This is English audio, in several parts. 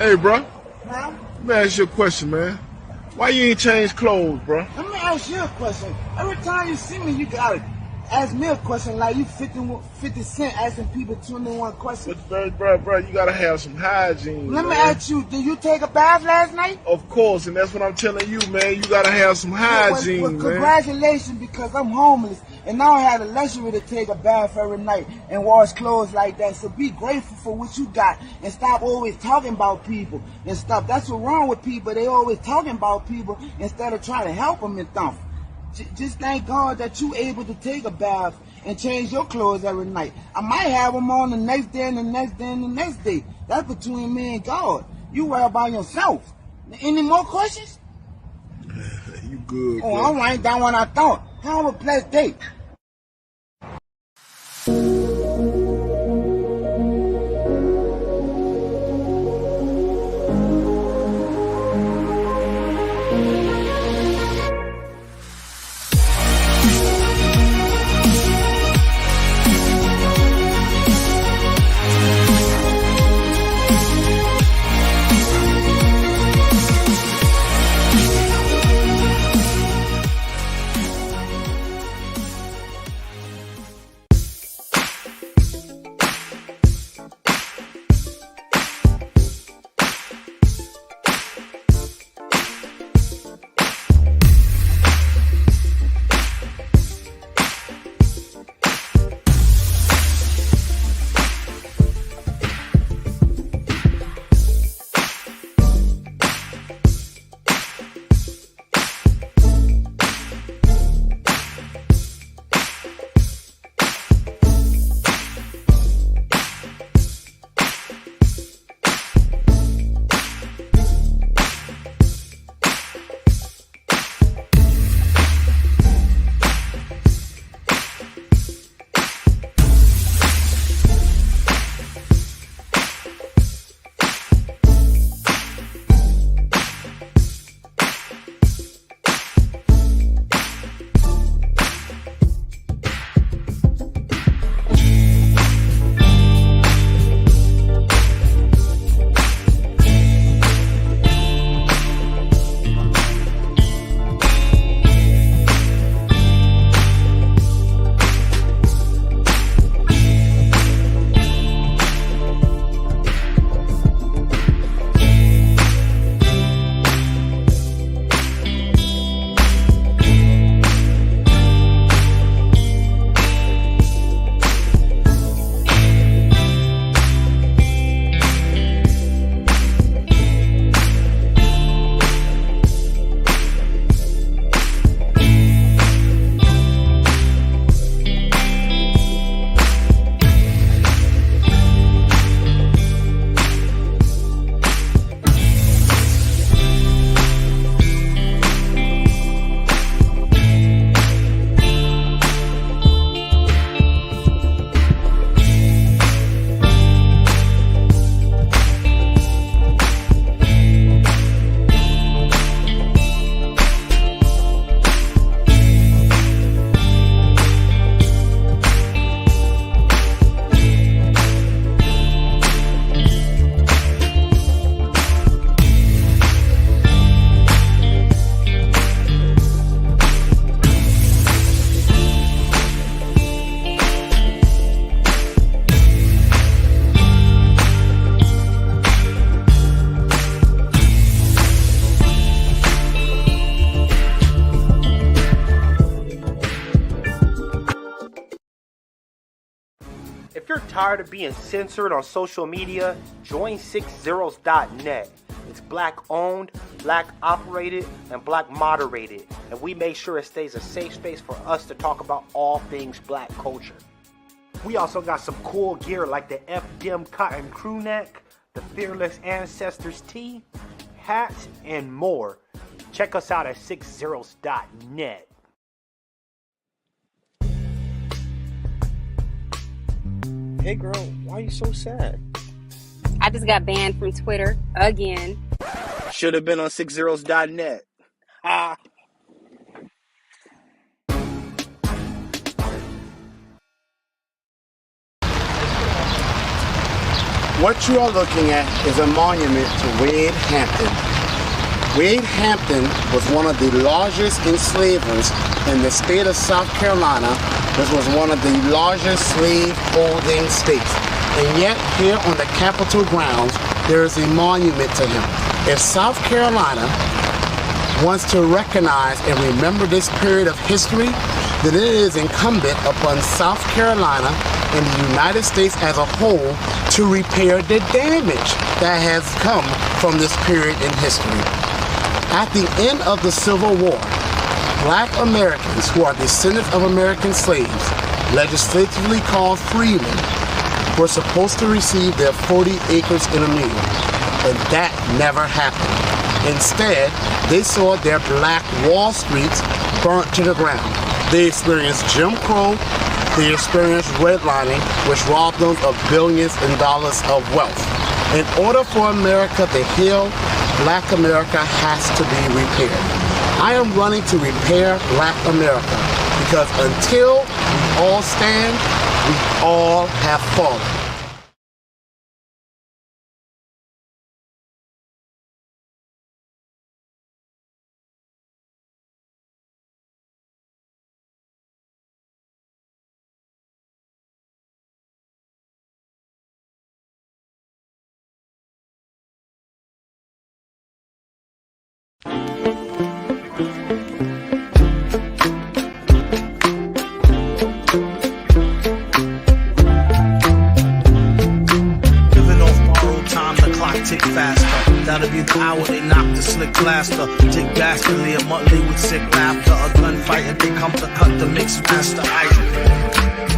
Hey, bro. Huh? Let me ask you a question, man. Why you ain't change clothes, bro? Let me ask you a question. Every time you see me, you gotta ask me a question like you 50 Cent asking people 21 questions. But, bro, you gotta have some hygiene, Let me man. ask you, did you take a bath last night? Of course, and that's what I'm telling you, man. You gotta have some hygiene, Well, man. congratulations, because I'm homeless and I don't have the luxury to take a bath every night and wash clothes like that. So be grateful for what you got and stop always talking about people and stuff. That's what's wrong with people. They always talking about people instead of trying to help them and stuff. Just thank God that you able to take a bath and change your clothes every night. I might have them on the next day and the next day and the next day. That's between me and God. You worry about yourself. Any more questions? You good, Oh, bro. all right, that one I thought. Have a blessed day. If you're tired of being censored on social media, join 60s.net. It's black owned, black operated, and black moderated, and we make sure it stays a safe space for us to talk about all things black culture. We also got some cool gear like the FDM cotton crew neck, the Fearless Ancestors tee, hats, and more. Check us out at 60s.net. Hey girl, why are you so sad? I just got banned from Twitter again. Should have been on 60s.net. Ah. What you are looking at is a monument to Wade Hampton. Wade Hampton was one of the largest enslavers in the state of South Carolina. This was one of the largest slave-holding states. And yet, here on the Capitol grounds, there is a monument to him. If South Carolina wants to recognize and remember this period of history, then it is incumbent upon South Carolina and the United States as a whole to repair the damage that has come from this period in history. At the end of the Civil War, Black Americans who are descendants of American slaves, legislatively called freemen, were supposed to receive their 40 acres in a meal, and that never happened. Instead, they saw their black Wall Streets burnt to the ground. They experienced Jim Crow, they experienced redlining, which robbed them of billions in dollars of wealth. In order for America to heal, Black America has to be repaired. I am running to repair Black America because until we all stand, we all have fallen. That'll be the hour they knock the slick blaster. Dick dastardly, a Muttley with sick laughter. A gunfight and they come to cut the mix master ice.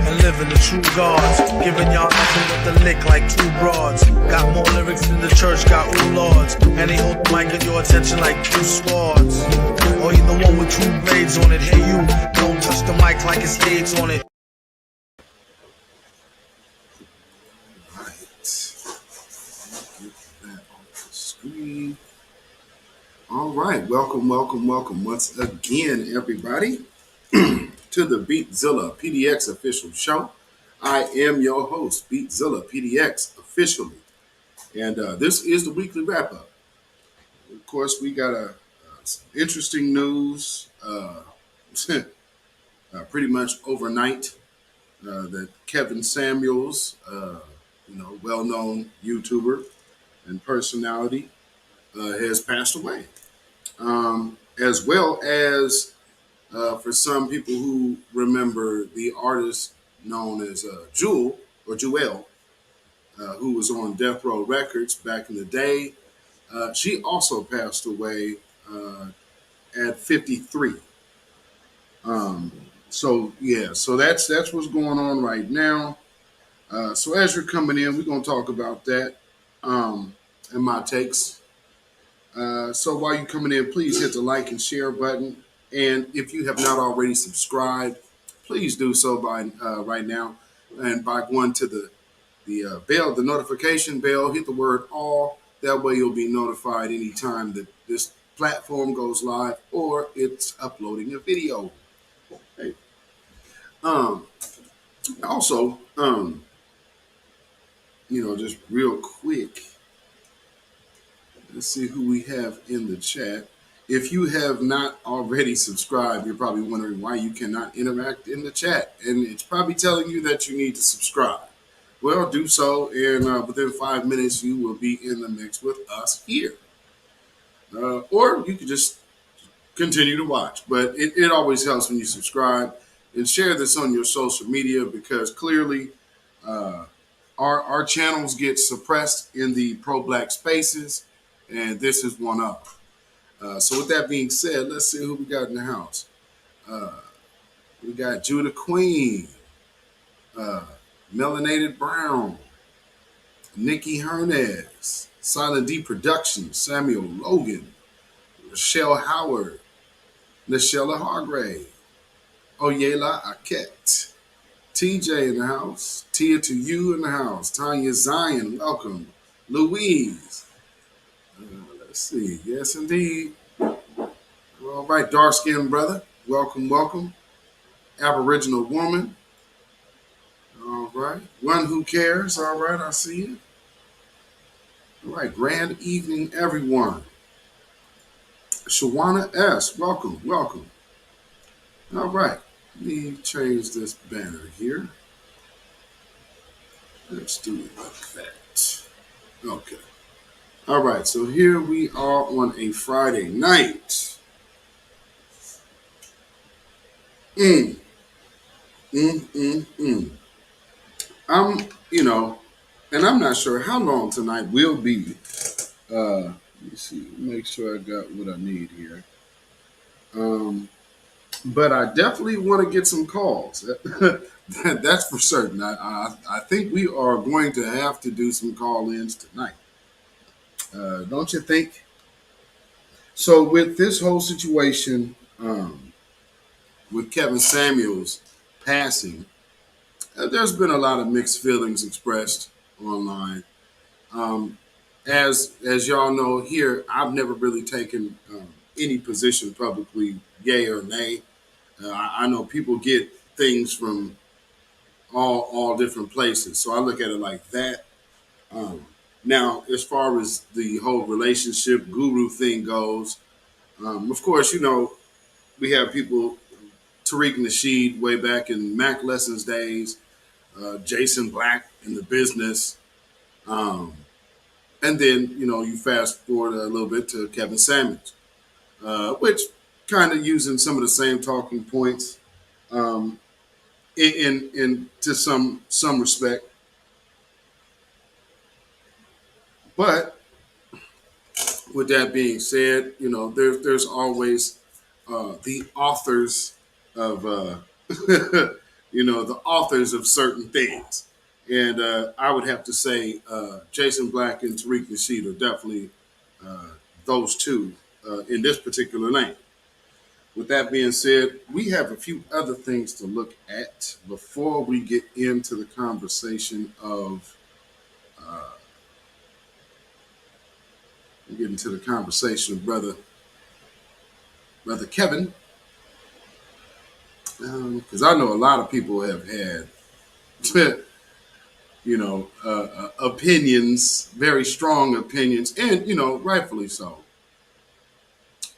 And living the true gods, giving y'all nothing but the lick like two broads. Got more lyrics than the church got ooh lords. And they hold the mic at your attention like two swords. Or you the one with two blades on it. Hey you, don't touch the mic like it's AIDS on it. All right, welcome once again, everybody, to the Beatzilla PDX official show. I am your host, Beatzilla PDX officially, and this is the weekly wrap-up. Of course, we got some interesting news pretty much overnight that Kevin Samuels, well-known YouTuber and personality, has passed away. As well as for some people who remember the artist known as Jewel, who was on Death Row Records back in the day. She also passed away at 53. So that's what's going on right now. So as you're coming in, we're going to talk about that and my takes. So while you're coming in, please hit the like and share button. And if you have not already subscribed, please do so by right now. And by going to the bell, the notification bell, hit the word all. That way you'll be notified anytime that this platform goes live or it's uploading a video. Okay. Also, just real quick, let's see who we have in the chat. If you have not already subscribed, you're probably wondering why you cannot interact in the chat. And it's probably telling you that you need to subscribe. Well, do so, and within 5 minutes, you will be in the mix with us here. Or you can just continue to watch. But it always helps when you subscribe and share this on your social media, because clearly our channels get suppressed in the pro-black spaces, and this is one of them. So with that being said, let's see who we got in the house. We got Judah Queen, Melanated Brown, Nikki Hernandez, Silent D Productions, Samuel Logan, Rochelle Howard, Nichelle Hargrave, Oyela Aket, TJ in the house, Tia to You in the house, Tanya Zion, welcome, Louise. Let's see, yes indeed. All right, dark-skinned brother, welcome. Aboriginal woman, all right. One who cares, all right, I see you. All right, grand evening, everyone. Shawana S., welcome, welcome. All right, let me change this banner here. Let's do it like that. Okay. All right, so here we are on a Friday night. Mm, mm. I'm, and I'm not sure how long tonight will be. Let me see, make sure I got what I need here. Um, but I definitely want to get some calls. That's for certain. I think we are going to have to do some call ins tonight. Don't you think? So, with this whole situation, with Kevin Samuels passing, there's been a lot of mixed feelings expressed online. Um, as y'all know here, I've never really taken any position publicly, yay or nay. I know people get things from all different places, so I look at it like that. Um, Now, as far as the whole relationship guru thing goes, of course, we have people, Tariq Nasheed way back in Mac Lessons days, Jason Black in the business. Um, and then, you fast forward a little bit to Kevin Samuels, which kind of using some of the same talking points um, in to some respect. But with that being said, there's always the authors of the authors of certain things, and I would have to say Jason Black and Tariq Nasheed are definitely uh, those two in this particular lane. With that being said, we have a few other things to look at before we uh, get into the conversation of brother Kevin, because I know a lot of people have had opinions, very strong opinions, and rightfully so.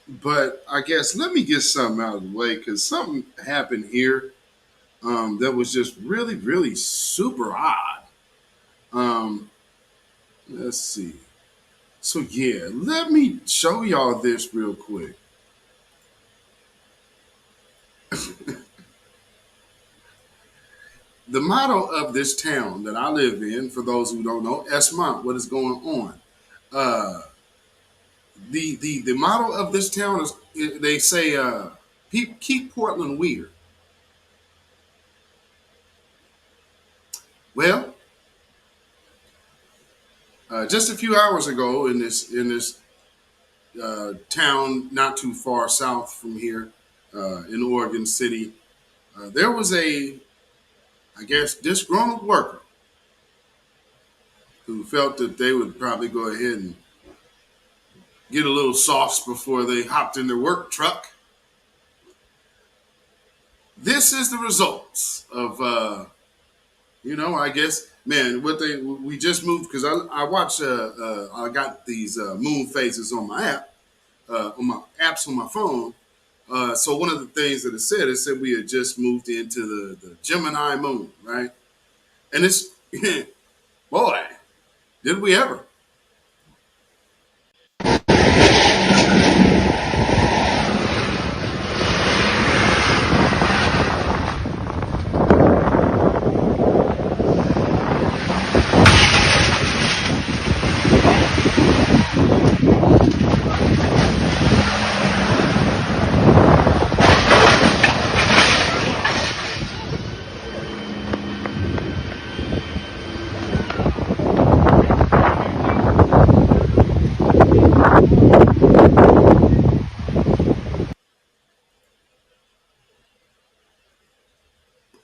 But I guess let me get something out of the way because something happened here that was just really, really super odd. Um, let's see. So yeah, let me show y'all this real quick. The motto of this town that I live in, for those who don't know, Esmont, what is going on? Uh, the motto of this town is they say keep Portland weird. Well, just a few hours ago in this town not too far south from here in Oregon City, there was I guess, disgruntled worker who felt that they would probably go ahead and get a little sauce before they hopped in their work truck. This is the results of, I guess, man, we just moved because I watch, I got these moon phases on my apps on my phone. So one of the things that it said we had just moved into the Gemini moon, right? And it's, boy, did we ever.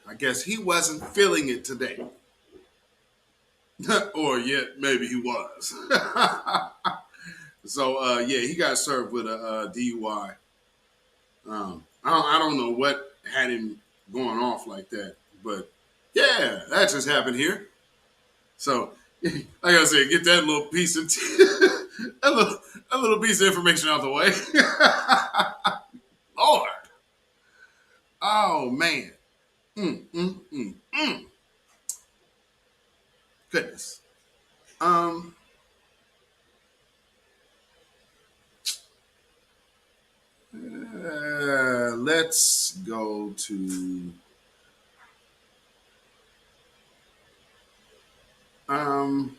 I guess he wasn't feeling it today. Or yet maybe he was. So yeah, he got served with a, DUI. I don't know what had him going off like that, but yeah, that just happened here. So Like I said, get that little piece of that little piece of information out the way. Lord, oh man, mm, mm, mm, mm. Goodness. Um, let's go to um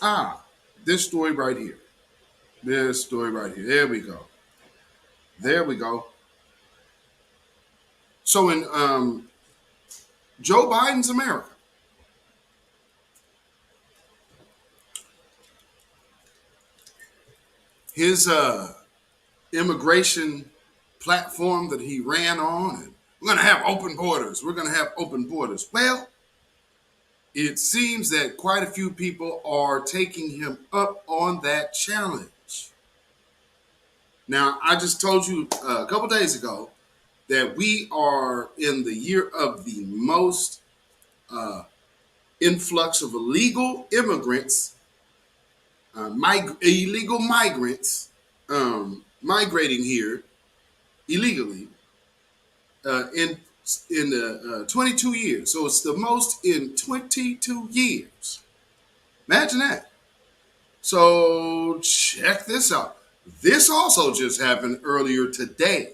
ah this story right here. This story right here. There we go. There we go. So in Joe Biden's America, his immigration platform that he ran on, and we're going to have open borders. We're going to have open borders. Well, it seems that quite a few people are taking him up on that challenge. Now, I just told you a couple days ago that we are in the year of the most influx of illegal immigrants, illegal migrants migrating here illegally in the 22 years. So it's the most in 22 years. Imagine that. So check this out. This also just happened earlier today.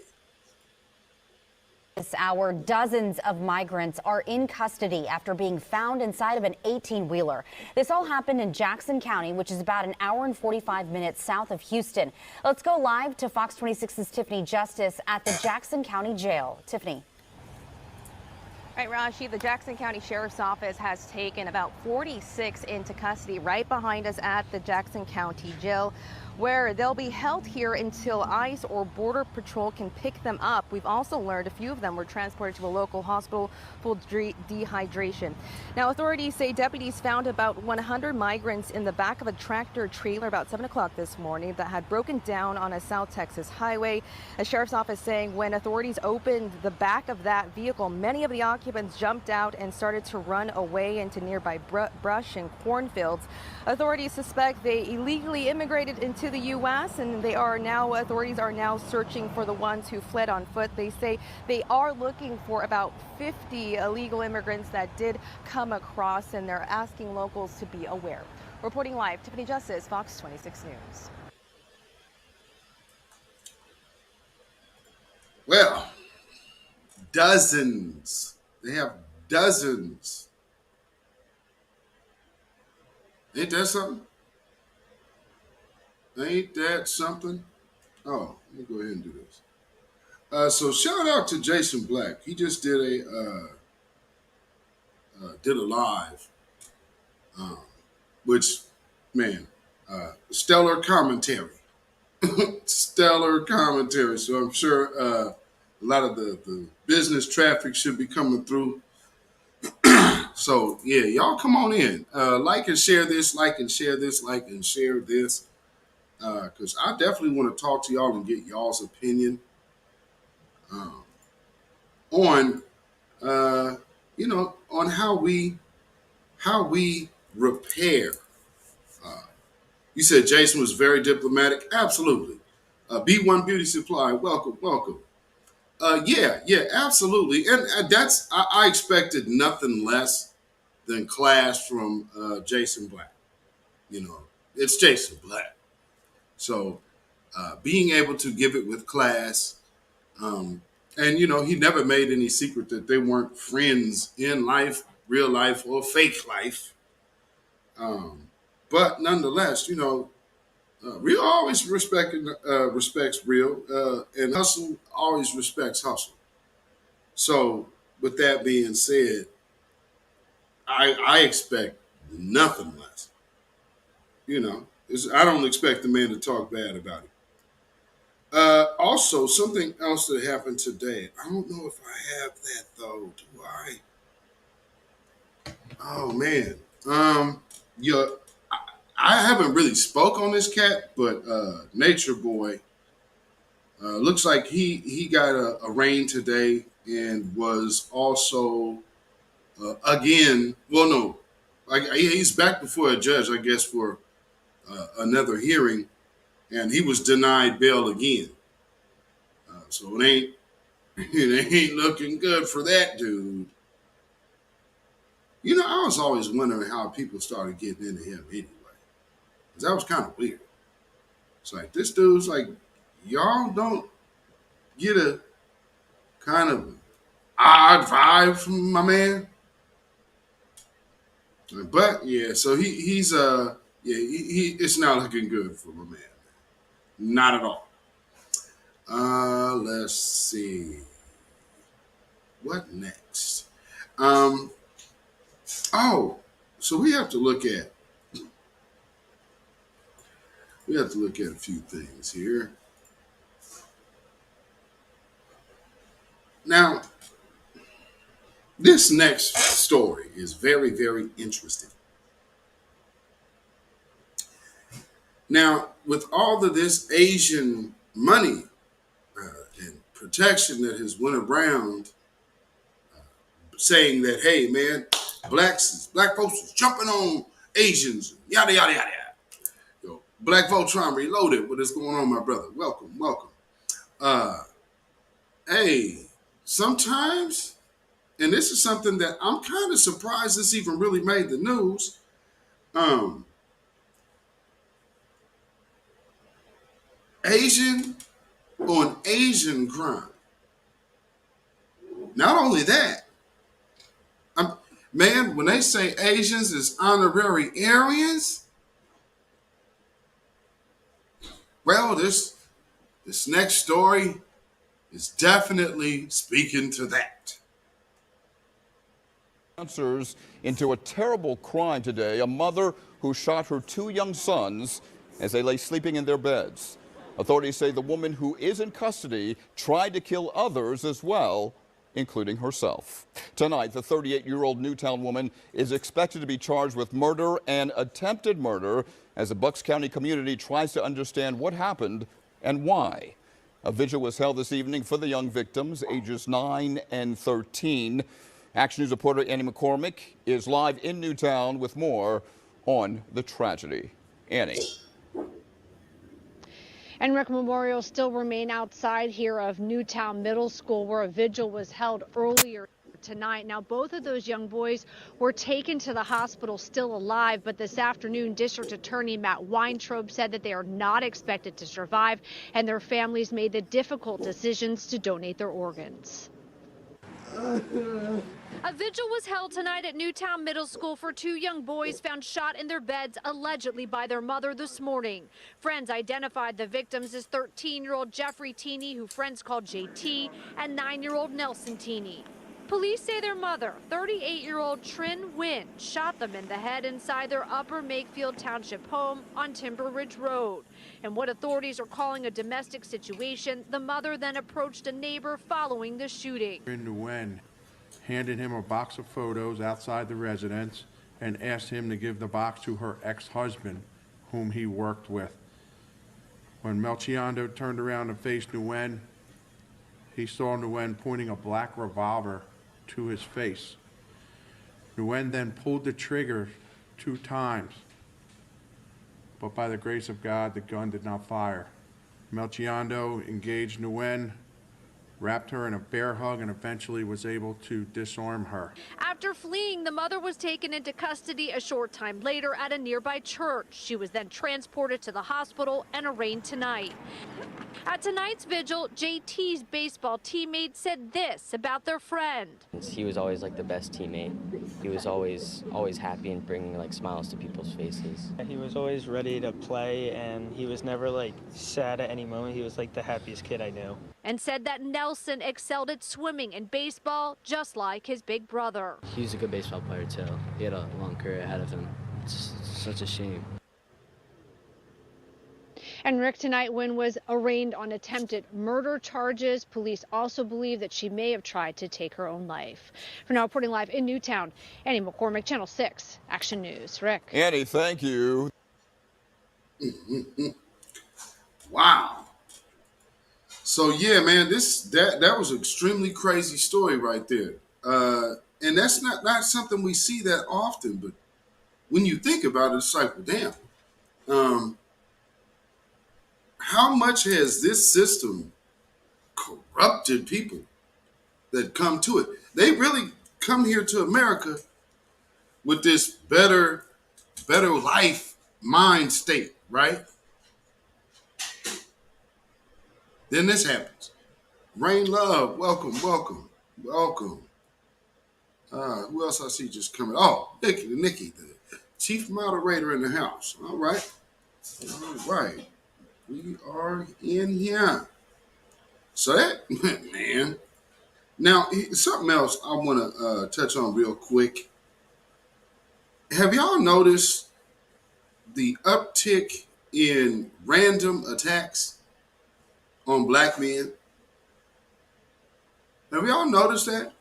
This hour, dozens of migrants are in custody after being found inside of an 18-wheeler. This all happened in Jackson County, which is about an hour and 45 minutes south of Houston. Let's go live to Fox 26's Tiffany Justice at the Jackson County Jail. Tiffany. Right, Rashi, the Jackson County Sheriff's Office has taken about 46 into custody right behind us at the Jackson County Jail, where they'll be held here until ICE or Border Patrol can pick them up. We've also learned a few of them were transported to a local hospital for dehydration. Now, authorities say deputies found about 100 migrants in the back of a tractor trailer about 7 o'clock this morning that had broken down on a South Texas highway. The Sheriff's Office saying when authorities opened the back of that vehicle, many of the occupants jumped out and started to run away into nearby brush and cornfields. Authorities suspect they illegally immigrated into the U.S. and authorities are now searching for the ones who fled on foot. They say they are looking for about 50 illegal immigrants that did come across, and they're asking locals to be aware. Reporting live, Tiffany Justice, Fox 26 News. Well, dozens. They have dozens. Ain't that something? Ain't that something? Oh, let me go ahead and do this. So shout out to Jason Black. He just did a live, which, man, stellar commentary. Stellar commentary. So I'm sure a lot of the business traffic should be coming through. So yeah, y'all come on in. Like and share this, like and share this, like and share this. Because I definitely want to talk to y'all and get y'all's opinion on on how we repair. You said Jason was very diplomatic. Absolutely. B1 Beauty Supply, welcome, welcome. Yeah, absolutely. And that's I expected nothing less than class from Jason Black. You know, it's Jason Black. So being able to give it with class, and he never made any secret that they weren't friends in life, real life, or fake life. But nonetheless, Real always respects Real, and Hustle always respects Hustle. So, with that being said, I expect nothing less. I don't expect the man to talk bad about it. Also, something else that happened today. I don't know if I have that though. Do I? Oh man. Yeah. I haven't really spoke on this cat, but Nature Boy looks like he got a rain today and was also again. Well, no. like he's back before a judge, I guess, for another hearing, and he was denied bail again. So it ain't it ain't looking good for that dude. You know, I was always wondering how people started getting into him anyway, because that was kind of weird. It's like this dude's like, y'all don't get a kind of odd vibe from my man. But yeah, so he's he it's not looking good for my man. Not at all. Let's see. What next? Um oh, so we have to look at a few things here. Now, this next story is very, very interesting. Now, with all of this Asian money and protection that has went around, saying that, hey, man, black folks is jumping on Asians, yada, yada, yada, yada. Yo, Black Voltron Reloaded, what is going on, my brother? Welcome, welcome. Hey, sometimes, and this is something that I'm kind of surprised this even really made the news. Asian on Asian crime. Not only that, man, when they say Asians is honorary Aryans, well, this next story is definitely speaking to that. Answers into a terrible crime today. A mother who shot her 2 young sons as they lay sleeping in their beds. Authorities say the woman who is in custody tried to kill others as well, including herself. Tonight, the 38-year-old Newtown woman is expected to be charged with murder and attempted murder as the Bucks County community tries to understand what happened and why. A vigil was held this evening for the young victims, ages 9 and 13. Action News reporter Annie McCormick is live in Newtown with more on the tragedy. Annie. And Rick, memorials still remain outside here of Newtown Middle School, where a vigil was held earlier tonight. Now, both of those young boys were taken to the hospital still alive, but this afternoon, District Attorney Matt Weintraub said that they are not expected to survive, and their families made the difficult decisions to donate their organs. A vigil was held tonight at Newtown Middle School for 2 young boys found shot in their beds, allegedly by their mother this morning. Friends identified the victims as 13-year-old Jeffrey Teeney, who friends called JT, and 9-year-old Nelson Teeney. Police say their mother, 38-year-old Trin Nguyen, shot them in the head inside their Upper Makefield Township home on Timber Ridge Road. And what authorities are calling a domestic situation, the mother then approached a neighbor following the shooting. Trin Nguyen handed him a box of photos outside the residence and asked him to give the box to her ex-husband, whom he worked with. When Melchiondo turned around and faced Nguyen, he saw Nguyen pointing a black revolver to his face. Nguyen then pulled the trigger 2 times, but by the grace of God, the gun did not fire. Melchiondo engaged Nguyen, wrapped her in a bear hug, and eventually was able to disarm her. After fleeing, the mother was taken into custody a short time later at a nearby church. She was then transported to the hospital and arraigned tonight. At tonight's vigil, JT's baseball teammate said this about their friend. He was always like the best teammate. He was always happy and bringing like smiles to people's faces. He was always ready to play, and he was never like sad at any moment. He was like the happiest kid I knew. And said that Nelson excelled at swimming and baseball, just like his big brother. He was a good baseball player too. He had a long career ahead of him. It's such a shame. And Rick, tonight, Nguyen was arraigned on attempted murder charges. Police also believe that she may have tried to take her own life. For now, reporting live in Newtown, Annie McCormick, Channel 6, Action News. Rick. Annie, thank you. Wow. So yeah, man, that was an extremely crazy story right there. And that's not something we see that often, but when you think about it, it's like, well, damn, how much has this system corrupted people that come to it? They really come here to America with this better life mind state, right? Then this happens. Rain Love, welcome. Who else I see just coming? Oh, Nikki, the chief moderator in the house. All right. We are in here. So that, man. Now, something else I want to touch on real quick. Have y'all noticed the uptick in random attacks on black men? Have y'all noticed that?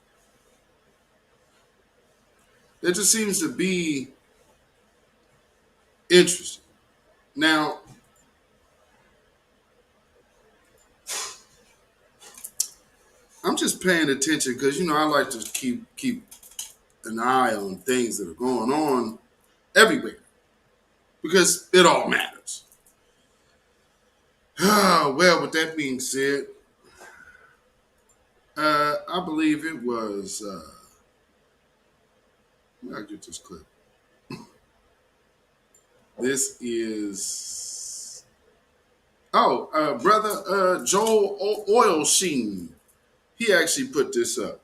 It just seems to be interesting. Now, I'm just paying attention because, I like to keep an eye on things that are going on everywhere because it all matters. Well, with that being said, I believe it was, I'll get this clip. This is, brother Joel Oilsheen. He actually put this up.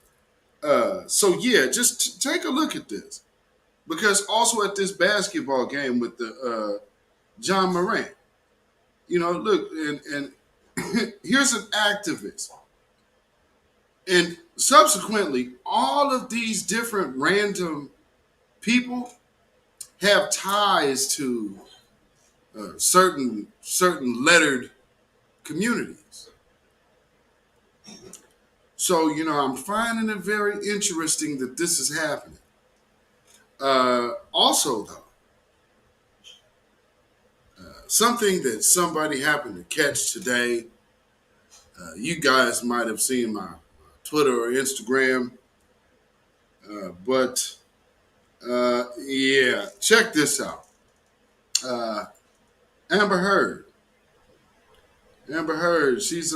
So yeah, just take a look at this. Because also at this basketball game with the John Morant, look, and here's an activist. And subsequently, all of these different random people have ties to certain lettered communities. So, I'm finding it very interesting that this is happening. Also, though, something that somebody happened to catch today, you guys might have seen my Twitter or Instagram, but yeah, check this out. Amber Heard, she's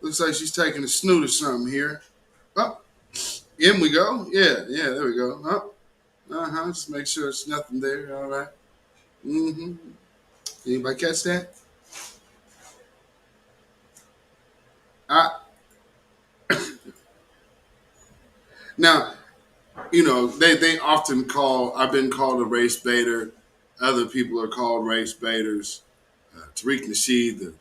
looks like she's taking a snoot or something here. Oh, in we go. Yeah, there we go. Oh, just make sure it's nothing there. All right. Mm-hmm. Anybody catch that? Now, they often I've been called a race baiter. Other people are called race baiters. Tariq Nasheed, the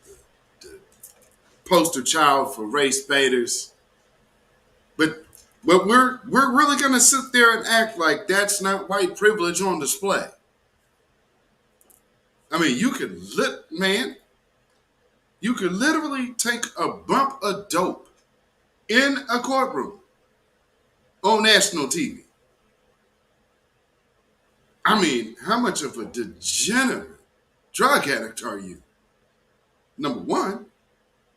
poster child for race baiters. But we're really gonna sit there and act like that's not white privilege on display. I mean, you could literally take a bump of dope in a courtroom on national TV. I mean, how much of a degenerate drug addict are you? Number one,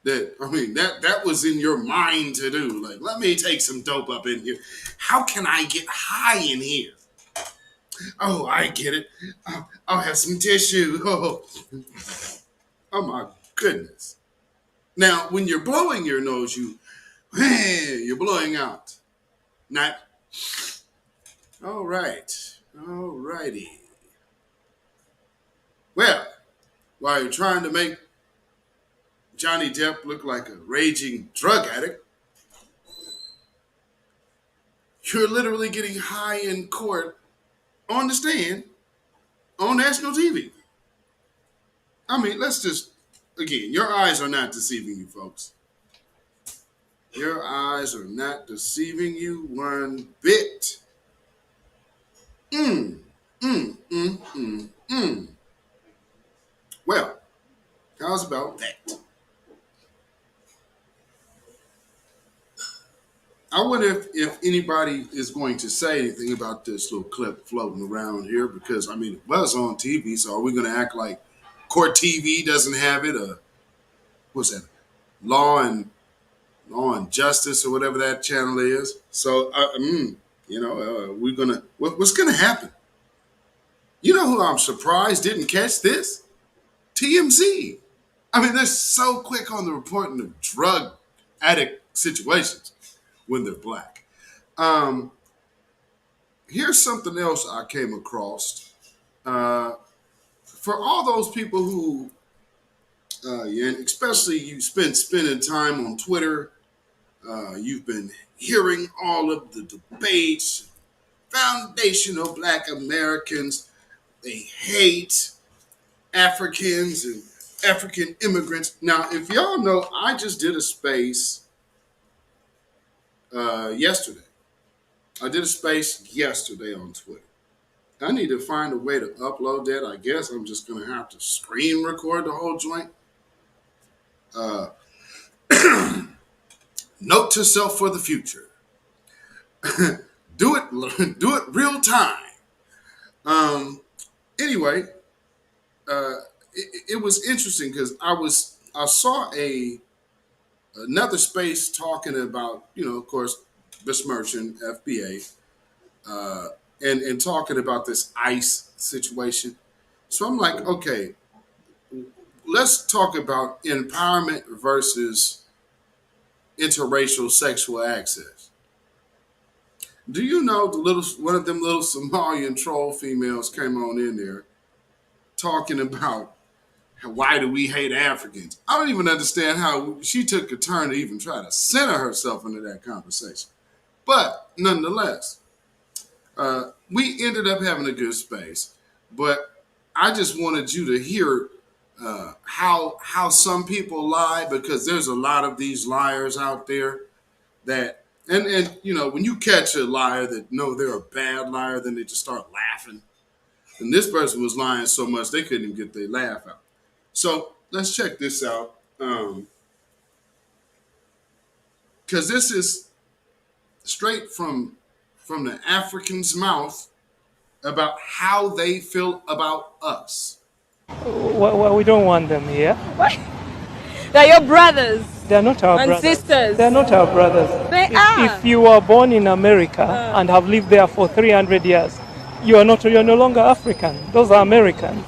that was in your mind to do. Like, let me take some dope up in here. How can I get high in here? Oh, I get it. I'll have some tissue. Oh my goodness. Now, when you're blowing your nose, you're blowing out. Not. All righty. Well, while you're trying to make Johnny Depp look like a raging drug addict, you're literally getting high in court on the stand on national TV. I mean, again, your eyes are not deceiving you, folks. Your eyes are not deceiving you one bit. Well, how's about that? I wonder if anybody is going to say anything about this little clip floating around here because, it was on TV, so are we going to act like Court TV doesn't have it? What's that? Law and Justice or whatever that channel is. So, what's going to happen? You know who I'm surprised didn't catch this? TMZ. I mean, they're so quick on the reporting of drug addict situations when they're black. Um, Here's something else I came across. Uh, for all those people who, yeah, and especially you spending time on Twitter, you've been hearing all of the debates, foundational black Americans, they hate Africans and African immigrants. Now, if y'all know, I just did a space yesterday. I did a space yesterday on Twitter. I need to find a way to upload that. I guess I'm just going to have to screen record the whole joint. Uh, Note to self for the future. do it real time. Um, anyway, it was interesting because I saw another space talking about, of course, besmirching FBA, uh, and talking about this ICE situation. So I'm like, okay, let's talk about empowerment versus interracial sexual access. Do you know one of them little Somalian troll females came on in there talking about why do we hate Africans? I don't even understand how she took a turn to even try to center herself into that conversation. But nonetheless, we ended up having a good space. But I just wanted you to hear how some people lie, because there's a lot of these liars out there that and when you catch a liar that know they're a bad liar, then they just start laughing. And this person was lying so much they couldn't even get their laugh out. So let's check this out, because this is straight from the African's mouth about how they feel about us. Well, we don't want them here. What? They're your brothers. They're not our and brothers. sisters. They're not our brothers. They are. If you were born in America and have lived there for 300 years, you're no longer African. Those are Americans.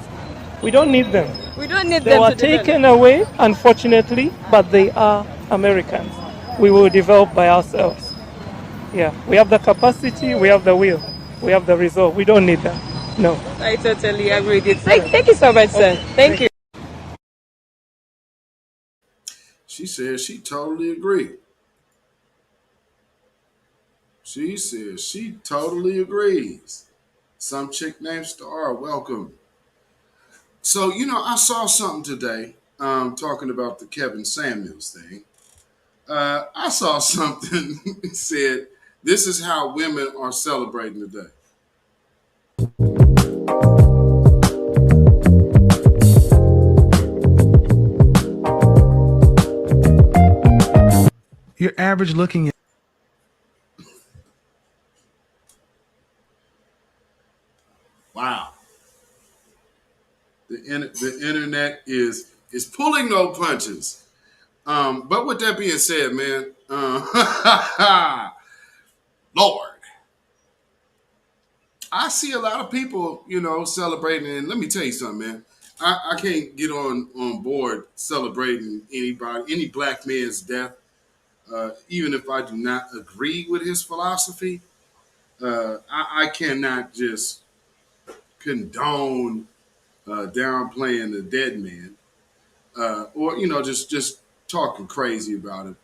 We don't need them. We don't need They them were to taken develop. away, unfortunately, but they are Americans. We will develop by ourselves. Yeah, we have the capacity, we have the will, we have the resolve. We don't need them. No. I totally agree with you. Thank you so much, sir. Thank you. She said she totally agreed. She says she totally agrees. Some chick named Star, welcome. So, I saw something today talking about the Kevin Samuels thing. I saw something that said, this is how women are celebrating today. Your average looking. Wow. The internet is pulling no punches. But with that being said, man, Lord, I see a lot of people, celebrating. And let me tell you something, man. I can't get on board celebrating any black man's death, even if I do not agree with his philosophy. I cannot just condone downplaying the dead man, or just talking crazy about him.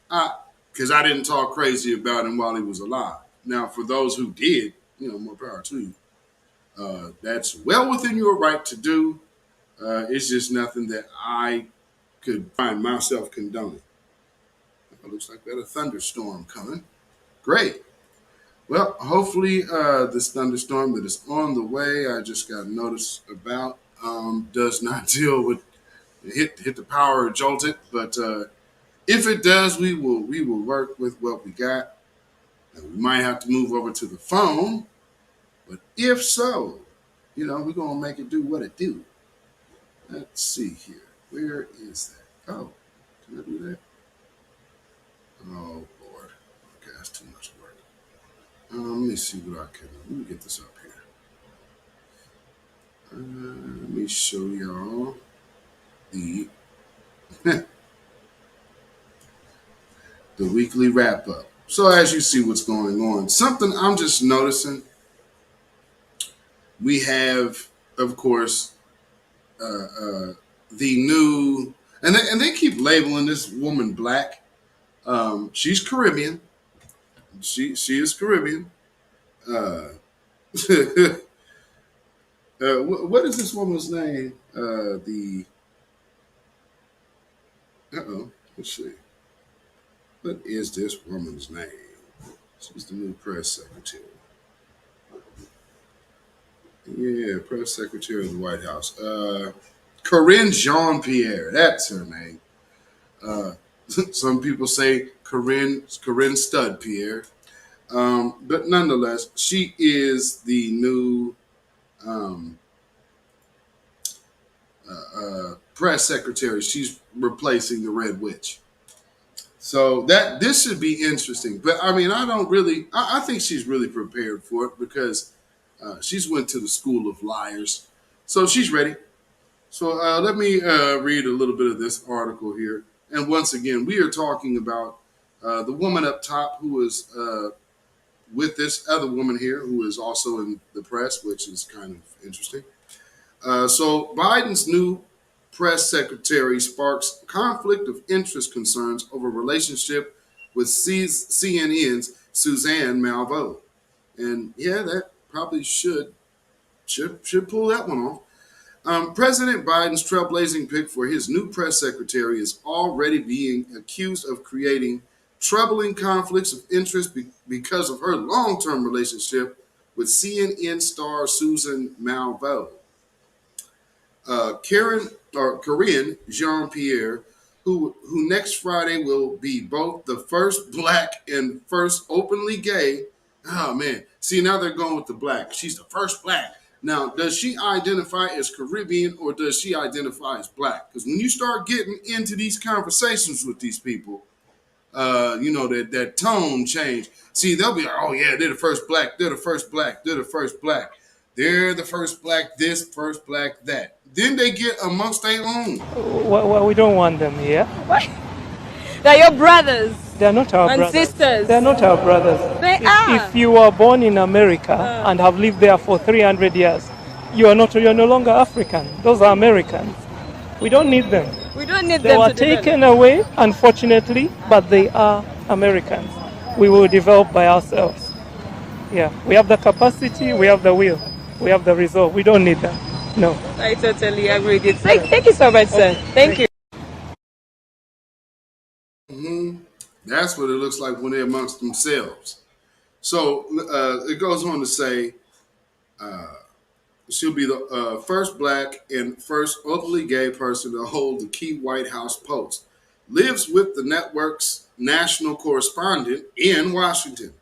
Because I didn't talk crazy about him while he was alive. Now, for those who did, more power to you. That's well within your right to do. It's just nothing that I could find myself condoning. It looks like we had a thunderstorm coming. Great. Well, hopefully this thunderstorm that is on the way, I just got notice about, does not deal with hit the power or jolt it. But if it does, we will work with what we got. And we might have to move over to the phone. But if so, we're gonna make it do what it do. Let's see here. Where is that? Oh, can I do that? Oh Lord. Okay, that's too much work. Let me see what I can. Let me get this up here. Let me show y'all the the weekly wrap up. So as you see what's going on, something I'm just noticing, we have, of course, the new, and they keep labeling this woman black. She's Caribbean. She is Caribbean. Uh, what is this woman's name? The let's see. What is this woman's name? She's the new press secretary. Yeah, press secretary of the White House. Corinne Jean Pierre. That's her name. Uh, some people say Corinne Stud Pierre. But nonetheless, she is the new um, press secretary. She's replacing the Red Witch. So that this should be interesting. But I mean, I don't really. I think she's really prepared for it because she's went to the school of liars, so she's ready. So let me read a little bit of this article here. And once again, we are talking about the woman up top who is with this other woman here who is also in the press, which is kind of interesting. So Biden's new press secretary sparks conflict of interest concerns over relationship with CNN's Suzanne Malveaux. And yeah, that probably should pull that one off. President Biden's trailblazing pick for his new press secretary is already being accused of creating troubling conflicts of interest because of her long-term relationship with CNN star Susan Malveaux. Corinne Jean Pierre, who next Friday will be both the first black and first openly gay. Oh man, see now they're going with the black. She's the first black. Now, does she identify as Caribbean or does she identify as black? Because when you start getting into these conversations with these people, that tone change. See, they'll be like, oh yeah, they're the first black, they're the first black, they're the first black. They're the first black this, first black that. Then they get amongst their own. Well, we don't want them here. What? They're your brothers. They're not our and brothers. sisters. They're not our brothers. They If, are. if you were born in America and have lived there for 300 years, you're no longer African. Those are Americans. We don't need them. We don't need They them were to develop. taken away, unfortunately, but they are Americans. We will develop by ourselves. Yeah, we have the capacity, we have the will, we have the resolve. We don't need them. No. I totally agree with you. Thank you so much, sir. Thank you. That's what it looks like when they're amongst themselves. So it goes on to say she'll be the first black and first openly gay person to hold the key White House post. Lives with the network's national correspondent in Washington,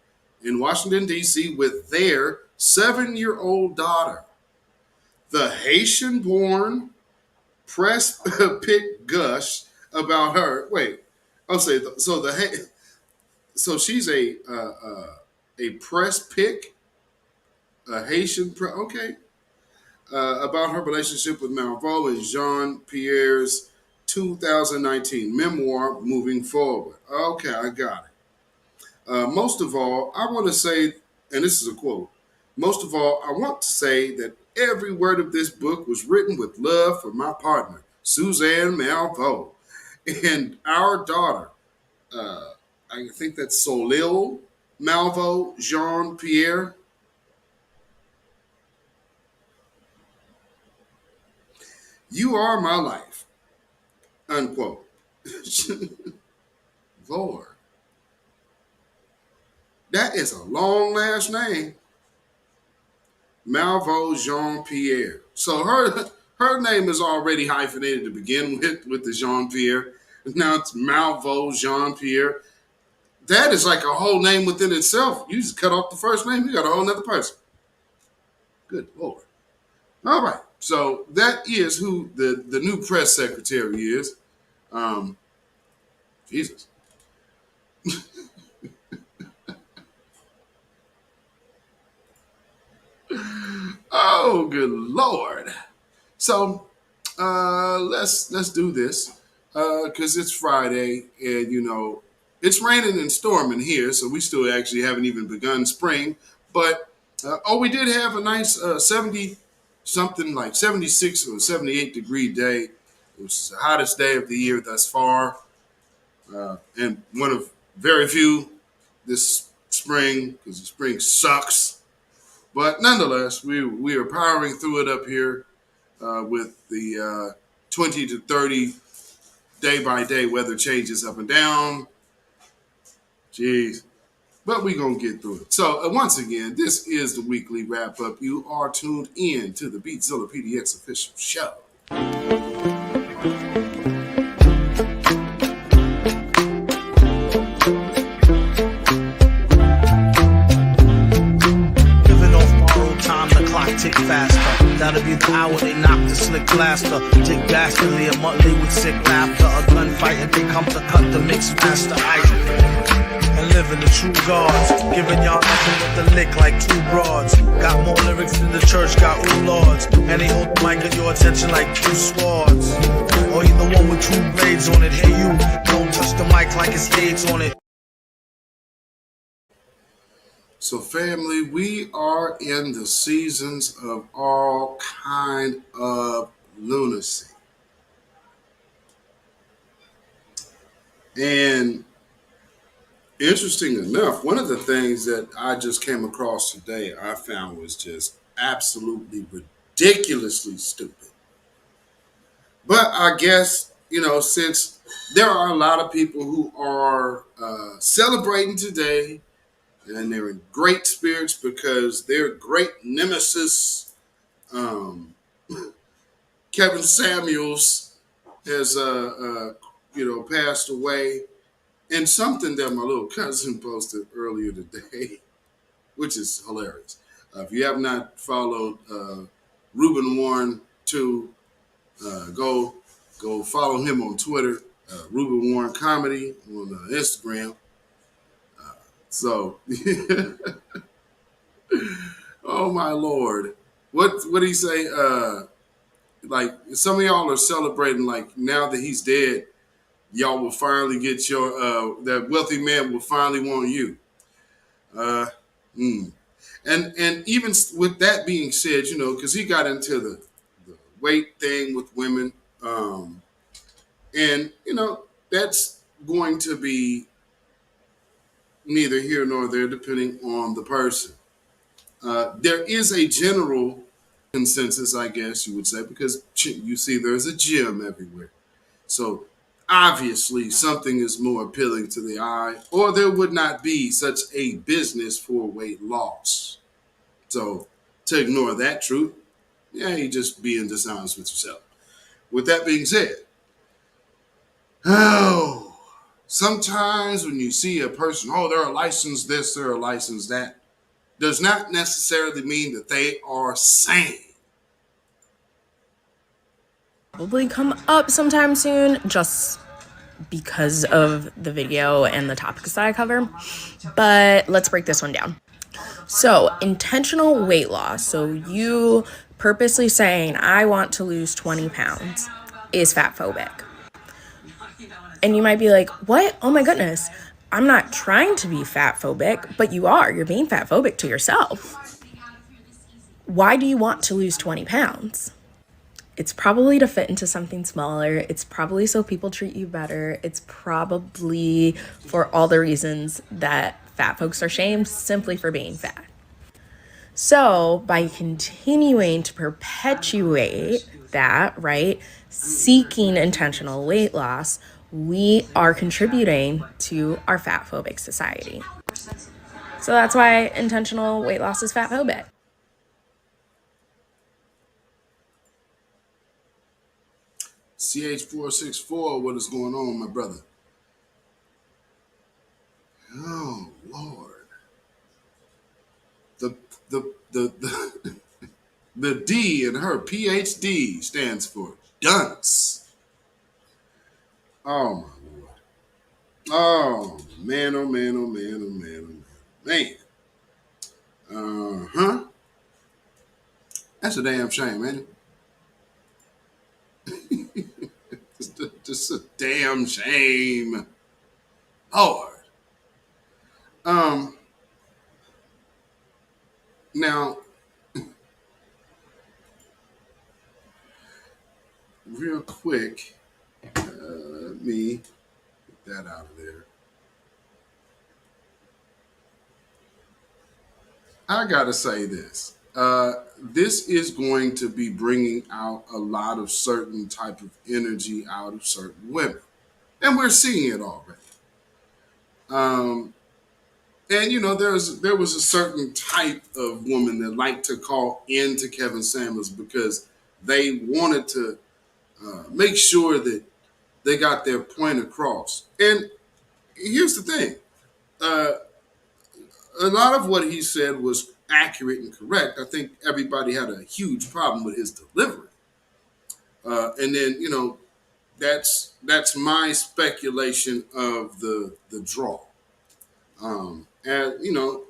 D.C., with their 7-year-old daughter. The Haitian-born press pick gush about her. Wait, I'll say so she's a press pick, a Haitian. Okay, about her relationship with Malveaux in Jean Pierre's 2019 memoir, Moving Forward. Okay, I got it. Most of all, I want to say, and this is a quote, most of all, I want to say that every word of this book was written with love for my partner, Suzanne Malveaux, and our daughter, I think that's Solil Malveaux Jean Pierre. You are my life, unquote. Lord, that is a long last name. Malveaux Jean Pierre. So her name is already hyphenated to begin with the Jean Pierre. Now it's Malveaux Jean Pierre. That is like a whole name within itself. You just cut off the first name, you got a whole nother person. Good Lord. All right. So that is who the new press secretary is. Jesus. Oh, good Lord. So let's do this because it's Friday and it's raining and storming here, so we still actually haven't even begun spring. But we did have a nice 70 something like 76 or 78-degree day, which is the hottest day of the year thus far, and one of very few this spring because the spring sucks. But nonetheless, we are powering through it up here with the 20 to 30 day by day weather changes up and down. Jeez. But we're going to get through it. So, once again, this is the weekly wrap up. You are tuned in to the Beatzilla PDX official show. Tick faster. That'll be the hour they knock the slick blaster. Dick dastardly, a monthly with sick laughter. A gunfight and they come to cut the mix master. And living the true gods. Giving y'all nothing but the lick like two broads. Got more lyrics than the church got ooh lords. And they hold the mic at your attention like two swords. Or you the one with two blades on it. Hey you, don't touch the mic like it's AIDS on it. So, family, we are in the seasons of all kind of lunacy. And interesting enough, one of the things that I just came across today I found was just absolutely ridiculously stupid. But I guess, since there are a lot of people who are celebrating today, and they're in great spirits because their great nemesis, Kevin Samuels, has, passed away. And something that my little cousin posted earlier today, which is hilarious. If you have not followed Reuben Warren too, go follow him on Twitter, Reuben Warren Comedy on Instagram. So, oh my Lord, what did he say? Like some of y'all are celebrating, like now that he's dead, y'all will finally get your that wealthy man will finally want you. And even with that being said, because he got into the weight thing with women, and that's going to be neither here nor there, depending on the person. There is a general consensus, I guess you would say, because you see there's a gym everywhere. So obviously something is more appealing to the eye, or there would not be such a business for weight loss. So to ignore that truth, you just being dishonest with yourself. With that being said, sometimes when you see a person, they're a licensed this, they're a licensed that, does not necessarily mean that they are sane. Probably come up sometime soon just because of the video and the topics that I cover. But let's break this one down. So, intentional weight loss. So, you purposely saying, I want to lose 20 pounds is fat phobic. And you might be like, what? Oh my goodness. I'm not trying to be fat phobic, but you are. You're being fat phobic to yourself. Why do you want to lose 20 pounds? It's probably to fit into something smaller. It's probably so people treat you better. It's probably for all the reasons that fat folks are shamed simply for being fat. So by continuing to perpetuate that, right, seeking intentional weight loss, we are contributing to our fat phobic society. So that's why intentional weight loss is fat phobic. CH464, what is going on, my brother? Oh Lord. The D in her PhD stands for dunce. Oh my Lord. Oh man, oh man, oh man, oh man, oh man. Man. That's a damn shame, ain't it? Just a damn shame. Lord. Um, Now, real quick, let me get that out of there. I gotta say this. This is going to be bringing out a lot of certain type of energy out of certain women, and we're seeing it already. Um, and you know, there was a certain type of woman that liked to call into Kevin Samuels because they wanted to make sure that they got their point across. And here's the thing: uh, a lot of what he said was accurate and correct. I think everybody had a huge problem with his delivery. And then, you know, that's my speculation of the draw. And you know,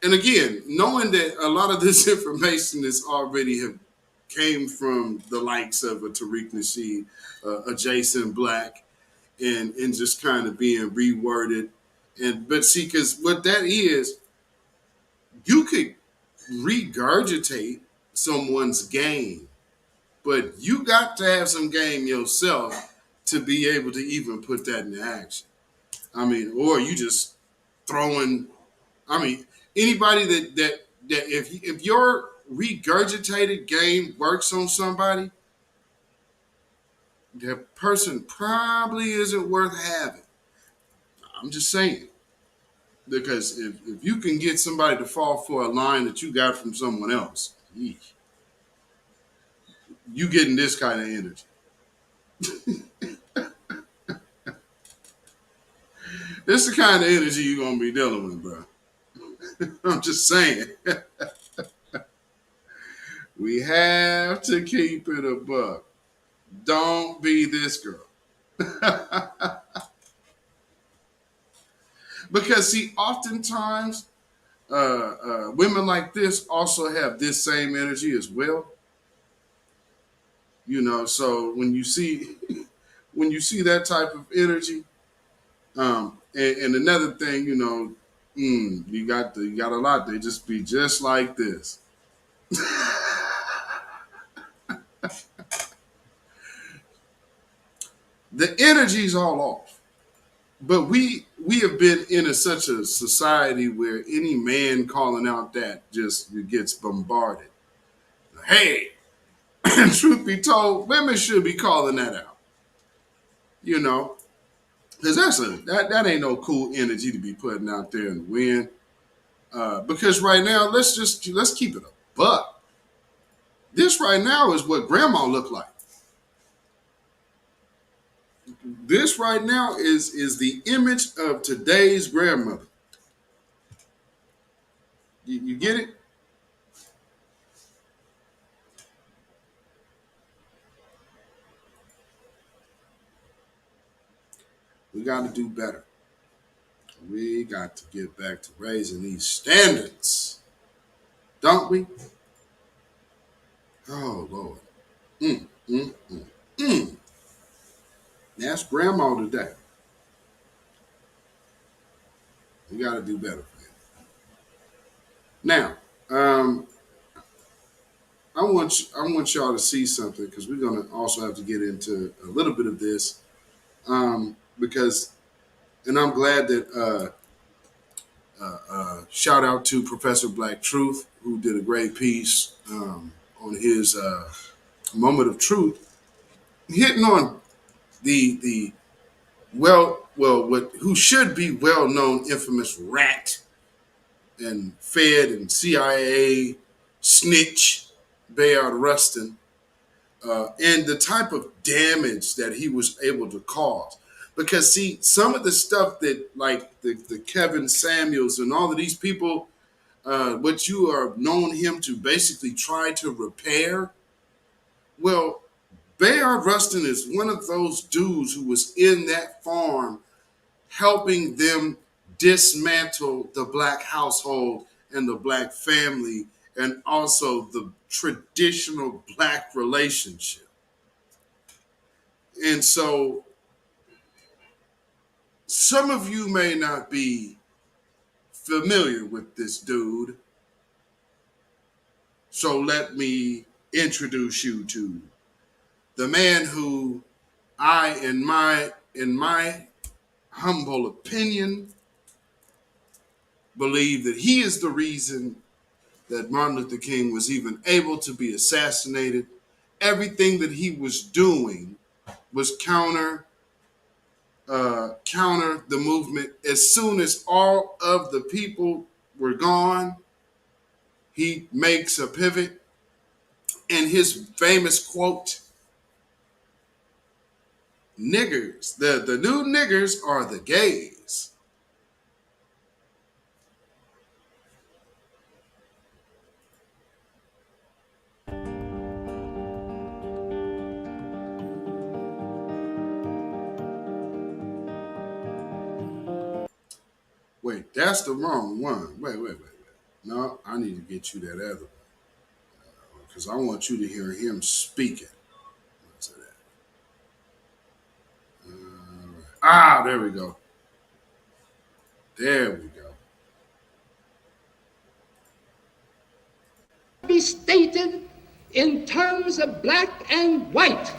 and again, knowing that a lot of this information is already have came from the likes of a Tariq Nasheed, a Jason Black, and just kind of being reworded. And but see, because what that is, you could regurgitate someone's game, but you got to have some game yourself to be able to even put that into action. I mean, or you just throwing. I mean, anybody that if your regurgitated game works on somebody, that person probably isn't worth having. I'm just saying. Because if you can get somebody to fall for a line that you got from someone else, you getting this kind of energy. This is the kind of energy you're gonna be dealing with, bro. I'm just saying. We have to keep it a buck. Don't be this girl. Because see, oftentimes women like this also have this same energy as well. You know, so when you see when you see that type of energy, and another thing, you know, you got a lot. They just be just like this. The energy's all off. But we have been in such a society where any man calling out that just gets bombarded. Hey, truth be told, women should be calling that out. You know, because that ain't no cool energy to be putting out there in the wind. Because right now, let's keep it a buck. This right now is what grandma looked like. This right now is the image of today's grandmother. You get it? We got to do better. We got to get back to raising these standards, don't we? Oh Lord. Mm, mm, mm, mm. That's grandma today. We got to do better. Now, I want y'all to see something because we're gonna also have to get into a little bit of this because, and I'm glad that shout out to Professor Black Truth who did a great piece on his moment of truth, hitting on the what who should be well known infamous rat and Fed and CIA snitch Bayard Rustin, and the type of damage that he was able to cause. Because see, some of the stuff that like the Kevin Samuels and all of these people, what you are known him to basically try to repair. Well, Bayard Rustin is one of those dudes who was in that farm helping them dismantle the black household and the black family and also traditional black relationship. And so some of you may not be familiar with this dude. So let me introduce you to the man who in my humble opinion, believe that he is the reason that Martin Luther King was even able to be assassinated. Everything that he was doing was counter the movement. As soon as all of the people were gone, he makes a pivot, and his famous quote, niggers, the new niggers are the gays. Wait, that's the wrong one. Wait. No, I need to get you that other one because I want you to hear him speaking. Ah, there we go. There we go. Be stated in terms of black and white.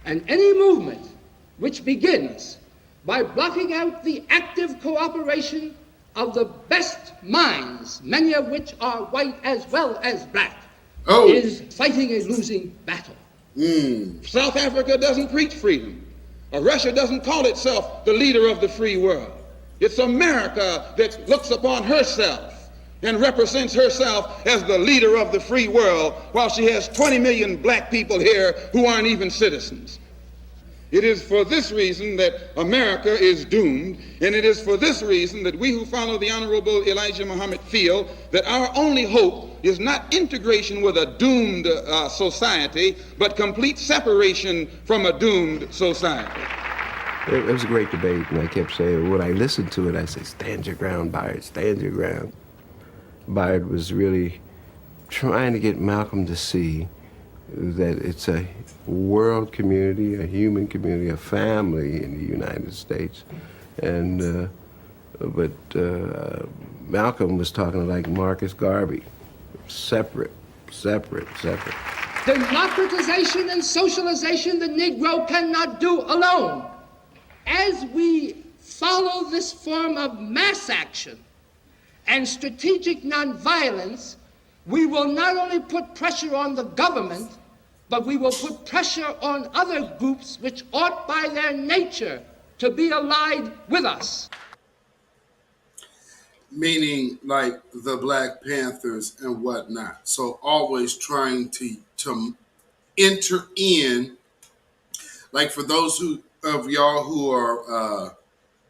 And any movement which begins by blocking out the active cooperation of the best minds, many of which are white as well as black, is fighting a losing battle. South Africa doesn't preach freedom. Russia doesn't call itself the leader of the free world. It's America that looks upon herself and represents herself as the leader of the free world while she has 20 million black people here who aren't even citizens. It is for this reason that America is doomed, and it is for this reason that we who follow the Honorable Elijah Muhammad feel that our only hope is not integration with a doomed society, but complete separation from a doomed society. It was a great debate, and I kept saying, when I listened to it, I said, stand your ground, Bayard, stand your ground. Bayard was really trying to get Malcolm to see that it's a world community, a human community, a family in the United States. And, but Malcolm was talking like Marcus Garvey, separate. Democratization and socialization the Negro cannot do alone. As we follow this form of mass action and strategic nonviolence, we will not only put pressure on the government, but we will put pressure on other groups which ought by their nature to be allied with us. Meaning like the Black Panthers and whatnot. So always trying to enter in, like for those of y'all who are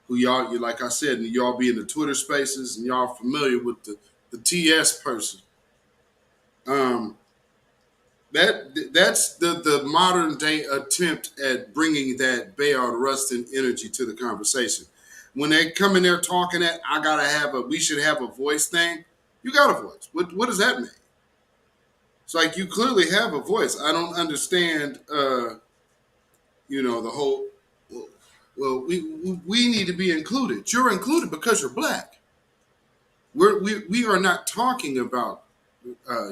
who y'all, like I said, and y'all be in the Twitter spaces and y'all familiar with the TS person. That's the modern day attempt at bringing that Bayard Rustin energy to the conversation. When they come in there talking that we should have a voice thing, you got a voice. What does that mean? It's like you clearly have a voice. I don't understand, the whole, well, we need to be included. You're included because you're black. We are not talking about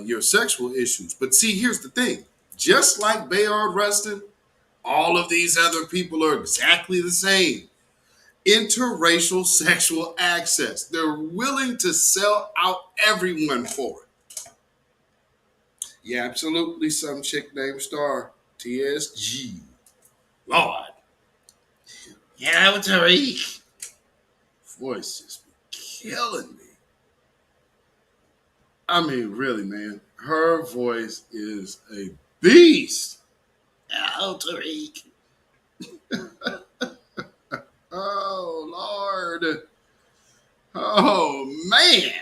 your sexual issues. But see, here's the thing. Just like Bayard Rustin, all of these other people are exactly the same. Interracial sexual access. They're willing to sell out everyone for it. Yeah, absolutely. Some chick named Star. TSG. Lord. Yeah, with Tariq. Voice just be killing me. I mean, really, man. Her voice is a beast. Oh, Tariq. Oh, Lord. Oh, man.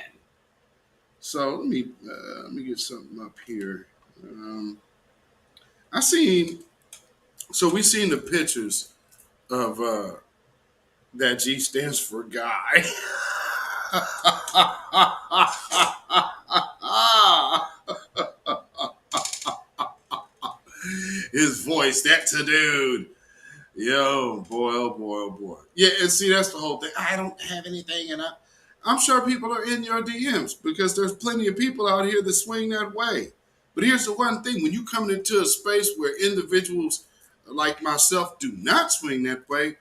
So let me get something up here. we seen the pictures of That G stands for guy. His voice, that's a dude. Yo, boy, oh boy, oh boy. Yeah, and see, that's the whole thing. I don't have anything, and I'm sure people are in your DMs because there's plenty of people out here that swing that way. But here's the one thing: when you come into a space where individuals like myself do not swing that way,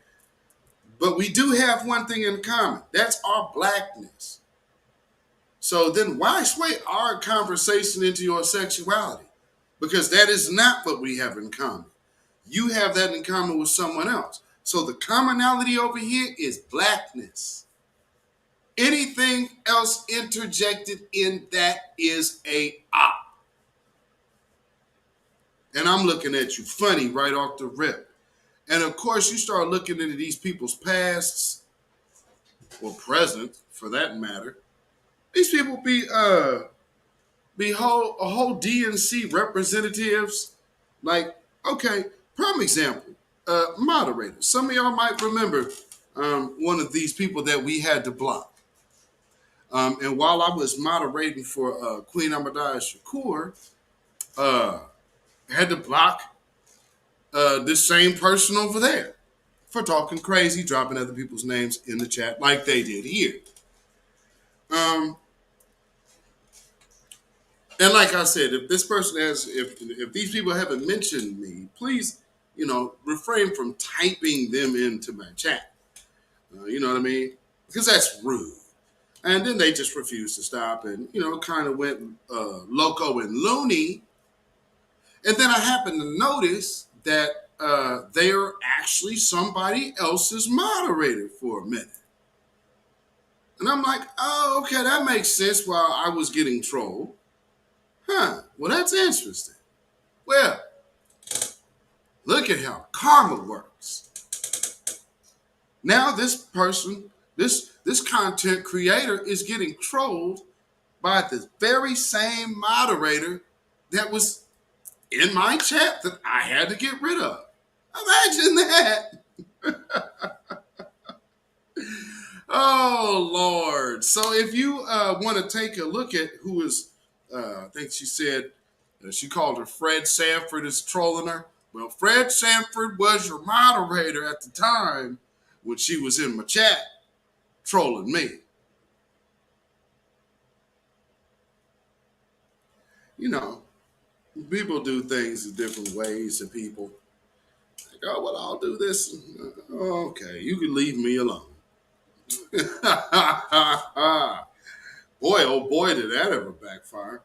but we do have one thing in common. That's our blackness. So then why sway our conversation into your sexuality? Because that is not what we have in common. You have that in common with someone else. So the commonality over here is blackness. Anything else interjected in that is a op. And I'm looking at you funny right off the rip. And of course, you start looking into these people's pasts or present, for that matter. These people be a whole DNC representatives. Like, okay, prime example, moderators. Some of y'all might remember one of these people that we had to block. And while I was moderating for Queen Ahmadiyya Shakur, had to block this same person over there for talking crazy, dropping other people's names in the chat like they did here. And like I said, if this person has, if these people haven't mentioned me, please, refrain from typing them into my chat. You know what I mean? Because that's rude. And then they just refused to stop and, kind of went loco and loony. And then I happened to notice that they're actually somebody else's moderator for a minute. And I'm like, oh, okay, that makes sense while I was getting trolled. Huh, well, that's interesting. Well, look at how karma works. Now this person, this content creator is getting trolled by the very same moderator that was in my chat that I had to get rid of. Imagine that. Oh, Lord. So if you want to take a look at who is, I think she said, she called her Fred Sanford is trolling her. Well, Fred Sanford was your moderator at the time when she was in my chat trolling me. People do things in different ways to people. Like, oh, well, I'll do this. Okay, you can leave me alone. Boy, oh boy, did that ever backfire.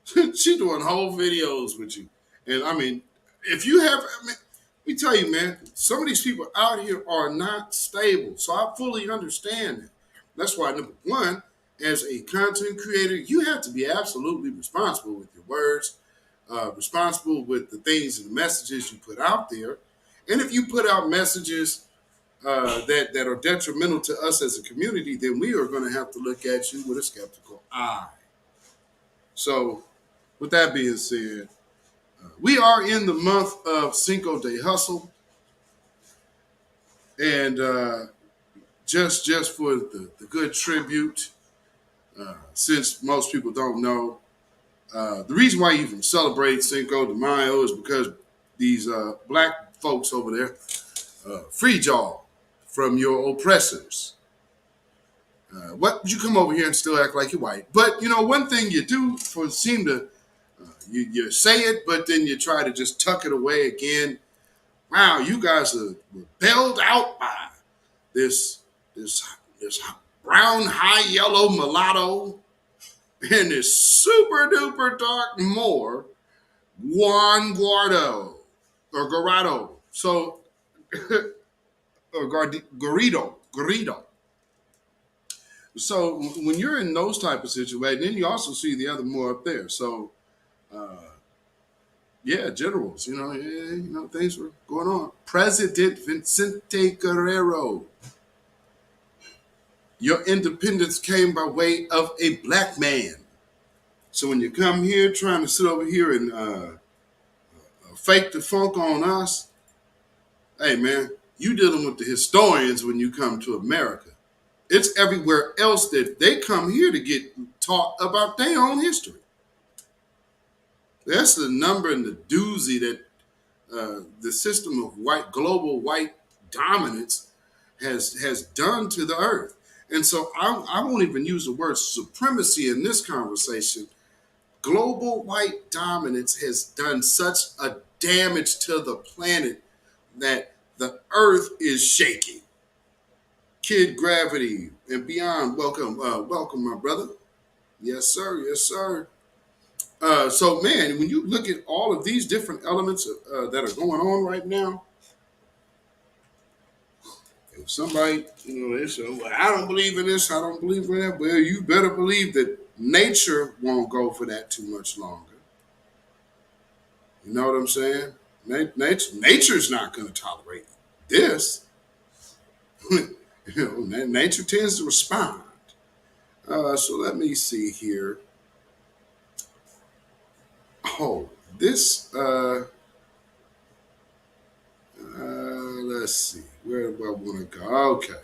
She doing whole videos with you. And I mean, if you have, let me tell you, man, some of these people out here are not stable. So I fully understand that. That's why, number one, as a content creator, you have to be absolutely responsible with your words, responsible with the things and the messages you put out there. And if you put out messages that are detrimental to us as a community, then we are going to have to look at you with a skeptical eye. So, with that being said, we are in the month of Cinco de Hustle, and just for the good tribute, since most people don't know, the reason why you even celebrate Cinco de Mayo is because these black folks over there freed y'all from your oppressors. What would you come over here and still act like you're white? But one thing you do seem to you say it, but then you try to just tuck it away again. Wow, you guys were bailed out by this brown high yellow mulatto and this super duper dark Moor, Juan Guaido or Garrido. So or Garrido. So when you're in those type of situations, then you also see the other more up there. So, generals, things were going on. President Vicente Guerrero, your independence came by way of a black man. So when you come here trying to sit over here and fake the funk on us, hey man, You dealing with the historians when you come to America. It's everywhere else that they come here to get taught about their own history. That's the number and the doozy that the system of global white dominance has done to the earth. And so I won't even use the word supremacy in this conversation. Global white dominance has done such a damage to the planet that the earth is shaking. Kid Gravity and beyond, welcome, my brother. Yes, sir. Yes, sir. So, man, when you look at all of these different elements that are going on right now, if somebody, they say, well, I don't believe in this, I don't believe in that, well, you better believe that nature won't go for that too much longer. You know what I'm saying? Nature's not going to tolerate this. Nature tends to respond. So let me see here. Oh, this, let's see. Where do I want to go? Okay.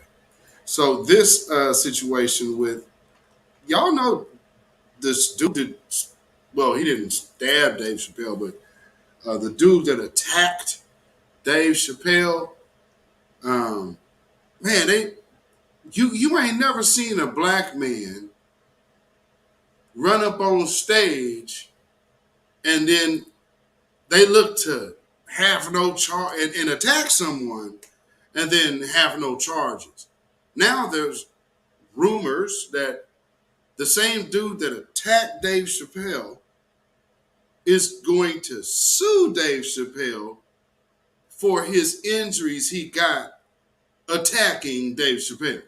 So this situation with, y'all know this dude that, well, he didn't stab Dave Chappelle, but the dude that attacked Dave Chappelle, man, you ain't never seen a black man run up on stage and then they look to have no charge and attack someone and then have no charges. Now there's rumors that the same dude that attacked Dave Chappelle is going to sue Dave Chappelle for his injuries he got attacking Dave Chappelle.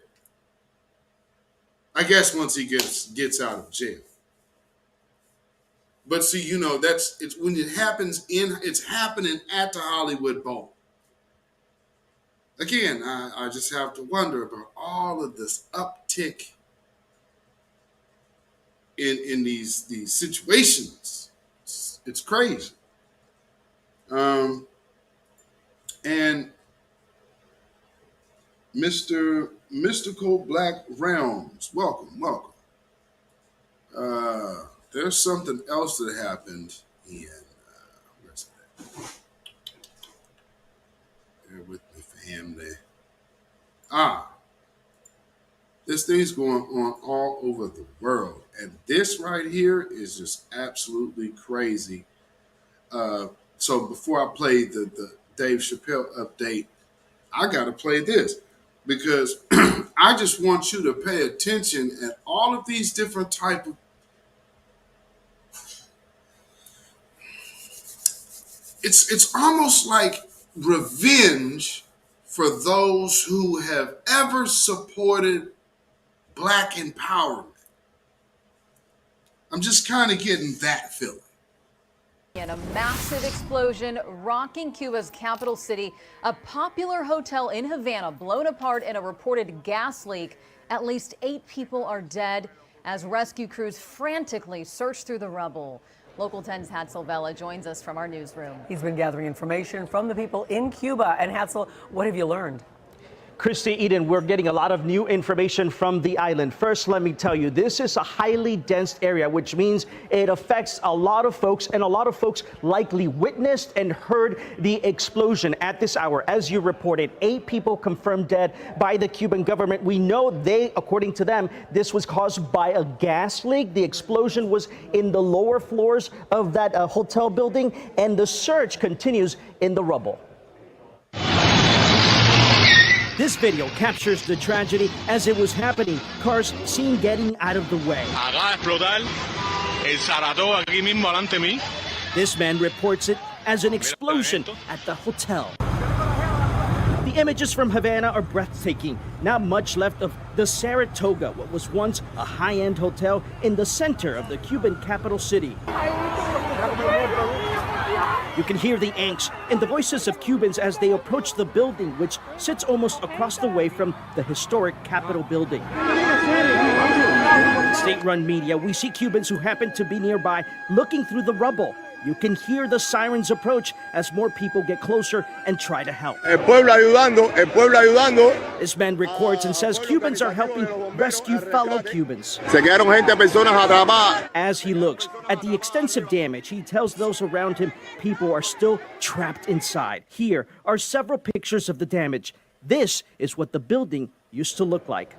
I guess once he gets out of jail. But see, it's when it happens it's happening at the Hollywood Bowl. Again, I just have to wonder about all of this uptick in these situations. It's crazy. And Mr. Mystical Black Realms, welcome. There's something else that happened in, where's that? Bear with me, family. This thing's going on all over the world. And this right here is just absolutely crazy. So before I play the Dave Chappelle update, I got to play this because I just want you to pay attention at all of these different type of. It's almost like revenge for those who have ever supported Black empowerment. I'm just kind of getting that feeling. In a massive explosion rocking Cuba's capital city, a popular hotel in Havana blown apart in a reported gas leak. At least 8 people are dead as rescue crews frantically search through the rubble. Local 10's Hatzel Vela joins us from our newsroom. He's been gathering information from the people in Cuba. And Hatzel, what have you learned? Christy, Eden, we're getting a lot of new information from the island. First, let me tell you, this is a highly dense area, which means it affects a lot of folks, and a lot of folks likely witnessed and heard the explosion at this hour. As you reported, 8 people confirmed dead by the Cuban government. We know according to them, this was caused by a gas leak. The explosion was in the lower floors of that hotel building, and the search continues in the rubble. This video captures the tragedy as it was happening. Cars seen getting out of the way. This man reports it as an explosion at the hotel. The images from Havana are breathtaking. Not much left of the Saratoga, what was once a high-end hotel in the center of the Cuban capital city. You can hear the angst in the voices of Cubans as they approach the building, which sits almost across the way from the historic Capitol building. In state-run media, we see Cubans who happen to be nearby looking through the rubble. You can hear the sirens approach as more people get closer and try to help. El pueblo ayudando. This man records and says Cubans are helping rescue fellow Cubans. Se quedaron personas atrapadas. As he looks at the extensive damage, he tells those around him people are still trapped inside. Here are several pictures of the damage. This is what the building used to look like.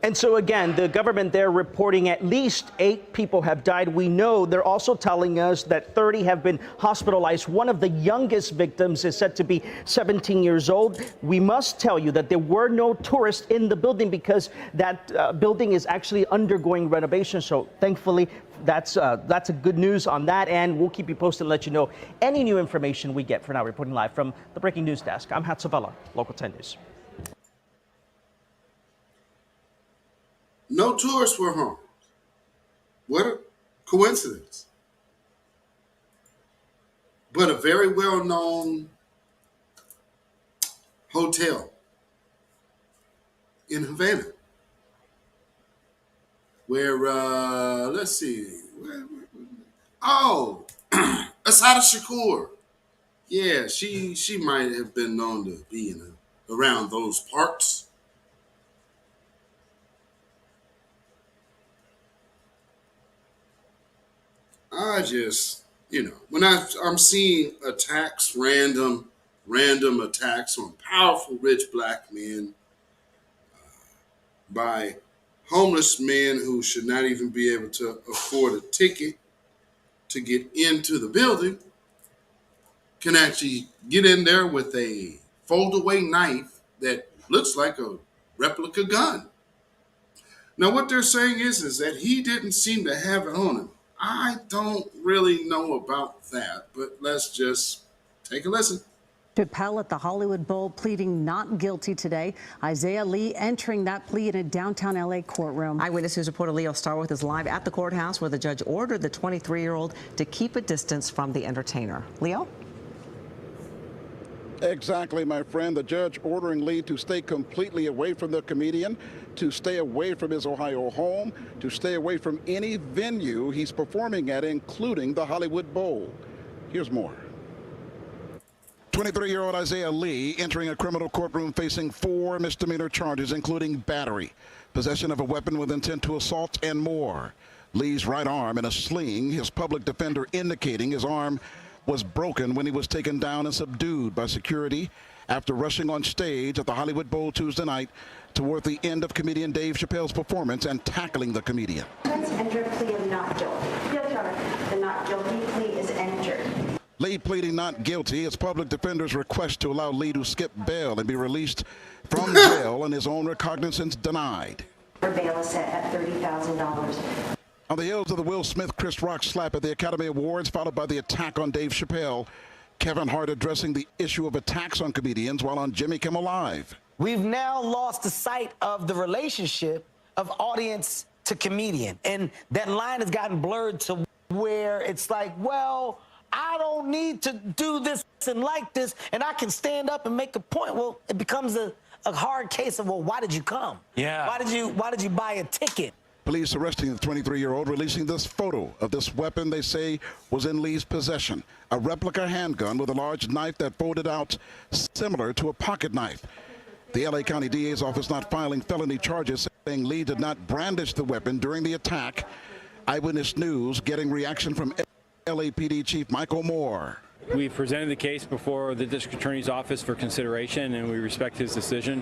And so again, the government there reporting at least 8 people have died. We know they're also telling us that 30 have been hospitalized. One of the youngest victims is said to be 17 years old. We must tell you that there were no tourists in the building because that building is actually undergoing renovation. So thankfully, that's a good news on that, and we'll keep you posted and let you know any new information we get. For now, reporting live from the Breaking News Desk, I'm Hatsavella, Local 10 News. No tourists were harmed. What a coincidence. But a very well-known hotel in Havana where, let's see, Asada Shakur. Yeah, she might have been known to be around those parts. I just, when I'm seeing attacks, random attacks on powerful, rich black men by homeless men who should not even be able to afford a ticket to get into the building, can actually get in there with a fold-away knife that looks like a replica gun. Now, what they're saying is that he didn't seem to have it on him. I don't really know about that, but let's just take a listen. Chappelle at the Hollywood Bowl pleading not guilty today. Isaiah Lee entering that plea in a downtown LA courtroom. Eyewitness News reporter Leo Starworth is live at the courthouse where the judge ordered the 23-year-old to keep a distance from the entertainer. Leo? Exactly, my friend. The judge ordering Lee to stay completely away from the comedian, to stay away from his Ohio home, to stay away from any venue he's performing at, including the Hollywood Bowl. Here's more. 23-year-old Isaiah Lee entering a criminal courtroom facing 4 misdemeanor charges, including battery, possession of a weapon with intent to assault, and more. Lee's right arm in a sling, his public defender indicating his arm was broken when he was taken down and subdued by security after rushing on stage at the Hollywood Bowl Tuesday night toward the end of comedian Dave Chappelle's performance and tackling the comedian. Enter plea of not guilty. Yes, Your Honor. The not guilty plea is entered. Lee pleading not guilty. His public defender's request to allow Lee to skip bail and be released from jail and his own recognizance denied. Her bail is set at $30,000. On the heels of the Will Smith-Chris Rock slap at the Academy Awards, followed by the attack on Dave Chappelle, Kevin Hart addressing the issue of attacks on comedians while on Jimmy Kimmel Live. We've now lost the sight of the relationship of audience to comedian. And that line has gotten blurred to where it's like, well, I don't need to do this and like this, and I can stand up and make a point. Well, it becomes a hard case of, well, why did you come? Yeah. Why did you buy a ticket? Police arresting the 23-year-old, releasing this photo of this weapon they say was in Lee's possession, a replica handgun with a large knife that folded out similar to a pocket knife. The L.A. County DA's office not filing felony charges, saying Lee did not brandish the weapon during the attack. Eyewitness News getting reaction from LAPD Chief Michael Moore. We presented the case before the district attorney's office for consideration, and we respect his decision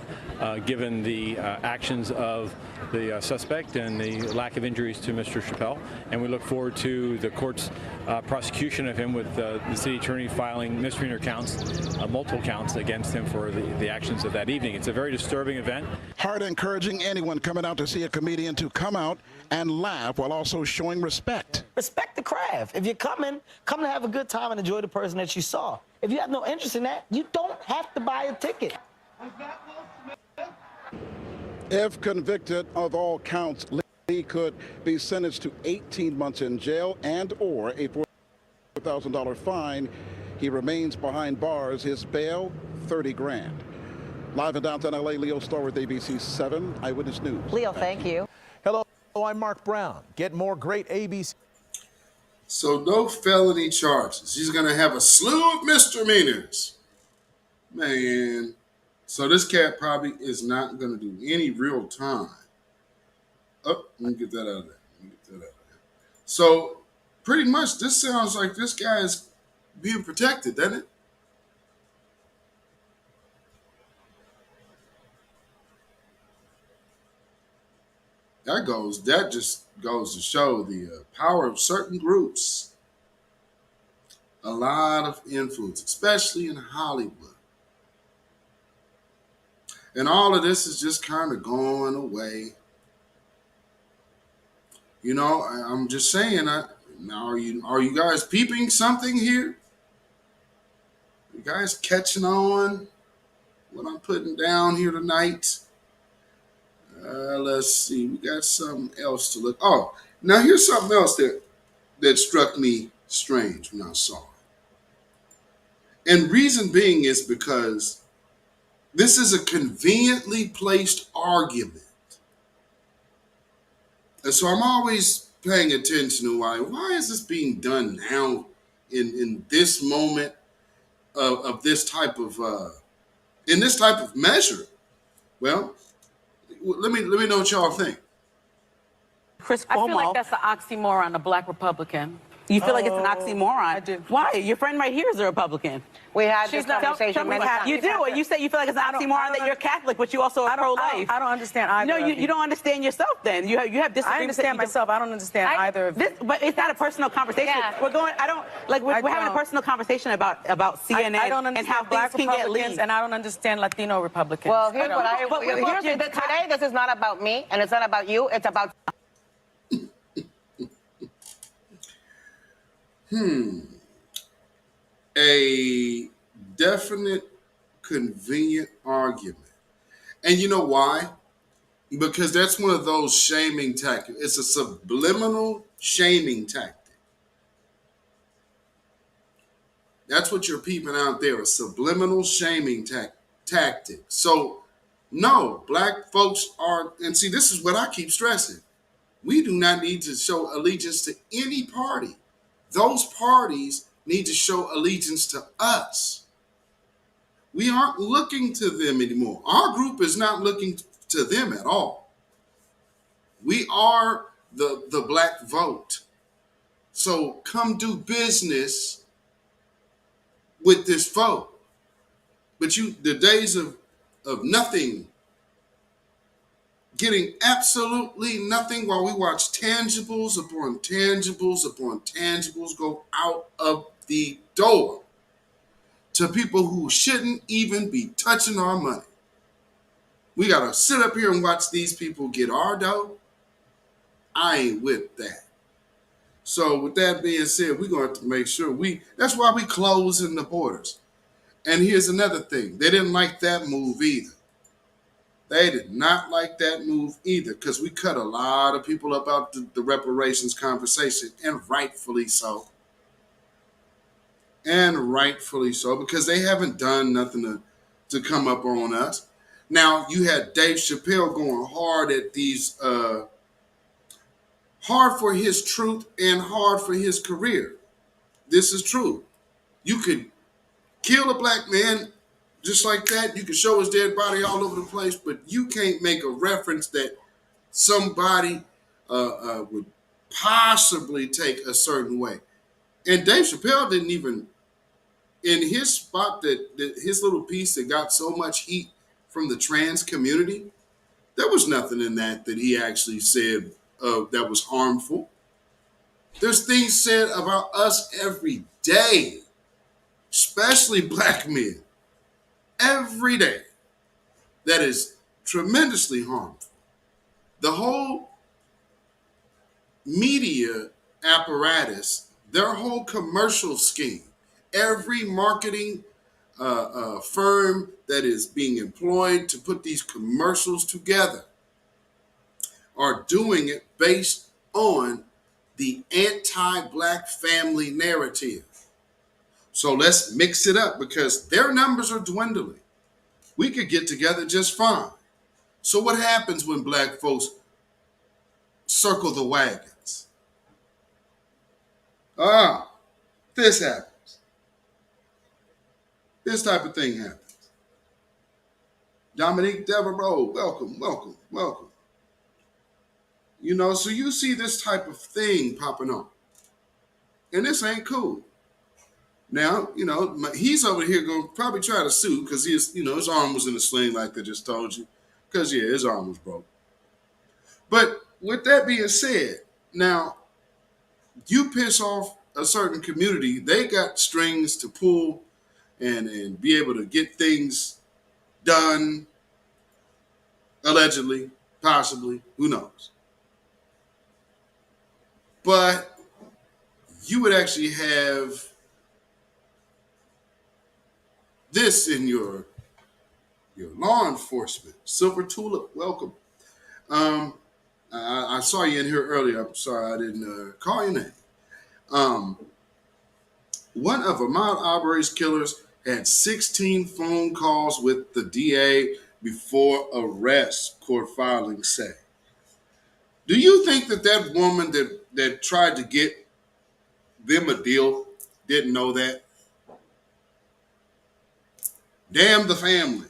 given the actions of the suspect and the lack of injuries to Mr. Chappelle. And we look forward to the court's prosecution of him with the city attorney filing misdemeanor counts, multiple counts against him for the actions of that evening. It's a very disturbing event. Hart encouraging anyone coming out to see a comedian to come out and laugh while also showing respect. Respect the craft. If you're coming, come to have a good time and enjoy the person that you saw. If you have no interest in that, you don't have to buy a ticket. If convicted of all counts, Lee could be sentenced to 18 months in jail and or a $4,000 fine. He remains behind bars. His bail, $30,000. Live in downtown LA, Leo Starworth, ABC 7 Eyewitness News. Leo, thank you. Hello, I'm Mark Brown. Get more great ABC So no felony charges. He's going to have a slew of misdemeanors. Man. So this cat probably is not going to do any real time. Oh, let me get that out of there. So pretty much this sounds like this guy is being protected, doesn't it? That just goes to show the power of certain groups. A lot of influence, especially in Hollywood. And all of this is just kind of going away. You know, I'm just saying, now are you guys peeping something here? You guys catching on what I'm putting down here tonight? Let's see. We got something else to look. Oh, now here's something else that struck me strange when I saw it. And reason being is because this is a conveniently placed argument. And so I'm always paying attention to why is this being done now in this moment of this type of in this type of measure? Well, let me know what y'all think. Chris Cuomo. I feel like that's an oxymoron, a black Republican. You feel like it's an oxymoron? I do. Why? Your friend right here is a Republican. We had this conversation many times. You do, and you say you feel like it's an oxymoron that you're Catholic, but you also are pro-life. I don't understand either. No, you don't understand yourself. Then you have disagreements. I understand myself. I don't understand either of this. But it's not a personal conversation. Yeah. We're having a personal conversation about CNN and how things can get leaked. And I don't understand Latino Republicans. Well, here's today. This is not about me, and it's not about you. It's about. A definite, convenient argument. And you know why? Because that's one of those shaming tactics. It's a subliminal shaming tactic. That's what you're peeping out there, a subliminal shaming tactic. So, no, black folks are, and see, this is what I keep stressing. We do not need to show allegiance to any party. Those parties need to show allegiance to us. We aren't looking to them anymore. Our group is not looking to them at all. We are the black vote. So come do business with this vote. But the days of nothing, getting absolutely nothing while we watch tangibles upon tangibles upon tangibles go out of the door to people who shouldn't even be touching our money. We got to sit up here and watch these people get our dough. I ain't with that. So with that being said, we're going to have to make sure that's why we closing the borders. And here's another thing. They didn't like that move either. They did not like that move either because we cut a lot of people up out the reparations conversation, and rightfully so. And rightfully so, because they haven't done nothing to come up on us. Now, you had Dave Chappelle going hard at these, hard for his truth and hard for his career. This is true. You could kill a black man just like that. You can show his dead body all over the place, but you can't make a reference that somebody would possibly take a certain way. And Dave Chappelle didn't even, in his spot, that his little piece that got so much heat from the trans community, there was nothing in that he actually said that was harmful. There's things said about us every day, especially black men, every day, that is tremendously harmful. The whole media apparatus, their whole commercial scheme, every marketing firm that is being employed to put these commercials together are doing it based on the anti-black family narrative. So let's mix it up because their numbers are dwindling. We could get together just fine. So what happens when black folks circle the wagons? This happens. This type of thing happens. Dominique Devereaux, welcome, welcome, welcome. You know, so you see this type of thing popping up. And this ain't cool. Now, you know, he's over here going to probably try to sue because his arm was in a sling like I just told you. Because, yeah, his arm was broke. But with that being said, now, you piss off a certain community, they got strings to pull and be able to get things done, allegedly, possibly, who knows. But you would actually have this in your law enforcement. Silver Tulip, welcome. I saw you in here earlier. I'm sorry I didn't call your name. One of Ahmaud Arbery's killers had 16 phone calls with the DA before arrest, court filings say. Do you think that woman that tried to get them a deal didn't know that? Damn the family.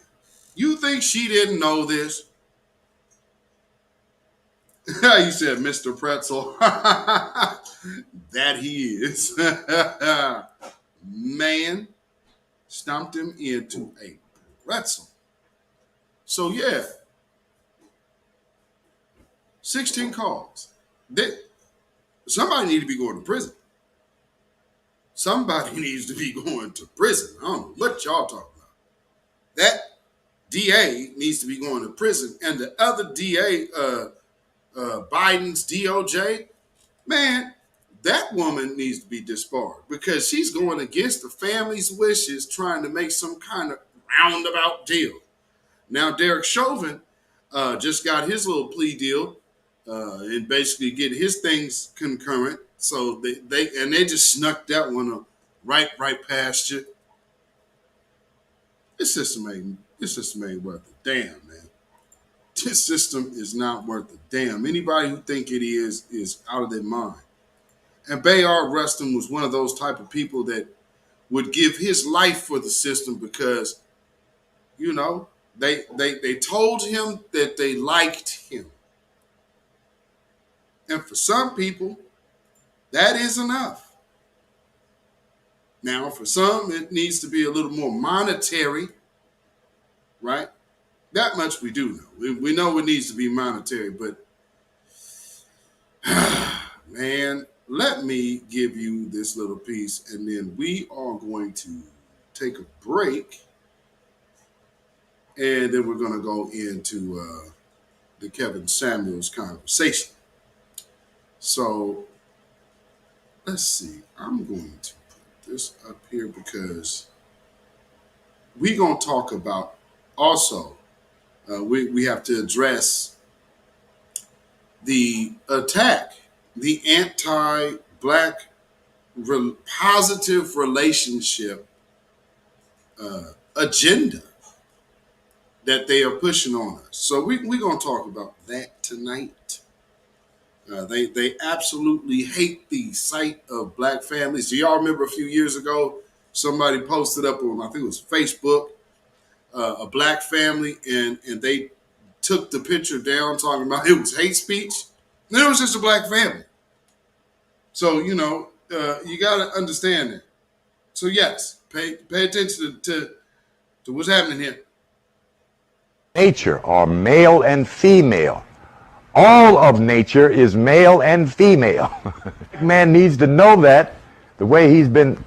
You think she didn't know this? You said Mr. Pretzel. That he is. Man, stomped him into a pretzel. So yeah, 16 calls. Somebody need to be going to prison. Somebody needs to be going to prison. I don't know what y'all talking about. That DA needs to be going to prison. And the other DA, Biden's DOJ, man, that woman needs to be disbarred because she's going against the family's wishes trying to make some kind of roundabout deal. Now, Derek Chauvin just got his little plea deal and basically get his things concurrent. So they just snuck that one up right past you. This system ain't worth a damn, man. This system is not worth a damn. Anybody who think it is out of their mind. And Bayard Rustin was one of those type of people that would give his life for the system because, you know, they told him that they liked him. And for some people, that is enough. Now, for some, it needs to be a little more monetary, right? That much we do know. We know it needs to be monetary, but man, let me give you this little piece, and then we are going to take a break, and then we're going to go into the Kevin Samuels conversation. So let's see. I'm going to put this up here because we're going to talk about also, we have to address the attack, the anti-Black positive relationship agenda that they are pushing on us. So we're going to talk about that tonight. They absolutely hate the sight of Black families. Do y'all remember a few years ago, somebody posted up on, I think it was Facebook, a Black family, and they took the picture down talking about it was hate speech. And it was just a Black family. So, you know, you got to understand that. So, yes, pay attention to what's happening here. Nature are male and female. All of nature is male and female. Man needs to know that the way he's been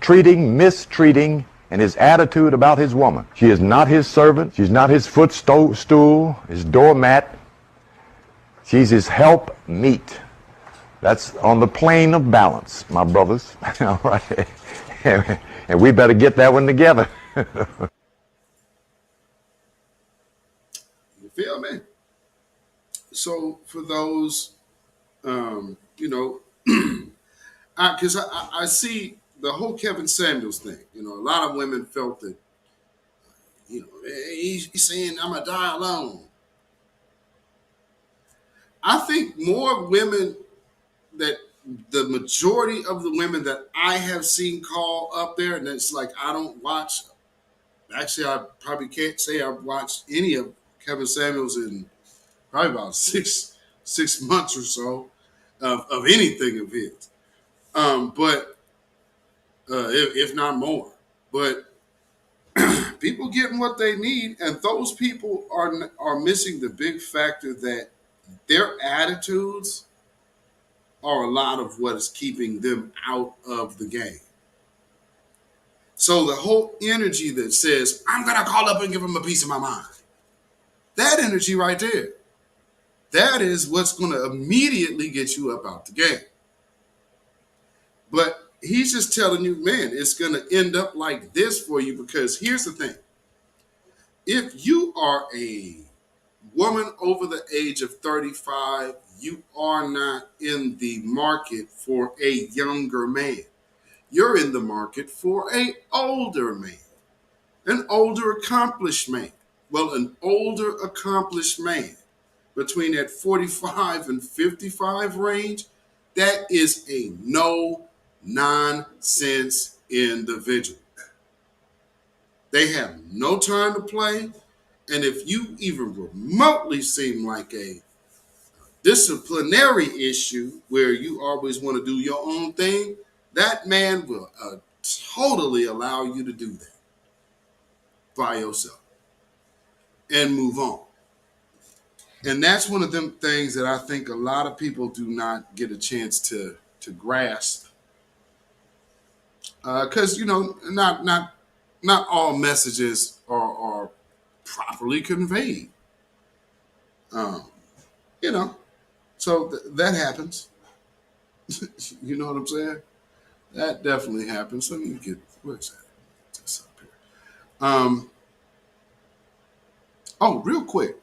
mistreating, and his attitude about his woman. She is not his servant. She's not his footstool, his doormat. She's his help meet. That's on the plane of balance, my brothers. All right. And we better get that one together. You feel me? So for those, you know, because I see the whole Kevin Samuels thing. You know, a lot of women felt that, you know, he's saying I'm going to die alone. I think more women that the majority of the women that I have seen call up there, and it's like I don't watch. Actually, I probably can't say I've watched any of Kevin Samuels in probably about six months or so of anything of his. But if not more. But people getting what they need, and those people are missing the big factor that their attitudes are a lot of what is keeping them out of the game. So the whole energy that says, I'm going to call up and give them a piece of my mind, that energy right there, that is what's going to immediately get you up out the game. But he's just telling you, man, it's going to end up like this for you, because here's the thing. If you are a woman over the age of 35, you are not in the market for a younger man. You're in the market for an older man, an older accomplished man. Well, an older accomplished man between that 45 and 55 range, that is a no-nonsense individual. They have no time to play. And if you even remotely seem like a disciplinary issue where you always want to do your own thing, that man will totally allow you to do that by yourself and move on. And that's one of them things that I think a lot of people do not get a chance to grasp. Because, not all messages are properly conveyed. So that happens. You know what I'm saying? That definitely happens. Let me get, where's that? Just up here. Real quick.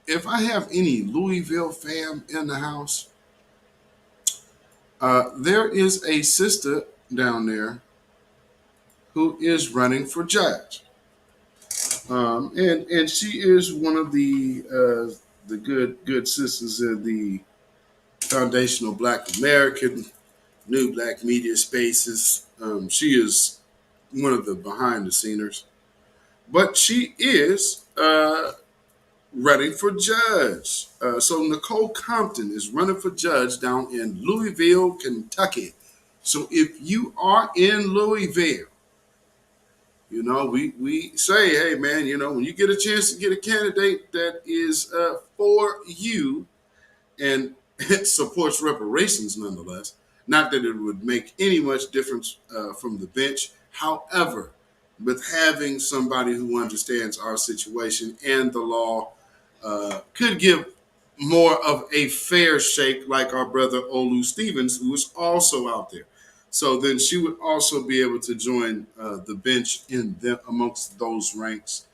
If I have any Louisville fam in the house, there is a sister down there who is running for judge. And she is one of the good sisters in the Foundational Black American New Black Media Spaces. She is one of the behind the sceners, but she is running for judge. So Nicole Compton is running for judge down in Louisville, Kentucky. So if you are in Louisville, we say, hey, man, when you get a chance to get a candidate that is for you and it supports reparations nonetheless, not that it would make any much difference from the bench. However, with having somebody who understands our situation and the law could give more of a fair shake, like our brother Olu Stevens, who is also out there. So then she would also be able to join the bench amongst those ranks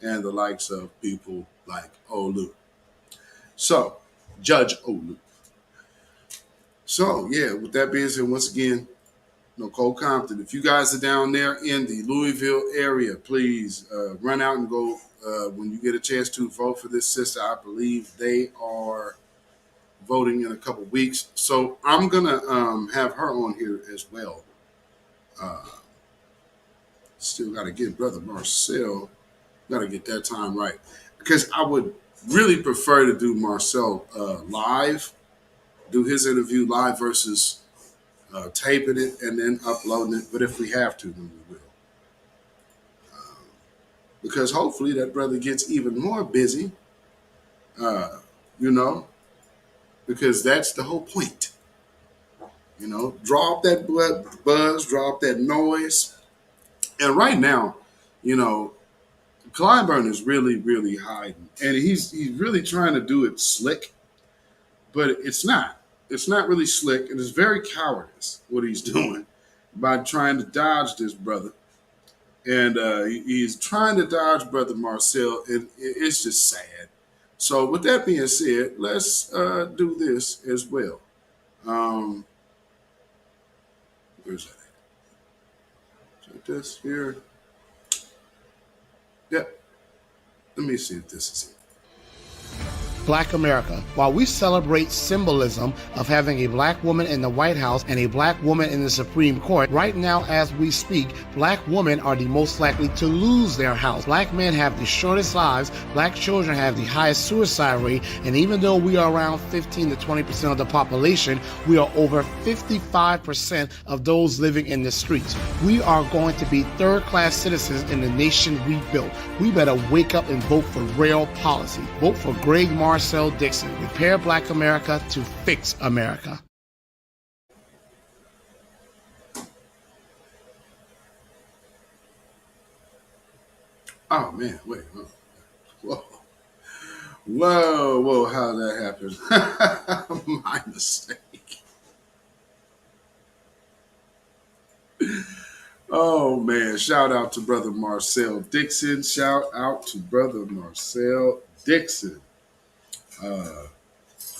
and the likes of people like Olu. So, Judge Olu. So, yeah, with that being said, once again, Nicole Compton, if you guys are down there in the Louisville area, please run out and go when you get a chance to vote for this sister. I believe they are voting in a couple weeks. So I'm going to have her on here as well. Still got to get Brother Marcel. Got to get that time right. Because I would really prefer to do Marcel live, do his interview live versus taping it and then uploading it. But if we have to, then we will. Because hopefully that brother gets even more busy, because that's the whole point. Draw up that buzz, draw up that noise. And right now, Clyburn is really, really hiding. And he's really trying to do it slick, but it's not. It's not really slick. It is very cowardice what he's doing by trying to dodge this brother. And he's trying to dodge Brother Marcel, and it's just sad. So with that being said, let's do this as well. Where's that at? Check this here. Yep. Let me see if this is it. Black America. While we celebrate symbolism of having a black woman in the White House and a black woman in the Supreme Court, right now as we speak, black women are the most likely to lose their house. Black men have the shortest lives, black children have the highest suicide rate, and even though we are around 15 to 20% of the population, we are over 55% of those living in the streets. We are going to be third-class citizens in the nation we built. We better wake up and vote for real policy. Vote for Greg Marcel Dixon. Repair Black America to fix America. Oh man, wait. Whoa. Whoa, how did that happen? My mistake. Oh man, shout out to brother Marcel Dixon. Shout out to brother Marcel Dixon.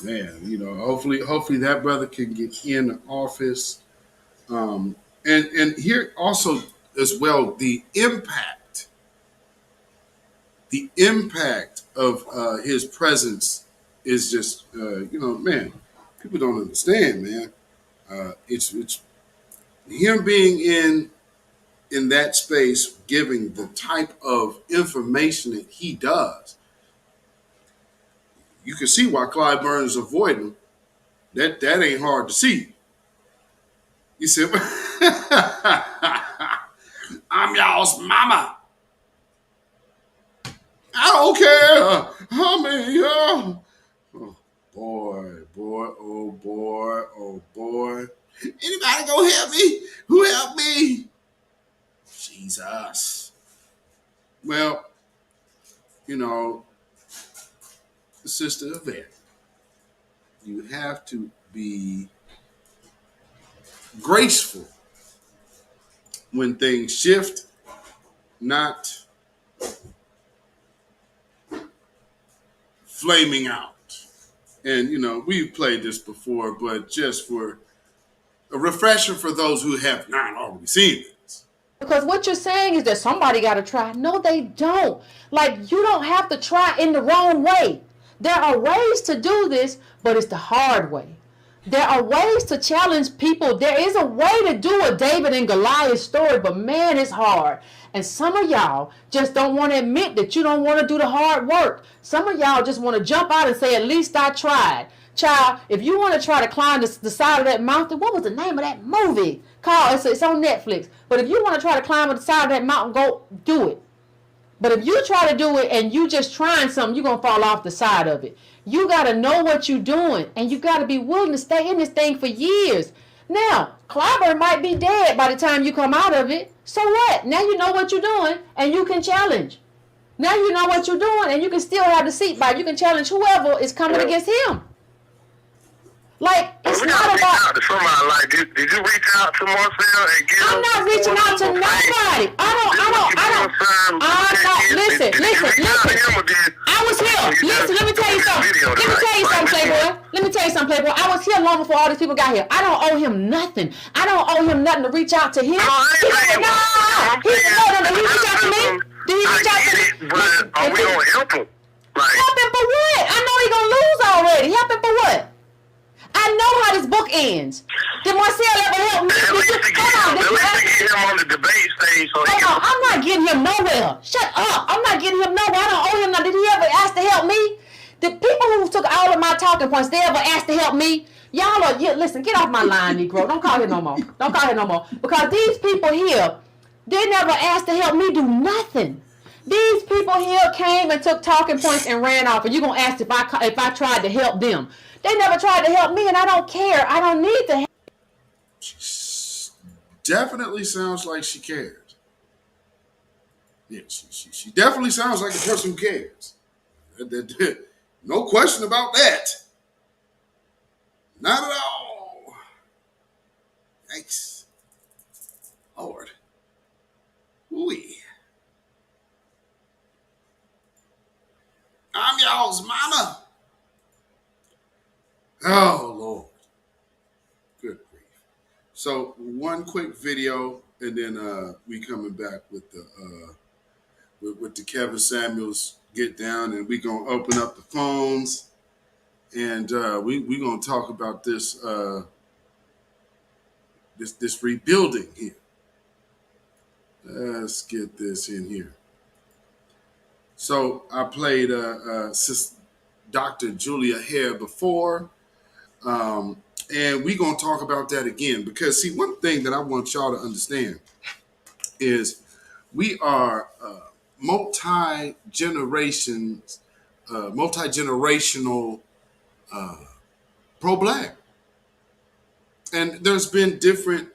Man, you know, hopefully that brother can get in office. And here also as well, the impact of his presence is just, you know, man, people don't understand, man. It's him being in that space, giving the type of information that he does. You can see why Clyde Burns is avoiding him. That ain't hard to see. He said, I'm y'all's mama. I don't care how many y'all. Oh boy. Anybody gonna help me? Who helped me? Jesus. Well, you know, Sister Yvette, you have to be graceful when things shift, not flaming out. And, you know, we've played this before, but just for a refresher for those who have not already seen this. Because what you're saying is that somebody got to try. No, they don't. Like, you don't have to try in the wrong way. There are ways to do this, but it's the hard way. There are ways to challenge people. There is a way to do a David and Goliath story, but man, it's hard. And some of y'all just don't want to admit that you don't want to do the hard work. Some of y'all just want to jump out and say, at least I tried. Child, if you want to try to climb the side of that mountain, what was the name of that movie? It's on Netflix. But if you want to try to climb the side of that mountain, go do it. But if you try to do it and you just trying something, you're going to fall off the side of it. You got to know what you're doing, and you got to be willing to stay in this thing for years. Now, Clyburn might be dead by the time you come out of it. So what? Now you know what you're doing, and you can challenge. Now you know what you're doing, and you can still have the seat back. You can challenge whoever is coming against him. Like, it's not about... Out to somebody. Like, did you reach out to Marcel and get I'm not reaching out to nobody. Listen. I was here. Listen, let me tell you something. Playboy. I was here long before all these people got here. I don't owe him nothing. I don't owe him nothing to reach out to him. He reached out to me. Did he reach out to me? But are we going to help him? Help him for what? I know he's going to lose already. Help him for what? I know how this book ends. Did Marcel ever help me? At least to get him on the debate stage. I'm not getting him nowhere. Shut up. I'm not getting him nowhere. I don't owe him nothing. Did he ever ask to help me? The people who took all of my talking points, they ever asked to help me? Y'all are, listen, get off my line, Negro. Don't call here no more. Because these people here, they never asked to help me do nothing. These people here came and took talking points and ran off, and you're going to ask if I tried to help them. They never tried to help me, and I don't care. I don't need to help. She definitely sounds like she cares. Yeah, she definitely sounds like a person who cares. No question about that. Not at all. Yikes. Lord. Ooh-wee. I'm y'all's mama. Oh, Lord. Good grief. So one quick video, and then we coming back with the Kevin Samuels get down, and we going to open up the phones. And we're going to talk about this this rebuilding here. Let's get this in here. So I played Dr. Julia Hare before, and we're going to talk about that again because, see, one thing that I want y'all to understand is we are multi-generational pro-Black. And there's been different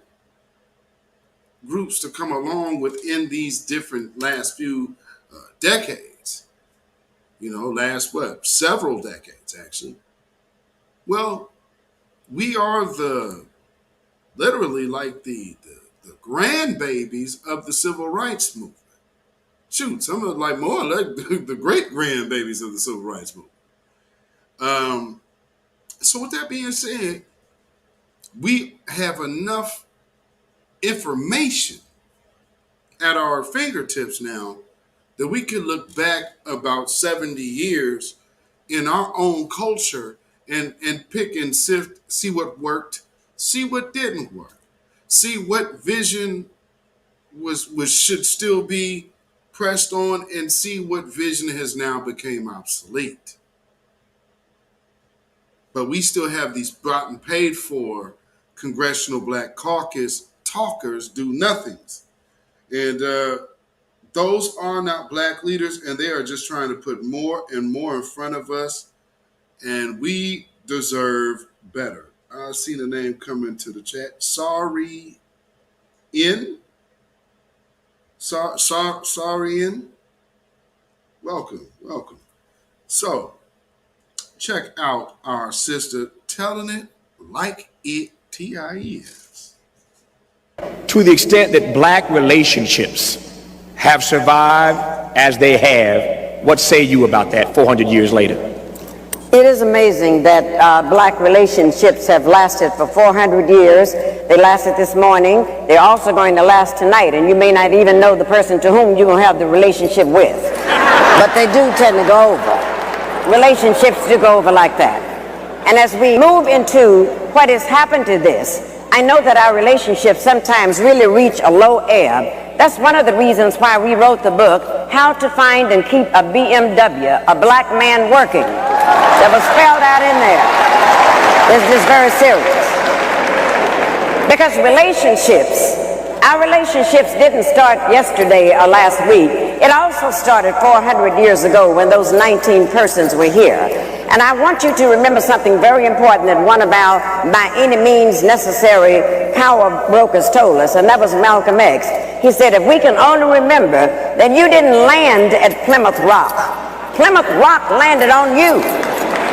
groups to come along within these different last few decades. You know, several decades, actually. Well, we are literally like the grandbabies of the civil rights movement. Shoot, some of like more like the great grandbabies of the civil rights movement. So with that being said, we have enough information at our fingertips now that we can look back about 70 years in our own culture and pick and sift, see what worked, see what didn't work, see what vision should still be pressed on, and see what vision has now become obsolete. But we still have these bought and paid for Congressional Black Caucus talkers do nothings. And those are not Black leaders, and they are just trying to put more and more in front of us, and we deserve better. I see the name come into the chat. Sorry in. Welcome. So, check out our sister telling it like it is. To the extent that Black relationships have survived as they have, what say you about that 400 years later? It is amazing that Black relationships have lasted for 400 years. They lasted this morning. They're also going to last tonight, and you may not even know the person to whom you're going to have the relationship with. But they do tend to go over. Relationships do go over like that. And as we move into what has happened to this, I know that our relationships sometimes really reach a low ebb. That's one of the reasons why we wrote the book, How to Find and Keep a BMW, a Black Man Working. That was spelled out in there. This is very serious. Because our relationships didn't start yesterday or last week. It also started 400 years ago when those 19 persons were here. And I want you to remember something very important that one of our by any means necessary power brokers told us, and that was Malcolm X. He said, if we can only remember that you didn't land at Plymouth Rock. Plymouth Rock landed on you.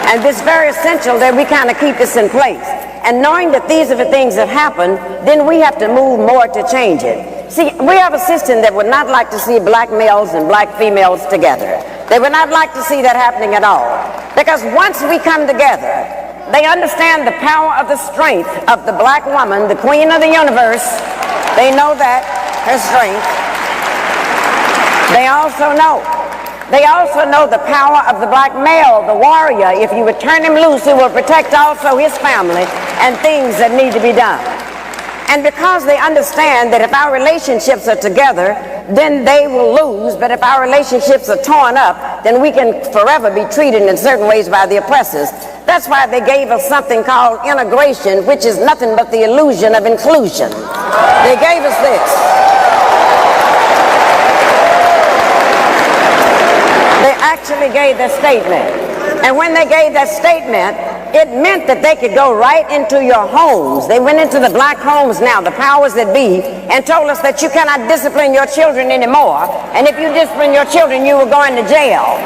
And it's very essential that we kind of keep this in place. And knowing that these are the things that happen, then we have to move more to change it. See, we have a system that would not like to see Black males and Black females together. They would not like to see that happening at all. Because once we come together, they understand the power of the strength of the Black woman, the queen of the universe. They know that, her strength. They also know the power of the Black male, the warrior. If you would turn him loose, he will protect also his family and things that need to be done. And because they understand that if our relationships are together, then they will lose. But if our relationships are torn up, then we can forever be treated in certain ways by the oppressors. That's why they gave us something called integration, which is nothing but the illusion of inclusion. They gave us this. They actually gave their statement. And when they gave that statement, it meant that they could go right into your homes. They went into the Black homes now, the powers that be, and told us that you cannot discipline your children anymore. And if you discipline your children, you will go into jail.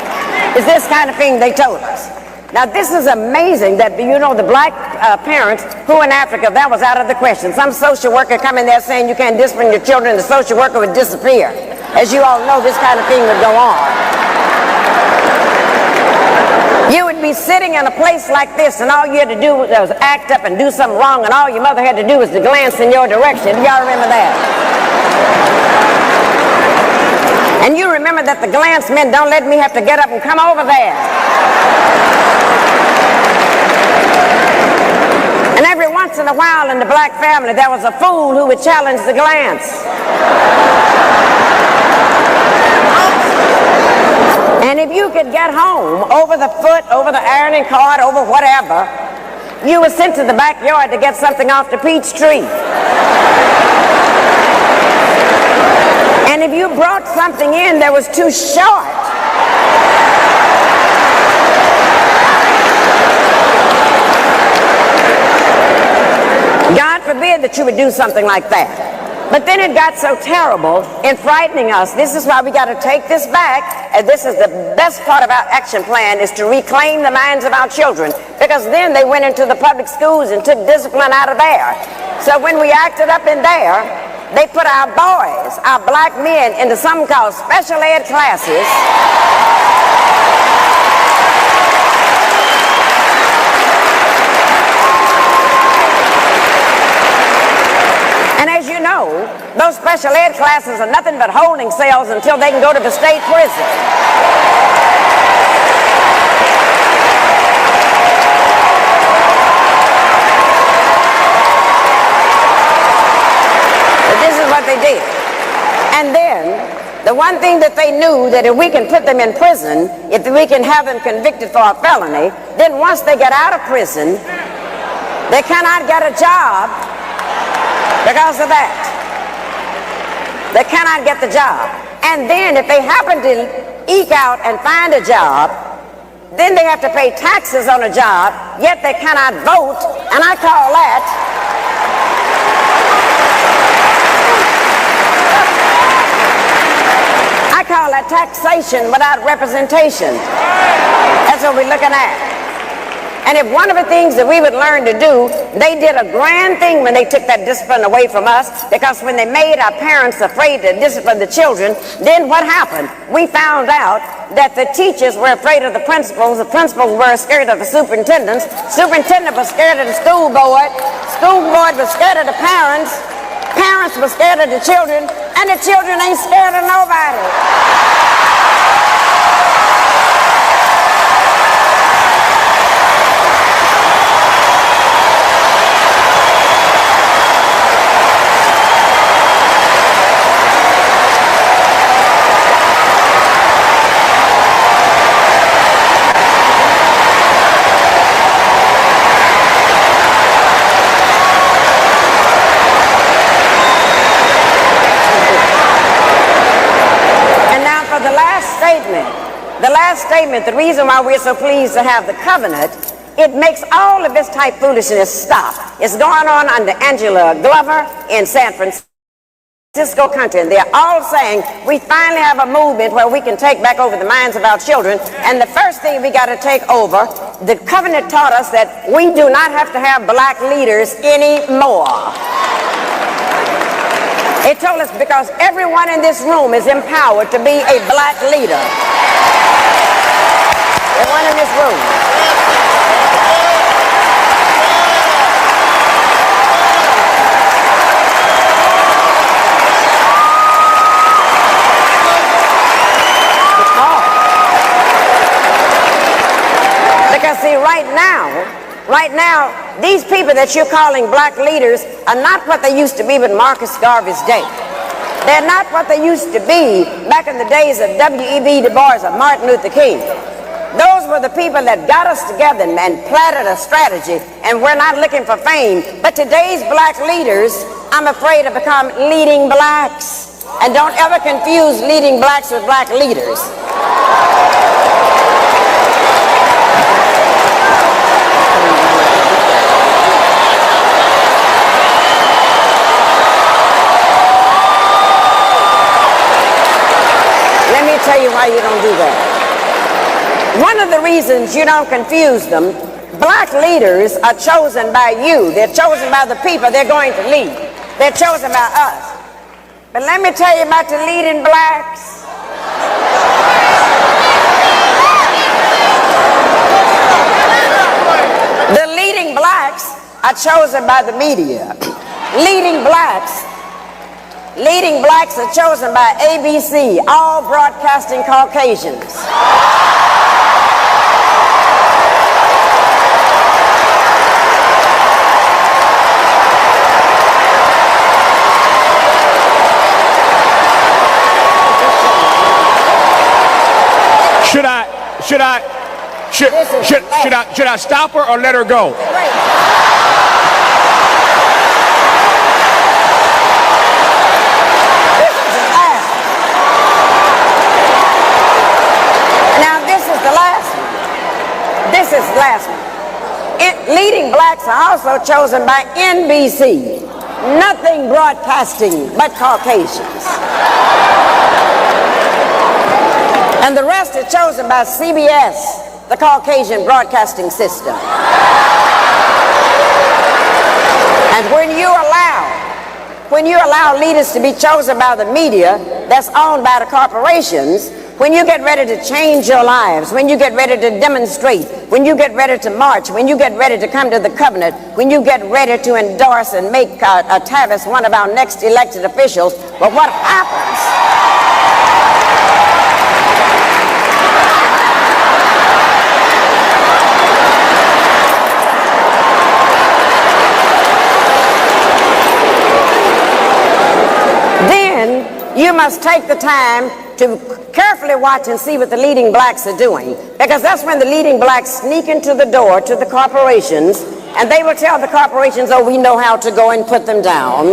It's this kind of thing they told us. Now, this is amazing that, you know, the Black parents who in Africa, that was out of the question. Some social worker come in there saying you can't discipline your children, the social worker would disappear. As you all know, this kind of thing would go on. You would be sitting in a place like this, and all you had to do was act up and do something wrong, and all your mother had to do was to glance in your direction. Y'all remember that? And you remember that the glance meant, don't let me have to get up and come over there. in a while in the black family, there was a fool who would challenge the glance. And if you could get home over the foot, over the ironing card, over whatever, you were sent to the backyard to get something off the peach tree. And if you brought something in that was too short, God forbid that you would do something like that. But then it got so terrible in frightening us. This is why we got to take this back. And this is the best part of our action plan, is to reclaim the minds of our children. Because then they went into the public schools and took discipline out of there. So when we acted up in there, they put our boys, our black men, into something called special ed classes. And as you know, those special ed classes are nothing but holding cells until they can go to the state prison. But this is what they did. And then, the one thing that they knew, that if we can put them in prison, if we can have them convicted for a felony, then once they get out of prison, they cannot get a job because of that. They cannot get the job. And then if they happen to eke out and find a job, then they have to pay taxes on a job, yet they cannot vote, and I call that taxation without representation. That's what we're looking at. And if one of the things that we would learn to do, they did a grand thing when they took that discipline away from us, because when they made our parents afraid to discipline the children, then what happened? We found out that the teachers were afraid of the principals were scared of the superintendents was scared of the school board was scared of the parents were scared of the children, and the children ain't scared of nobody. The last statement, the reason why we're so pleased to have the covenant, it makes all of this type foolishness stop. It's going on under Angela Glover in San Francisco country, and they're all saying we finally have a movement where we can take back over the minds of our children. And the first thing we got to take over, the covenant taught us that we do not have to have black leaders anymore. It told us because everyone in this room is empowered to be a black leader. Everyone in this room. Because see, right now, these people that you're calling black leaders are not what they used to be with Marcus Garvey's day. They're not what they used to be back in the days of W.E.B. Du Bois or Martin Luther King. Those were the people that got us together and planted a strategy, and we're not looking for fame. But today's black leaders, I'm afraid, have become leading blacks. And don't ever confuse leading blacks with black leaders. Let me tell you why you don't do that. One of the reasons you don't confuse them, black leaders are chosen by you. They're chosen by the people they're going to lead. They're chosen by us. But let me tell you about the leading blacks. The leading blacks are chosen by the media. Leading blacks are chosen by ABC, all broadcasting Caucasians. should I stop her or let her go? Now, this is the last one. This is the last one. Leading blacks are also chosen by NBC. Nothing broadcasting but Caucasians. And the rest are chosen by CBS, the Caucasian broadcasting system. And when you allow leaders to be chosen by the media that's owned by the corporations, when you get ready to change your lives, when you get ready to demonstrate, when you get ready to march, when you get ready to come to the covenant, when you get ready to endorse and make Tavis one of our next elected officials, but what happens? Then you must take the time to carefully watch and see what the leading blacks are doing, because that's when the leading blacks sneak into the door to the corporations, and they will tell the corporations, oh, we know how to go and put them down.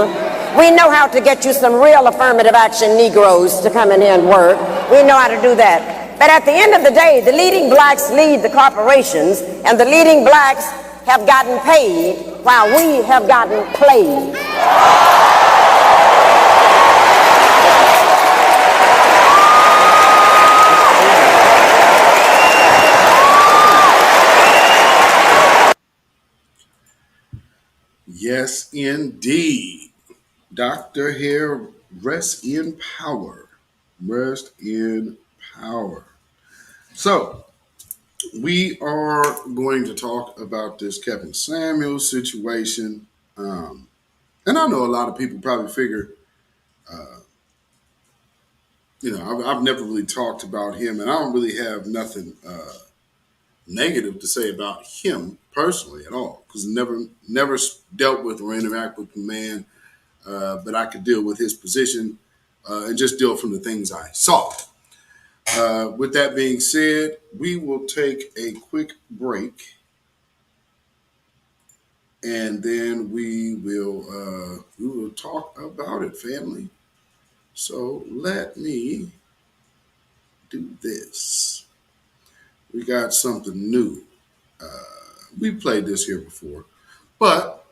We know how to get you some real affirmative action Negroes to come in here and work. We know how to do that. But at the end of the day, the leading blacks lead the corporations, and the leading blacks have gotten paid while we have gotten played. Yes, indeed. Dr. Hare, rest in power. Rest in power. So, we are going to talk about this Kevin Samuels situation. And I know a lot of people probably figure, I've never really talked about him, and I don't really have nothing negative to say about him personally at all, because never dealt with or interact with the man, but I could deal with his position and just deal from the things I saw. With that being said, we will take a quick break, and then we will talk about it, family. So let me do this. We got something new. We played this here before, but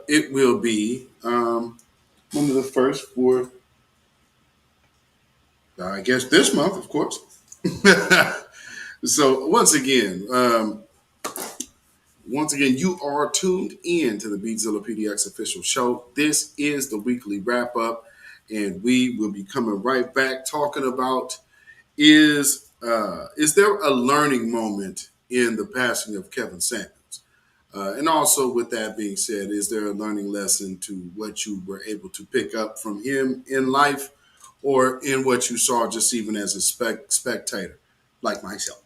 it will be one of the first for, I guess, this month, of course. So once again, you are tuned in to the Beatzilla PDX official show. This is the weekly wrap up, and we will be coming right back talking about is there a learning moment in the passing of Kevin Samuels? And also, with that being said, is there a learning lesson to what you were able to pick up from him in life or in what you saw just even as a spectator like myself?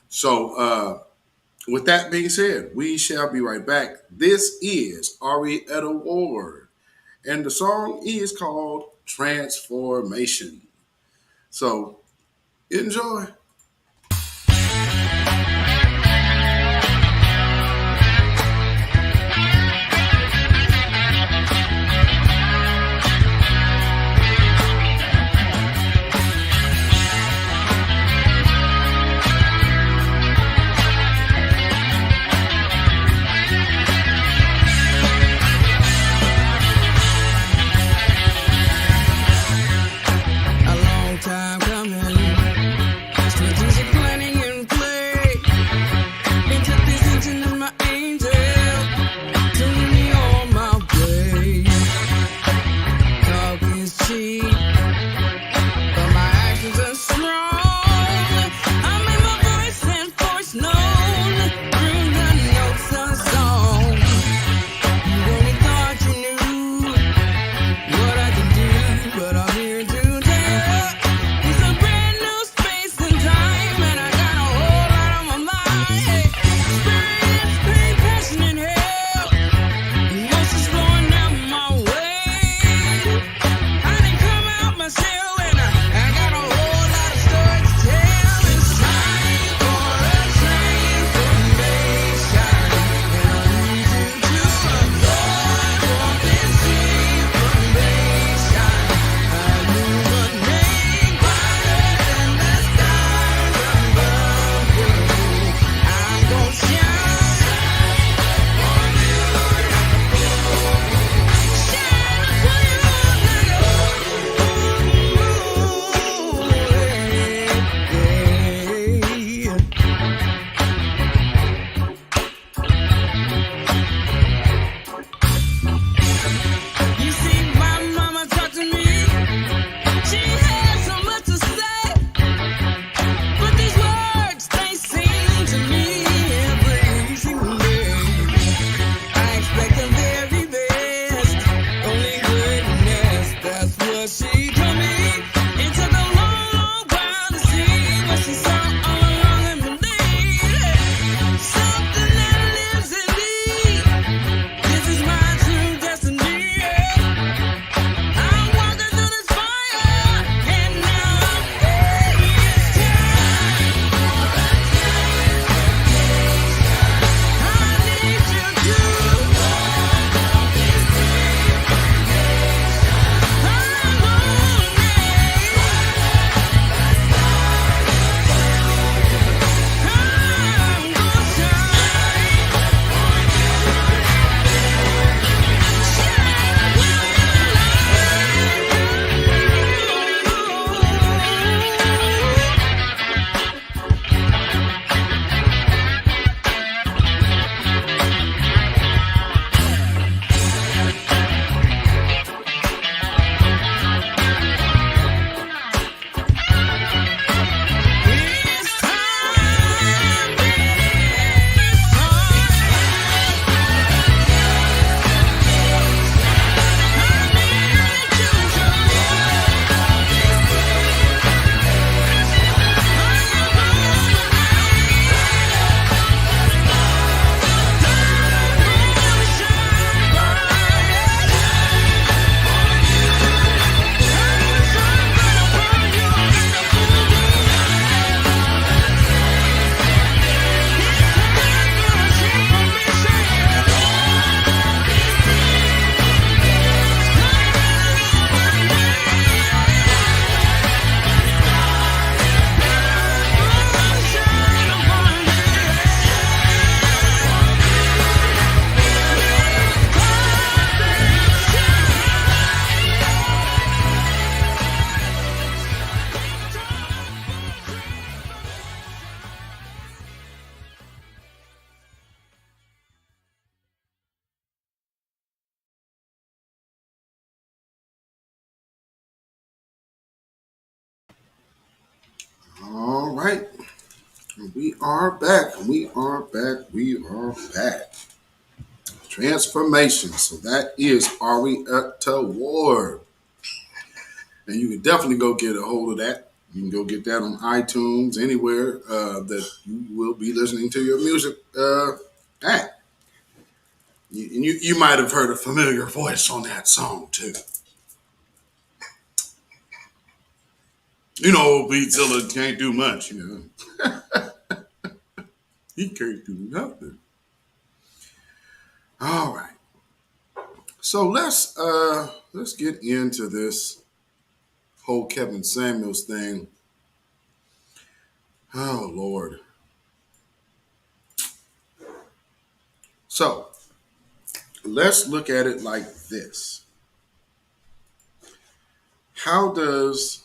So with that being said, we shall be right back. This is Arietta Ward, and the song is called Transformation. So enjoy. All right. We are back. We are back. We are back. Transformation. So that is Are We Up to War? And you can definitely go get a hold of that. You can go get that on iTunes, anywhere that you will be listening to your music at. You might have heard a familiar voice on that song, too. You know, Beatzilla can't do much, you know. He can't do nothing. All right. So let's get into this whole Kevin Samuels thing. Oh Lord. So let's look at it like this. How does,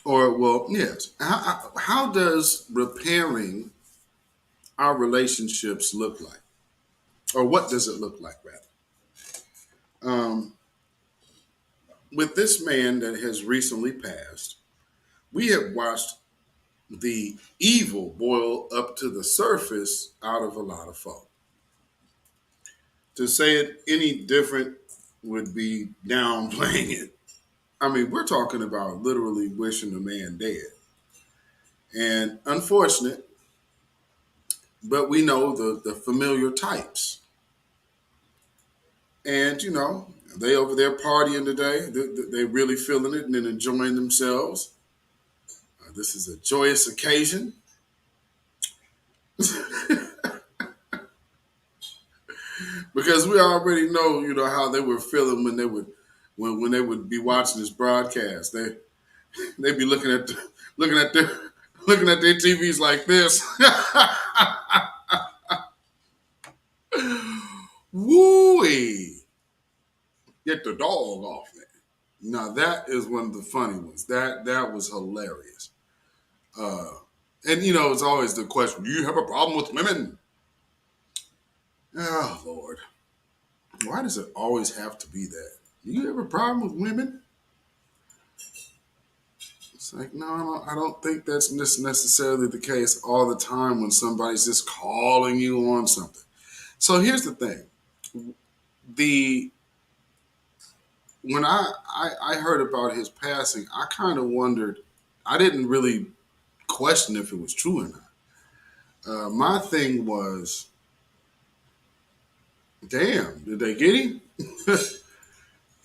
or well, yes, how does repairing our relationships look like? Or what does it look like, rather? With this man that has recently passed, we have watched the evil boil up to the surface out of a lot of folk. To say it any different would be downplaying it. I mean, we're talking about literally wishing the man dead. And unfortunate, but we know the familiar types. And, you know, they over there partying today. They really feeling it and then enjoying themselves. This is a joyous occasion. Because we already know, you know, how they were feeling when they would when they would be watching this broadcast. They'd be looking at their TVs like this. Woo-wee. Get the dog off me. Now that is one of the funny ones. That was hilarious. And you know, it's always the question, do you have a problem with women? Oh Lord. Why does it always have to be that? Do you have a problem with women? It's like, no, I don't think that's necessarily the case all the time when somebody's just calling you on something. So here's the thing. When I heard about his passing, I kind of wondered, I didn't really question if it was true or not. My thing was, damn, did they get him?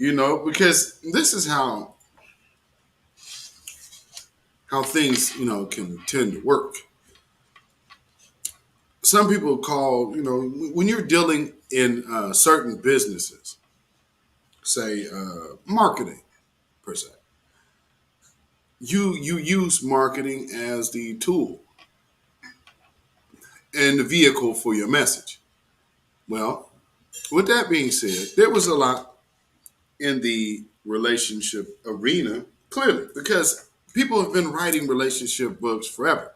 You know, because this is how things, you know, can tend to work. Some people call, you know, when you're dealing in certain businesses, say marketing per se, you use marketing as the tool and the vehicle for your message. Well, with that being said, there was a lot in the relationship arena, clearly, because people have been writing relationship books forever.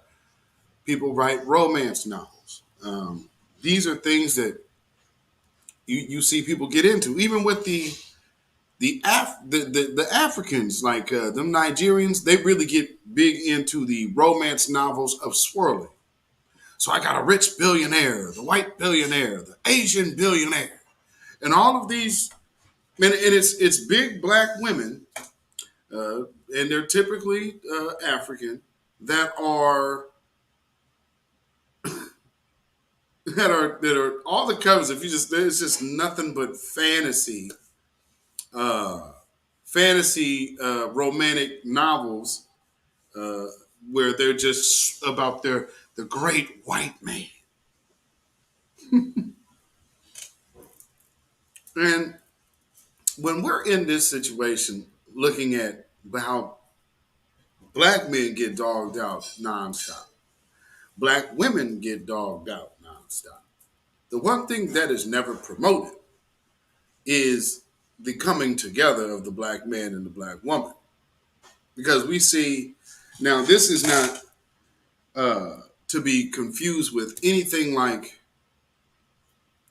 People write romance novels. These are things that you see people get into, even with the Africans, like them Nigerians. They really get big into the romance novels of swirling. So I got a rich billionaire, the white billionaire, the Asian billionaire, and all of these, and it's big black women, and they're typically African, that are that are all the covers. If you just, there's just nothing but fantasy romantic novels where they're just about the great white man. And when we're in this situation, looking at how black men get dogged out nonstop, black women get dogged out nonstop, the one thing that is never promoted is the coming together of the black man and the black woman. Because we see, now this is not to be confused with anything like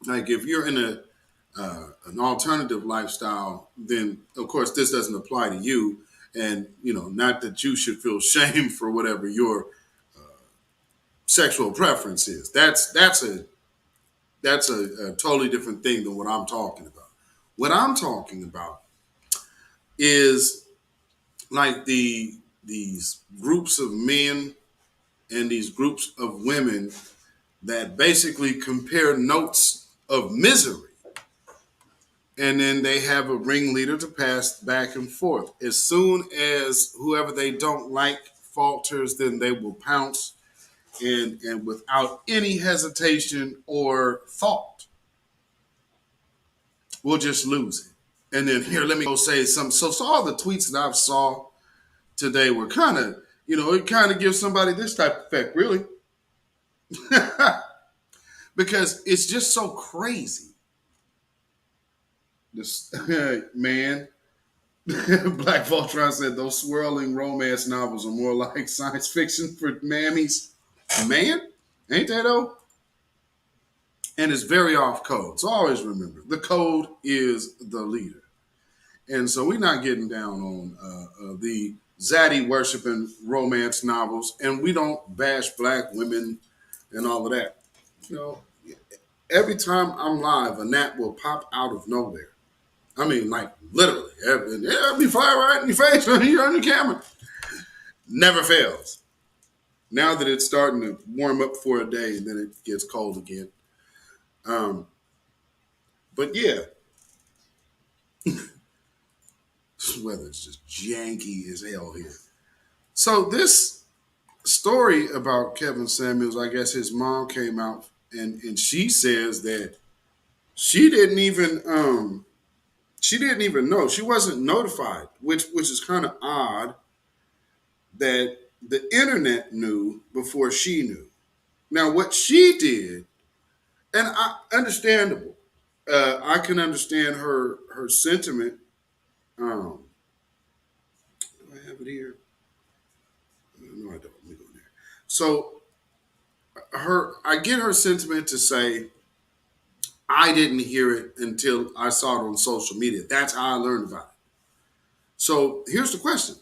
if you're in an alternative lifestyle, then of course this doesn't apply to you. And, not that you should feel shame for whatever your sexual preference is. That's a totally different thing than what I'm talking about. What I'm talking about is like these groups of men and these groups of women that basically compare notes of misery. And then they have a ringleader to pass back and forth. As soon as whoever they don't like falters, then they will pounce and without any hesitation or thought, we'll just lose it. And then here, let me go say something. So all the tweets that I've saw today were kind of, it kind of gives somebody this type of effect, really. Because it's just so crazy. This man, Black Voltron said those swirling romance novels are more like science fiction for mammies. Man, ain't that though? And it's very off code. So always remember, the code is the leader. And so we're not getting down on the zaddy worshiping romance novels, and we don't bash black women and all of that. Every time I'm live, a gnat will pop out of nowhere. I mean, like literally, it'll be fly right in your face when you're on the camera. Never fails. Now that it's starting to warm up for a day, and then it gets cold again. But yeah, this weather's just janky as hell here. So this story about Kevin Samuels, I guess his mom came out and she says that she didn't even know. She wasn't notified, which is kind of odd that the internet knew before she knew. Now, what she did, and understandable. I can understand her sentiment. Do I have it here? No, I don't. Let me go there. So I get her sentiment to say, I didn't hear it until I saw it on social media. That's how I learned about it. So here's the question.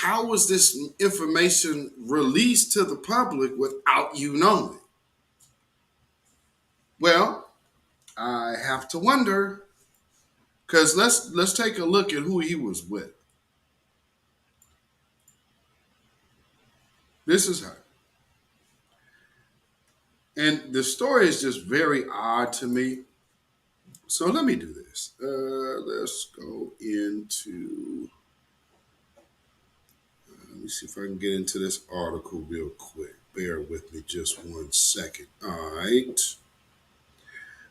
How was this information released to the public without you knowing? Well, I have to wonder, because let's take a look at who he was with. This is her. And the story is just very odd to me. So let me do this. Let's go into, let me see if I can get into this article real quick. Bear with me just 1 second. All right.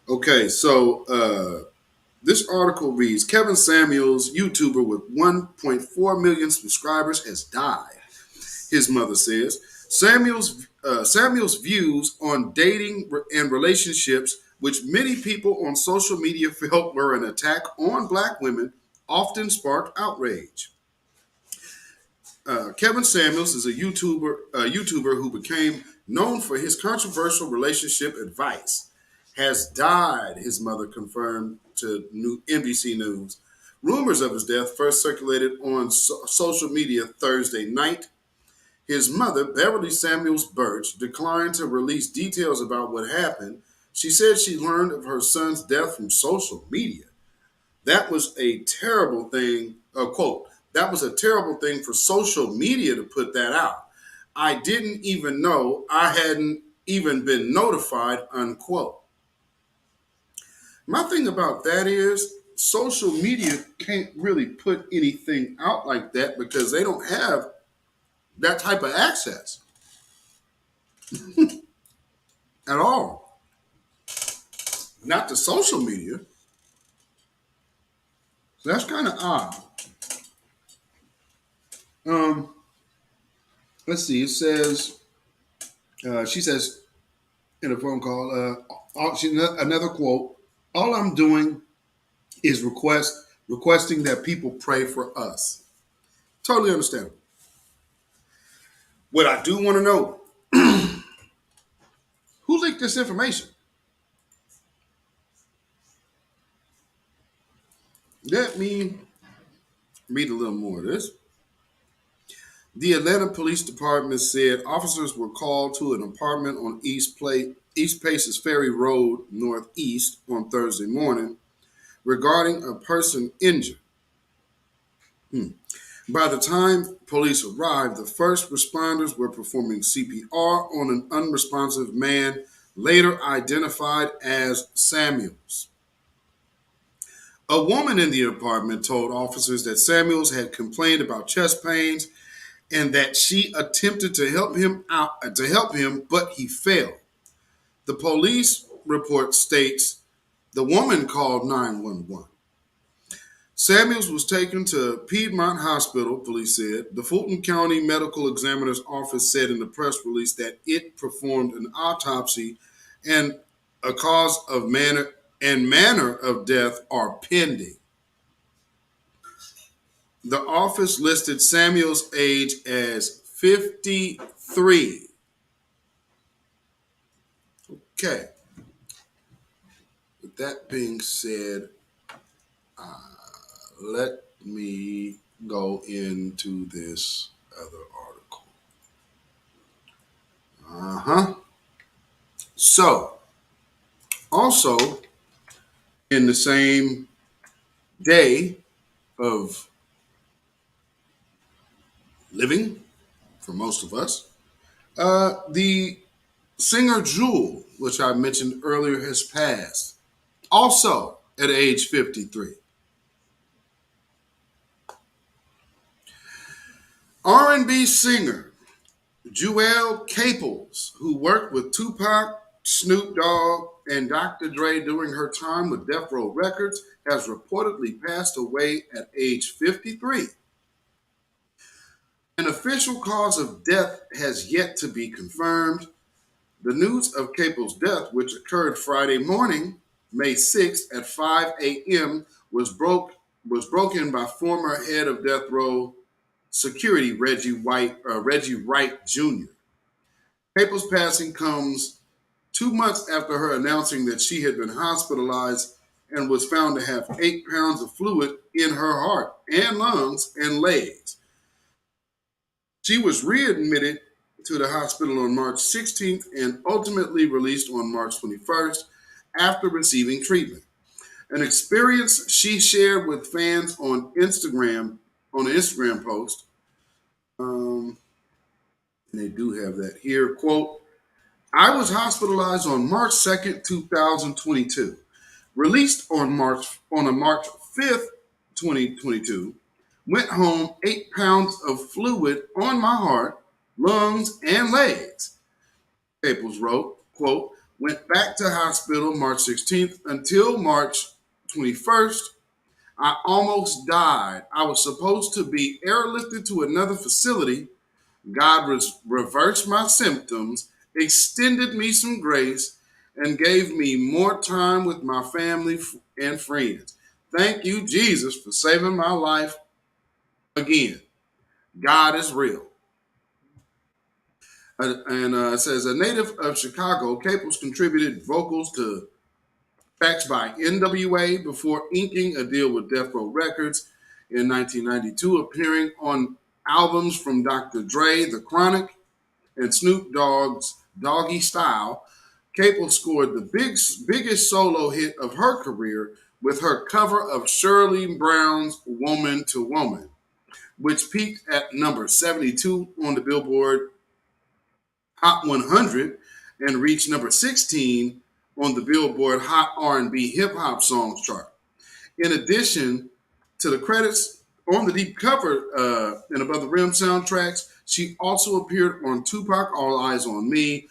Okay, so this article reads, Kevin Samuels, YouTuber with 1.4 million subscribers, has died, his mother says. Samuel's views on dating and relationships, which many people on social media felt were an attack on black women, often sparked outrage. Kevin Samuels is a YouTuber who became known for his controversial relationship advice. Has died, his mother confirmed to NBC News. Rumors of his death first circulated on social media Thursday night. His mother, Beverly Samuels Birch, declined to release details about what happened. She said she learned of her son's death from social media. That was a terrible thing, quote, that was a terrible thing for social media to put that out. I didn't even know I hadn't even been notified, unquote. My thing about that is social media can't really put anything out like that because they don't have that type of access at all. Not to social media. So that's kind of odd. Let's see. It says, she says in a phone call, another quote, all I'm doing is requesting that people pray for us. Totally understandable. What I do want to know, who leaked this information? Let me read a little more of this. The Atlanta Police Department said officers were called to an apartment on East Paces Ferry Road Northeast on Thursday morning regarding a person injured. By the time police arrived, the first responders were performing CPR on an unresponsive man, later identified as Samuels. A woman in the apartment told officers that Samuels had complained about chest pains and that she attempted to help him, but he failed. The police report states the woman called 911. Samuels was taken to Piedmont Hospital, police said. The Fulton County Medical Examiner's Office said in the press release that it performed an autopsy and a cause of manner of death are pending. The office listed Samuel's age as 53. Okay. With that being said, let me go into this other article. So, also in the same day of living for most of us, the singer Jewel, which I mentioned earlier, has passed, also at age 53. R&B singer Jewel Caples, who worked with Tupac, Snoop Dogg, and Dr. Dre during her time with Death Row Records, has reportedly passed away at age 53. An official cause of death has yet to be confirmed. The news of Caples' death, which occurred Friday morning, May 6th at 5 a.m., was broken by former head of Death Row Security Reggie Wright Jr. Caples' passing comes 2 months after her announcing that she had been hospitalized and was found to have 8 pounds of fluid in her heart and lungs and legs. She was readmitted to the hospital on March 16th and ultimately released on March 21st after receiving treatment. An experience she shared with fans on an Instagram post. And they do have that here. Quote, I was hospitalized on March 2nd, 2022. Released on March 5th, 2022. Went home, 8 pounds of fluid on my heart, lungs, and legs. Caples wrote, quote, went back to hospital March 16th until March 21st. I almost died. I was supposed to be airlifted to another facility. God reversed my symptoms, extended me some grace, and gave me more time with my family and friends. Thank you, Jesus, for saving my life again. God is real. It says, a native of Chicago, Caples contributed vocals to tracks by NWA before inking a deal with Death Row Records in 1992, appearing on albums from Dr. Dre, The Chronic, and Snoop Dogg's Doggy Style. Caples scored the biggest solo hit of her career with her cover of Shirley Brown's Woman to Woman, which peaked at number 72 on the Billboard Hot 100 and reached number 16 on the Billboard Hot R&B Hip Hop Songs chart. In addition to the credits on the deep cover and Above the Rim soundtracks, she also appeared on Tupac, All Eyes on Me,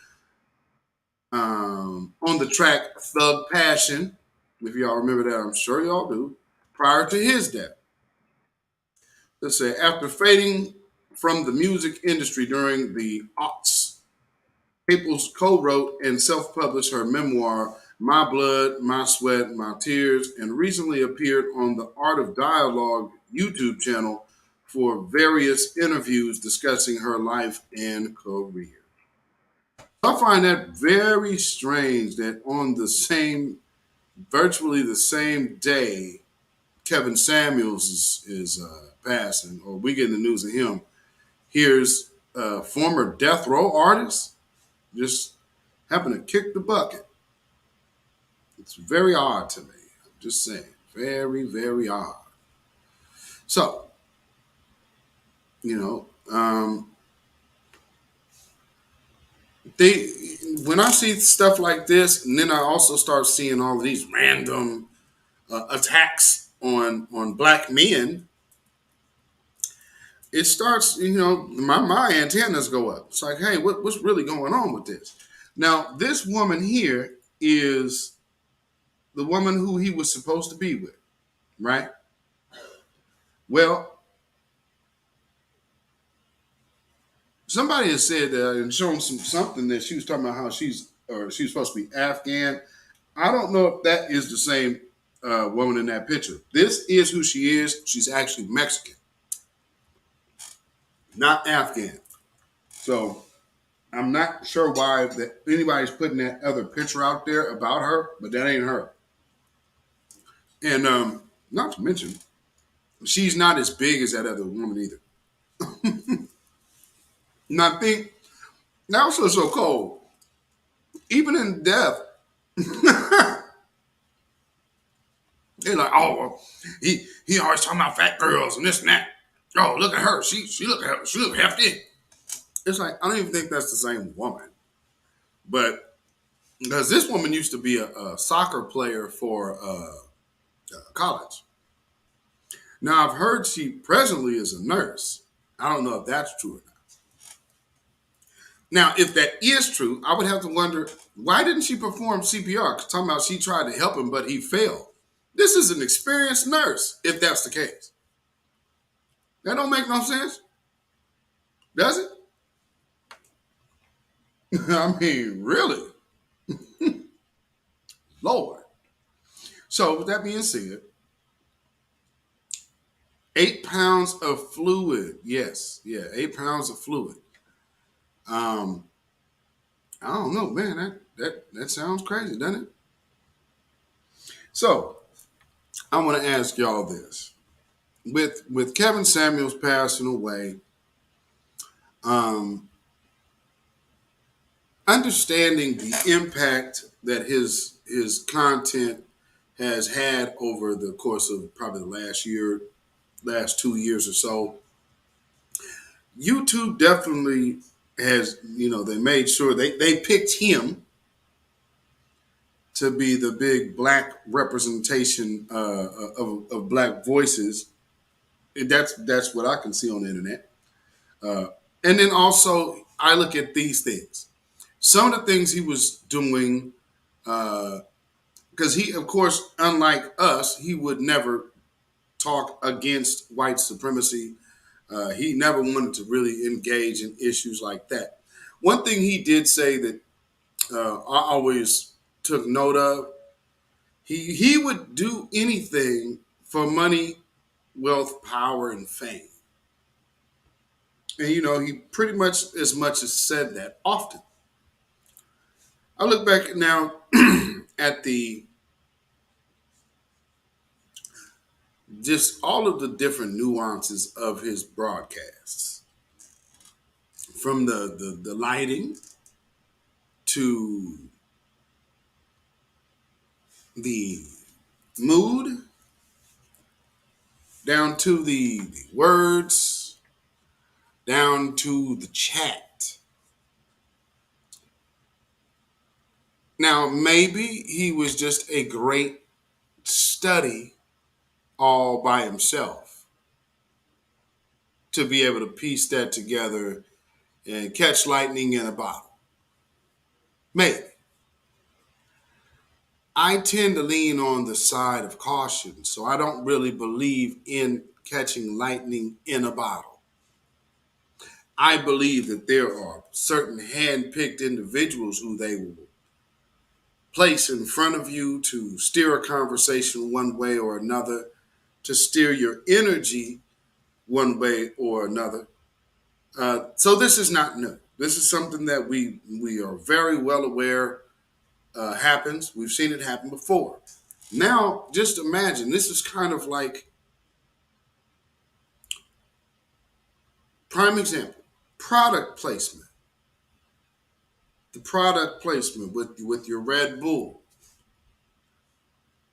on the track Thug Passion, if y'all remember that, I'm sure y'all do, prior to his death. Let's say, after fading from the music industry during the aughts, Caples co-wrote and self-published her memoir, My Blood, My Sweat, My Tears, and recently appeared on the Art of Dialogue YouTube channel for various interviews discussing her life and career. I find that very strange that on virtually the same day, Kevin Samuels is passing, or we get the news of him, here's a former death row artist just happened to kick the bucket. It's very odd to me. I'm just saying, very, very odd. So, when I see stuff like this, and then I also start seeing all of these random attacks on black men, it starts, my antennas go up. It's like, hey, what's really going on with this? Now, this woman here is the woman who he was supposed to be with, right? Well, somebody has said and shown something that she was talking about how she was supposed to be Afghan. I don't know if that is the same woman in that picture. This is who she is. She's actually Mexican, not Afghan. So I'm not sure why that anybody's putting that other picture out there about her, but that ain't her. And not to mention, she's not as big as that other woman either. And I think that was so cold. Even in death, they're like, oh, well, he always talking about fat girls and this and that. Oh, look at her. She look hefty. It's like, I don't even think that's the same woman. But because this woman used to be a soccer player for college. Now, I've heard she presently is a nurse. I don't know if that's true or not. Now, if that is true, I would have to wonder, why didn't she perform CPR? Because talking about she tried to help him, but he failed. This is an experienced nurse, if that's the case. That don't make no sense. Does it? I mean, really? Lord. So with that being said, 8 pounds of fluid. Yes. Yeah, 8 pounds of fluid. I don't know, man. That sounds crazy, doesn't it? So I want to ask y'all this. With Kevin Samuels passing away, understanding the impact that his content has had over the course of probably the last 2 years or so, YouTube definitely has, they made sure they picked him to be the big black representation of black voices. And that's what I can see on the internet. And then also, I look at these things. Some of the things he was doing, because he, of course, unlike us, he would never talk against white supremacy. He never wanted to really engage in issues like that. One thing he did say that I always took note of, he would do anything for money, wealth, power, and fame. And, he pretty much as said that often. I look back now at just all of the different nuances of his broadcasts, from the lighting to the mood, down to the words, down to the chat. Now, maybe he was just a great study all by himself to be able to piece that together and catch lightning in a bottle. Maybe. I tend to lean on the side of caution, so I don't really believe in catching lightning in a bottle. I believe that there are certain hand-picked individuals who they will place in front of you to steer a conversation one way or another, to steer your energy one way or another. So this is not new. This is something that we are very well aware happens. We've seen it happen before. Now, just imagine, this is kind of like, prime example, product placement. The product placement with your Red Bull.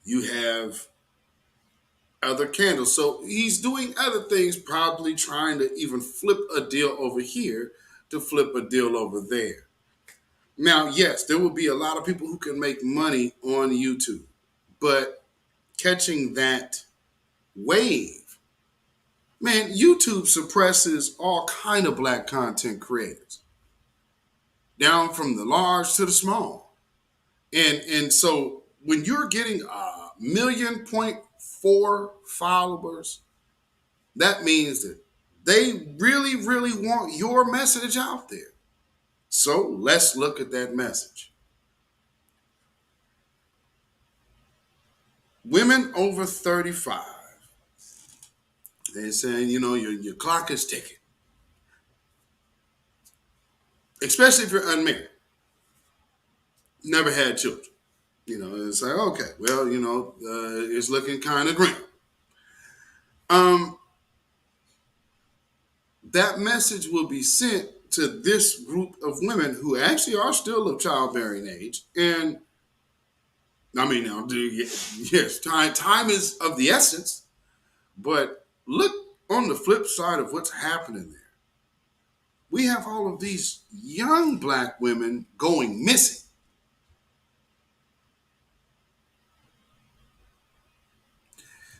You have other candles. So he's doing other things, probably trying to even flip a deal over here to flip a deal over there. Now, yes, there will be a lot of people who can make money on YouTube, but catching that wave, man, YouTube suppresses all kind of black content creators, down from the large to the small. And so when you're getting 1.4 million followers, that means that they really, really want your message out there. So let's look at that message. Women over 35, they're saying, you know, your clock is ticking. Especially if you're unmarried, never had children. You know, it's like, okay, well, you know, it's looking kind of grim. That message will be sent to this group of women who actually are still of childbearing age. And I mean, now, yes, time is of the essence, but look on the flip side of what's happening there. We have all of these young black women going missing.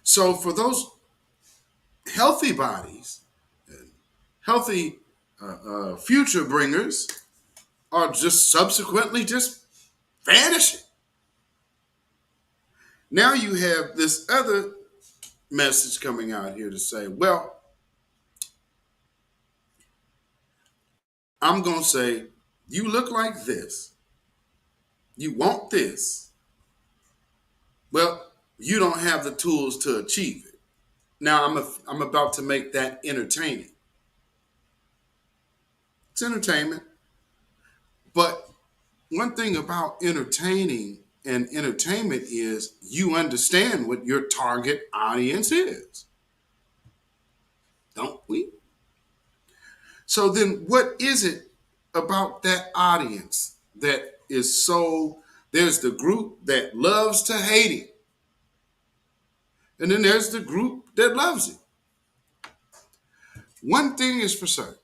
So for those healthy bodies, and healthy future bringers are just subsequently just vanishing. Now you have this other message coming out here to say, well, I'm going to say, you look like this. You want this. Well, you don't have the tools to achieve it. Now I'm about to make that entertaining. It's entertainment. But one thing about entertaining and entertainment is you understand what your target audience is. Don't we? So then what is it about that audience that is so, there's the group that loves to hate it. And then there's the group that loves it. One thing is for certain.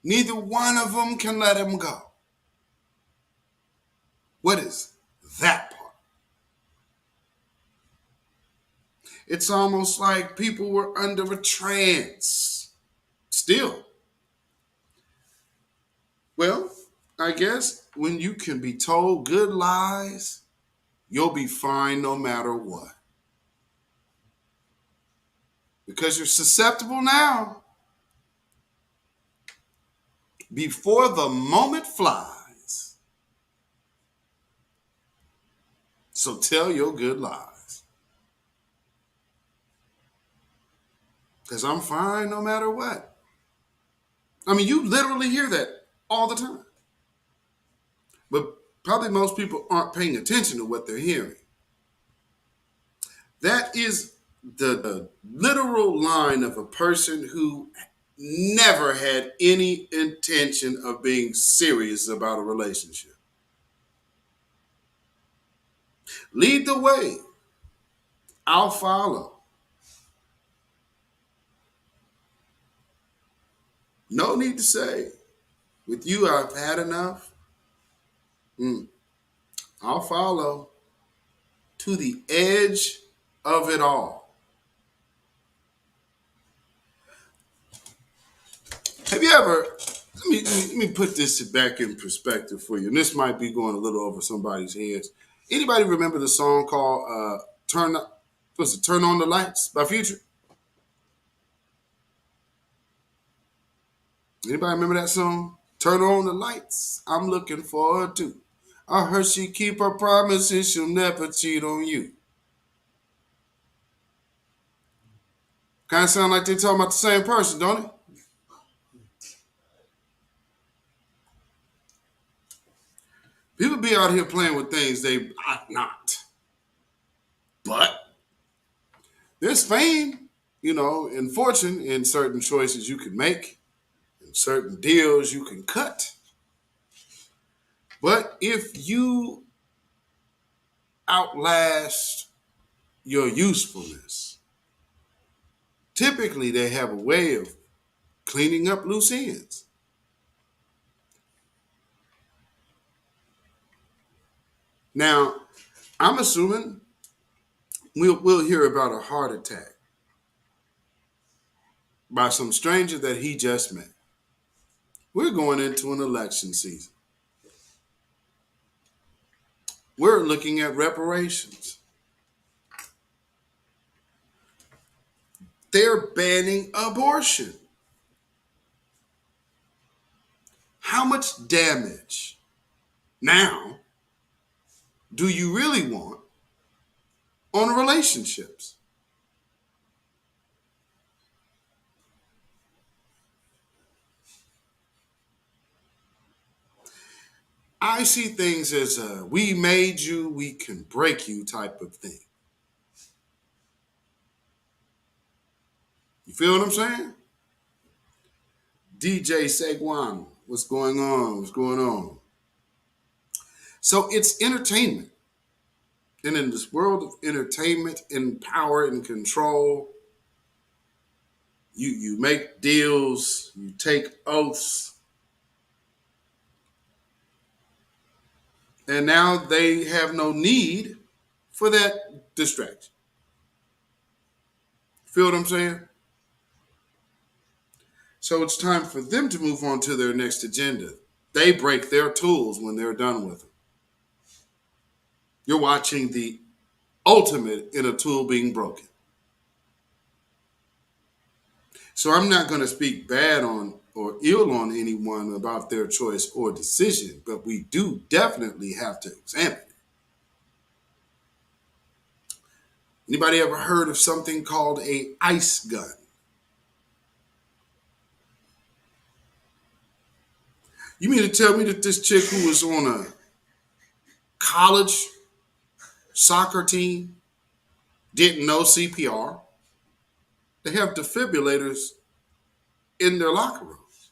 Neither one of them can let him go. What is that part? It's almost like people were under a trance. Still. Well, I guess when you can be told good lies, you'll be fine no matter what. Because you're susceptible now. Before the moment flies. So tell your good lies. Because I'm fine no matter what. I mean, you literally hear that all the time. But probably most people aren't paying attention to what they're hearing. That is the literal line of a person who never had any intention of being serious about a relationship. Lead the way. I'll follow. No need to say, with you, I've had enough. I'll follow to the edge of it all. Have you ever, let me put this back in perspective for you. And this might be going a little over somebody's heads. Anybody remember the song called Turn On the Lights by Future? Anybody remember that song? Turn on the lights, I'm looking for her too. I heard she keep her promises, she'll never cheat on you. Kind of sound like they're talking about the same person, don't it? People be out here playing with things they ought not. There's fame, and fortune in certain choices you can make and certain deals you can cut. But if you outlast your usefulness, typically they have a way of cleaning up loose ends. Now, I'm assuming we'll hear about a heart attack by some stranger that he just met. We're going into an election season. We're looking at reparations. They're banning abortion. How much damage now do you really want on relationships? I see things as a we made you, we can break you type of thing. You feel what I'm saying? DJ Segwan, what's going on? What's going on? So it's entertainment. And in this world of entertainment and power and control, you make deals, you take oaths, and now they have no need for that distraction. Feel what I'm saying? So it's time for them to move on to their next agenda. They break their tools when they're done with them. You're watching the ultimate in a tool being broken. So I'm not going to speak bad on or ill on anyone about their choice or decision, but we do definitely have to examine it. Anybody ever heard of something called a ice gun? You mean to tell me that this chick who was on a college soccer team didn't know CPR? They have defibrillators in their locker rooms.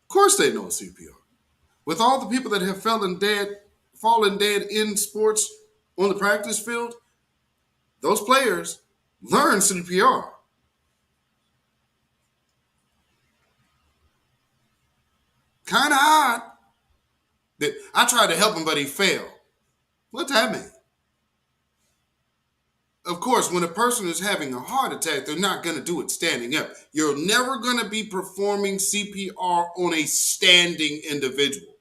Of course they know CPR. With all the people that have fallen dead in sports on the practice field, those players learn CPR. Kind of odd that I tried to help him, but he failed. What's that mean? Of course, when a person is having a heart attack, they're not going to do it standing up. You're never going to be performing CPR on a standing individual.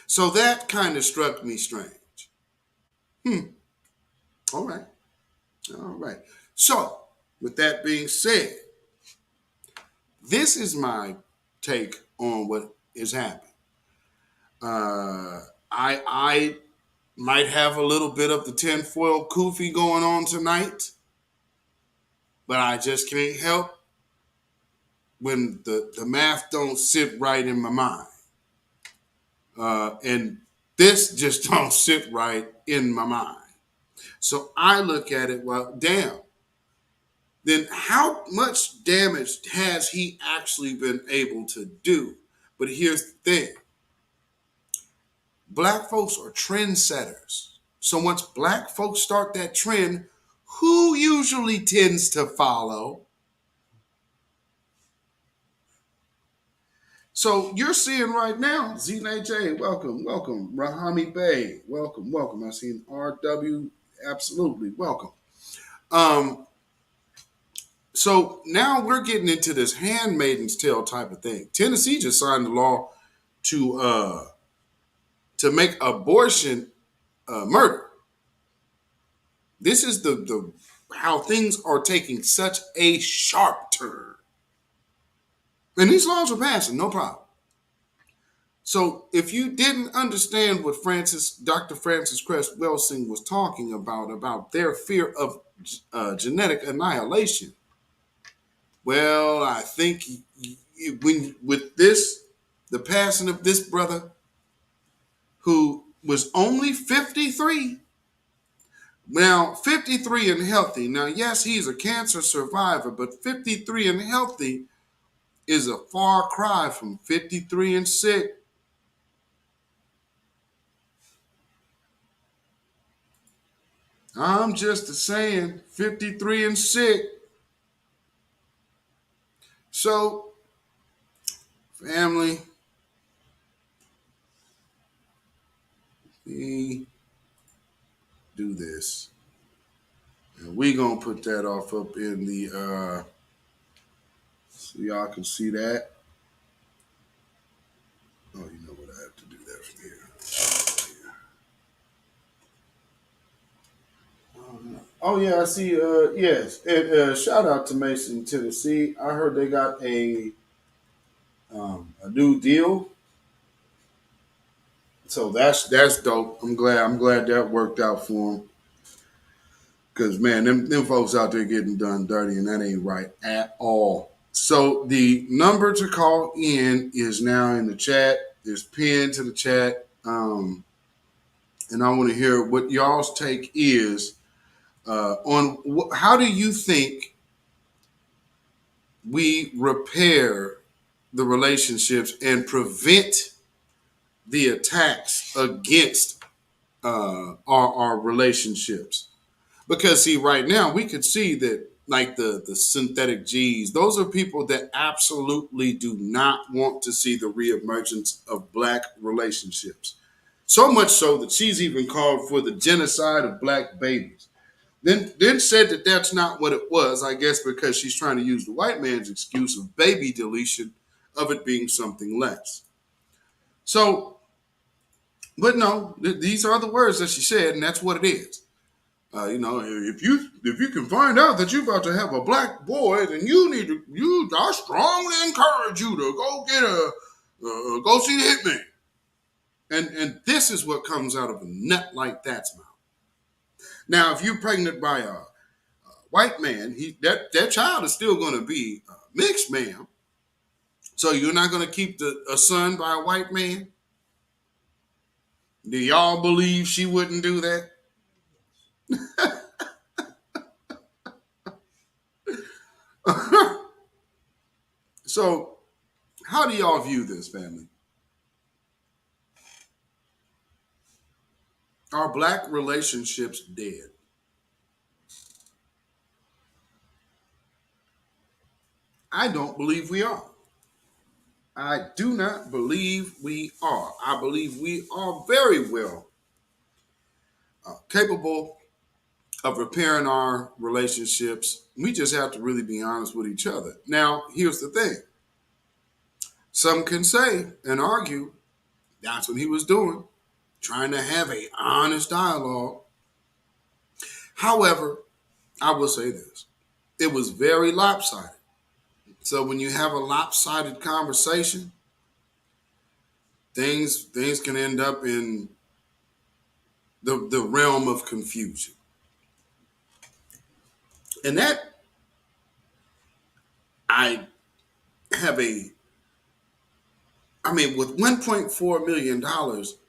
So that kind of struck me strange. All right. So, with that being said, this is my take on what is happening. I might have a little bit of the tinfoil koofy going on tonight, but I just can't help when the math don't sit right in my mind. And this just don't sit right in my mind. So I look at it, well, damn. Then how much damage has he actually been able to do? But here's the thing. Black folks are trendsetters. So once black folks start that trend, who usually tends to follow? So you're seeing right now, Zine J, welcome. Rahami Bey, welcome. I seen RW, absolutely, welcome. So now we're getting into this handmaiden's tale type of thing. Tennessee just signed the law to make abortion murder. This is the how things are taking such a sharp turn. And these laws are passing, no problem. So if you didn't understand what Dr. Francis Cress Welsing was talking about their fear of genetic annihilation, well, I think with this, the passing of this brother who was only 53. Now, 53 and healthy. Now, yes, he's a cancer survivor, but 53 and healthy is a far cry from 53 and sick. I'm just saying, 53 and sick. So, family, we do this. And we gonna put that off up in the so y'all can see that. Oh, you know what? I have to do that from here. Oh yeah, I see. Yes, and shout out to Mason, Tennessee. I heard they got a new deal, so that's dope. I'm glad that worked out for them. Because, man, them folks out there getting done dirty, and that ain't right at all. So the number to call in is now in the chat. There's pinned to the chat. And I want to hear what y'all's take is on how do you think we repair the relationships and prevent the attacks against our relationships? Because see, right now we could see that like the synthetic G's, those are people that absolutely do not want to see the reemergence of Black relationships. So much so that she's even called for the genocide of Black babies. Then said that that's not what it was, I guess because she's trying to use the white man's excuse of baby deletion of it being something less. So, but no, these are the words that she said, and that's what it is. If you can find out that you're about to have a Black boy, then I strongly encourage you to go see the hitman. And this is what comes out of a nut like that's mouth. Now, if you're pregnant by a white man, that child is still going to be mixed, ma'am. So you're not going to keep a son by a white man? Do y'all believe she wouldn't do that? So, how do y'all view this, family? Are Black relationships dead? I don't believe we are. I do not believe we are. I believe we are very well capable of repairing our relationships. We just have to really be honest with each other. Now, here's the thing. Some can say and argue that's what he was doing, trying to have an honest dialogue. However, I will say this. It was very lopsided. So when you have a lopsided conversation, things can end up in the realm of confusion. And that with $1.4 million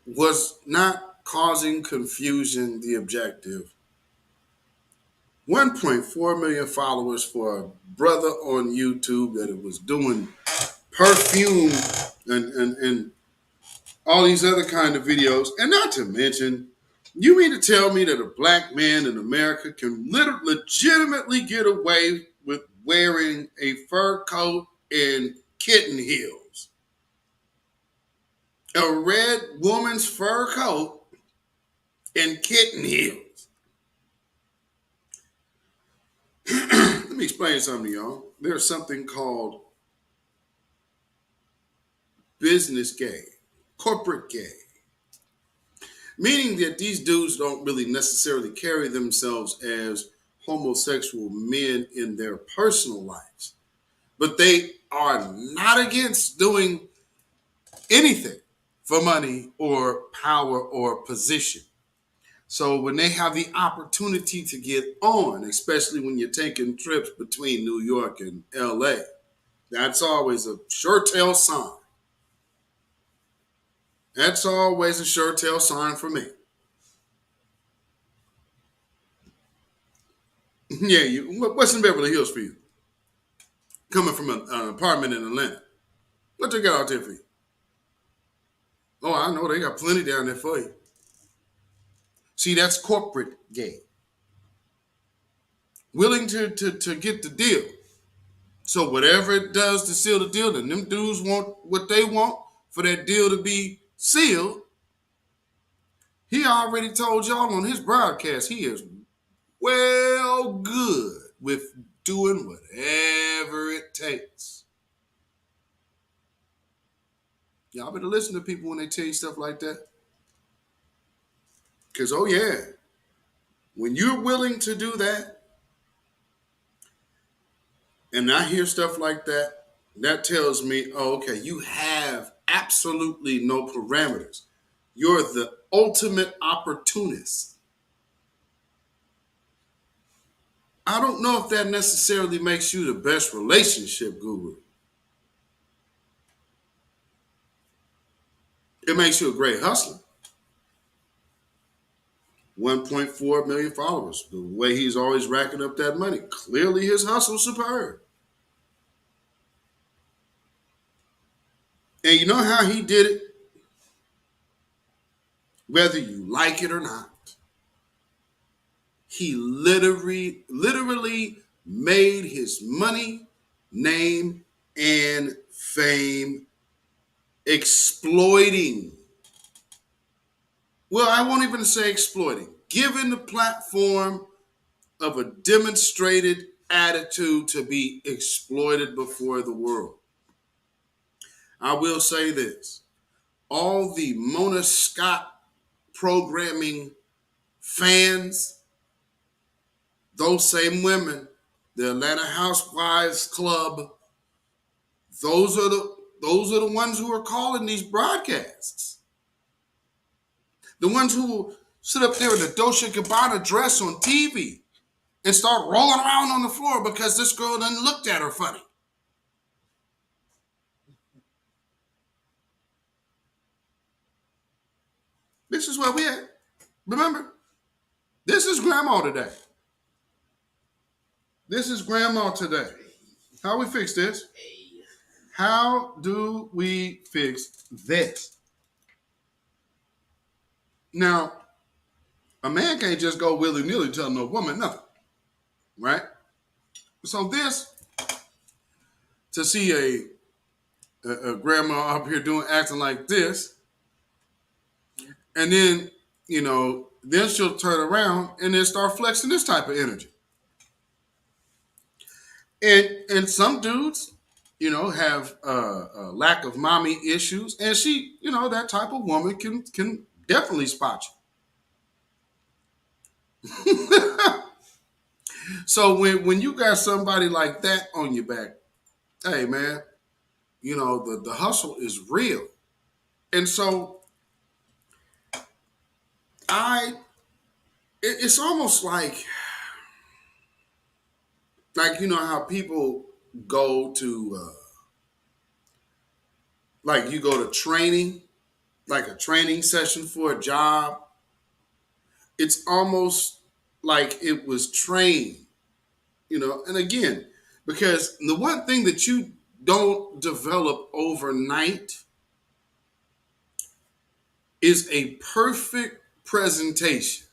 was not causing confusion the objective. 1.4 million followers for a brother on YouTube that it was doing perfume and all these other kind of videos. And not to mention, you mean to tell me that a Black man in America can legitimately get away with wearing a fur coat and kitten heels? A red woman's fur coat and kitten heels. Let me explain something to y'all. There's something called business gay, corporate gay. Meaning that these dudes don't really necessarily carry themselves as homosexual men in their personal lives. But they are not against doing anything for money or power or position. So when they have the opportunity to get on, especially when you're taking trips between New York and LA, that's always a sure tell sign. That's always a sure tell sign for me. Yeah, what's in Beverly Hills for you? Coming from an apartment in Atlanta. What they got out there for you? Oh, I know they got plenty down there for you. See, that's corporate gay. Willing to get the deal. So whatever it does to seal the deal, and them dudes want what they want for that deal to be sealed. He already told y'all on his broadcast he is well good with doing whatever it takes. Y'all better listen to people when they tell you stuff like that. Because, oh yeah, when you're willing to do that, and I hear stuff like that, that tells me, oh, okay, you have absolutely no parameters. You're the ultimate opportunist. I don't know if that necessarily makes you the best relationship guru. It makes you a great hustler. 1.4 million followers. The way he's always racking up that money. Clearly his hustle's superb. And you know how he did it? Whether you like it or not. He literally made his money, name, and fame exploiting. Well, I won't even say exploiting. Given the platform of a demonstrated attitude to be exploited before the world. I will say this. All the Mona Scott programming fans, those same women, the Atlanta Housewives Club, those are the ones who are calling these broadcasts. The ones who will sit up there in the Dolce & Gabbana dress on TV and start rolling around on the floor because this girl done looked at her funny. This is where we at. Remember, this is grandma today. This is grandma today. How we fix this? How do we fix this? Now, a man can't just go willy-nilly tell no woman nothing, right? So this, to see a grandma up here acting like this, and then, then she'll turn around and then start flexing this type of energy. And some dudes, have a lack of mommy issues, and she, that type of woman can definitely spot you. So when you got somebody like that on your back, hey man, the hustle is real. And so it's almost like how people go to you go to training, like a training session for a job. It's almost like it was trained, and again, because the one thing that you don't develop overnight is a perfect presentation.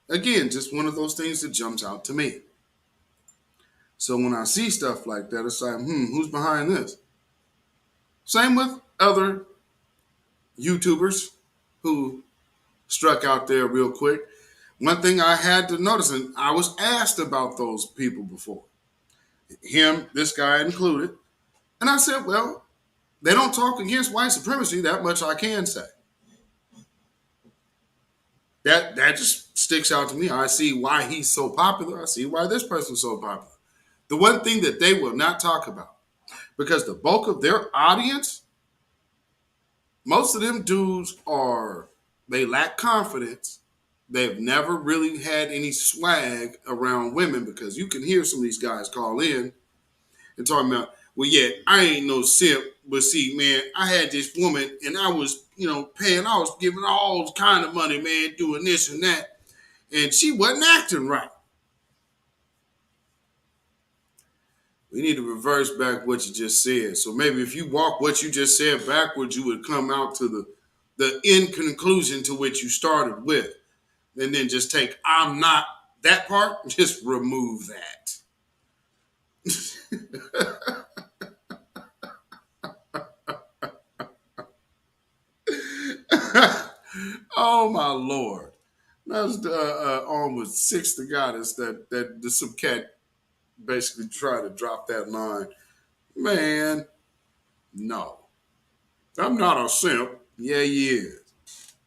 Again, just one of those things that jumps out to me. So when I see stuff like that, it's like, who's behind this? Same with other YouTubers who struck out there real quick. One thing I had to notice, and I was asked about those people before, him, this guy included, and I said, well, they don't talk against white supremacy, that much I can say. That just sticks out to me. I see why he's so popular. I see why this person's so popular. The one thing that they will not talk about, because the bulk of their audience, most of them dudes they lack confidence. They've never really had any swag around women, because you can hear some of these guys call in and talking about, well, yeah, I ain't no simp, but see, man, I had this woman and I was, paying, I was giving all kind of money, man, doing this and that, and she wasn't acting right. We need to reverse back what you just said. So maybe if you walk what you just said backwards, you would come out to the end conclusion to which you started with. And then just take I'm not that part, just remove that. Oh my Lord. That's almost six to goddess that some cat basically tried to drop that line. Man, no. I'm not a simp. Yeah, he is.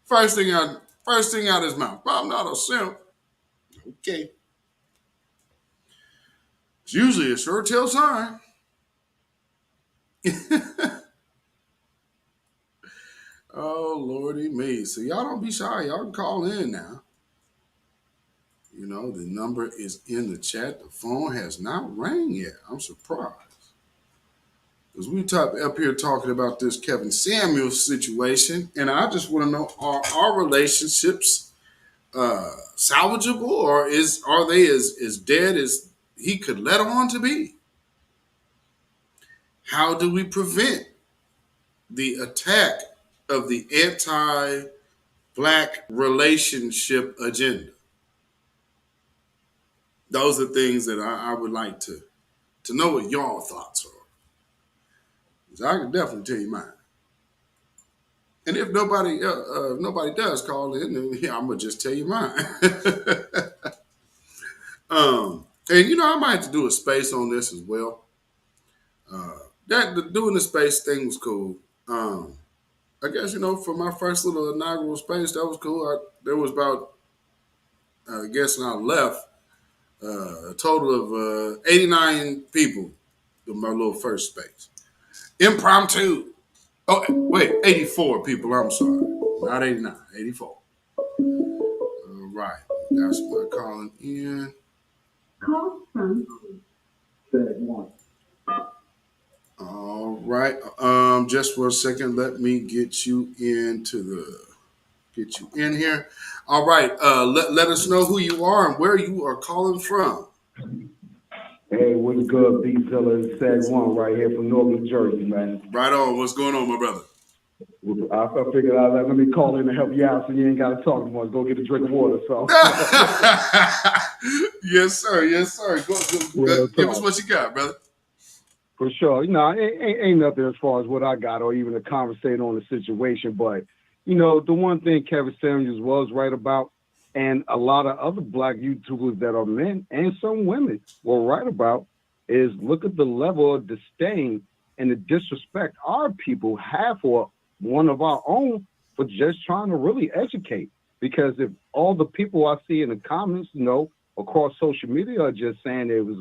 First thing out his mouth. I'm not a simp. Okay. It's usually a sure tell sign. Oh, Lordy me. So y'all don't be shy. Y'all can call in now. The number is in the chat. The phone has not rang yet. I'm surprised. Because we up here talking about this Kevin Samuels situation, and I just want to know, are our relationships salvageable, or are they as dead as he could let on to be? How do we prevent the attack of the anti-Black relationship agenda? Those are things that I would like to know what y'all thoughts are. So I can definitely tell you mine. And if nobody does call in, then I'm gonna just tell you mine. And I might have to do a space on this as well. Doing the space thing was cool. I guess for my first little inaugural space, that was cool. There was about, I guess when I left, a total of 89 people in my little first space. Impromptu. Oh, wait, 84 people. I'm sorry. Not 89, 84. All right. Got somebody calling in. Call from one. All right. Just for a second, let me get you in here. All right. Let us know who you are and where you are calling from. Hey, what's good, Beatzilla? Sag One right here from North New Jersey, man. Right on. What's going on, my brother? I figured out, let me call in to help you out so you ain't got to talk anymore. Go get a drink of water, so. Yes, sir. Yes, sir. Go, give us what you got, brother. For sure. Ain't nothing as far as what I got or even to conversate on the situation. But, the one thing Kevin Samuels was right about, and a lot of other Black YouTubers that are men and some women were right about, is look at the level of disdain and the disrespect our people have for one of our own for just trying to really educate. Because if all the people I see in the comments, across social media are just saying it was,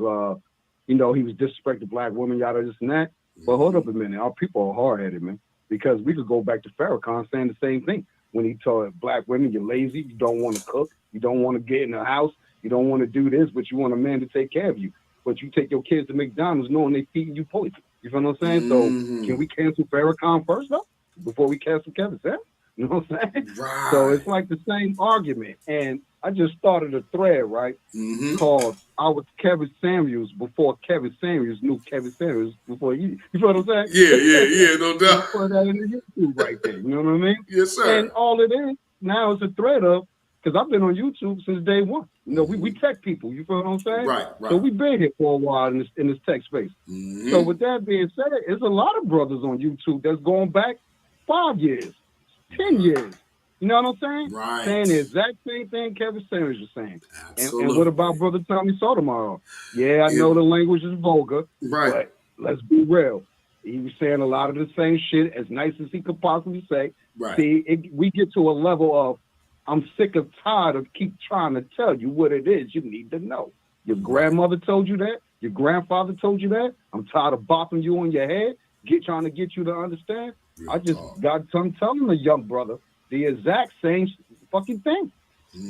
he was disrespecting Black women, yada, this and that. But hold up a minute. Our people are hard-headed, man. Because we could go back to Farrakhan saying the same thing. When he told Black women, you're lazy, you don't want to cook, you don't want to get in the house, you don't want to do this, but you want a man to take care of you. But you take your kids to McDonald's knowing they feeding you poison. You feel what I'm saying? Mm-hmm. So can we cancel Farrakhan first, though, before we cancel Kevin Samuels? You know what I'm saying? Right. So it's like the same argument. And I just started a thread, right, called I was Kevin Samuels before Kevin Samuels knew Kevin Samuels before you. You feel what I'm saying? Yeah, no doubt. Put that in the YouTube right there. You know what I mean? Yes, sir. And all it is now is a thread of, because I've been on YouTube since day one. We tech people. You feel what I'm saying? Right. So we've been here for a while in this tech space. Mm-hmm. So with that being said, there's a lot of brothers on YouTube that's going back 5 years, 10 years. You know what I'm saying? Right. Saying the exact same thing Kevin Samuels was saying. Absolutely. And what about Brother Tommy Sotomayor? Yeah, I know the language is vulgar, right, but let's be real. He was saying a lot of the same shit, as nice as he could possibly say. Right. See, we get to a level of, I'm sick of tired of keep trying to tell you what it is you need to know. Your grandmother told you that. Your grandfather told you that. I'm tired of bopping you on your head, trying to get you to understand. I just got done telling the young brother the exact same fucking thing.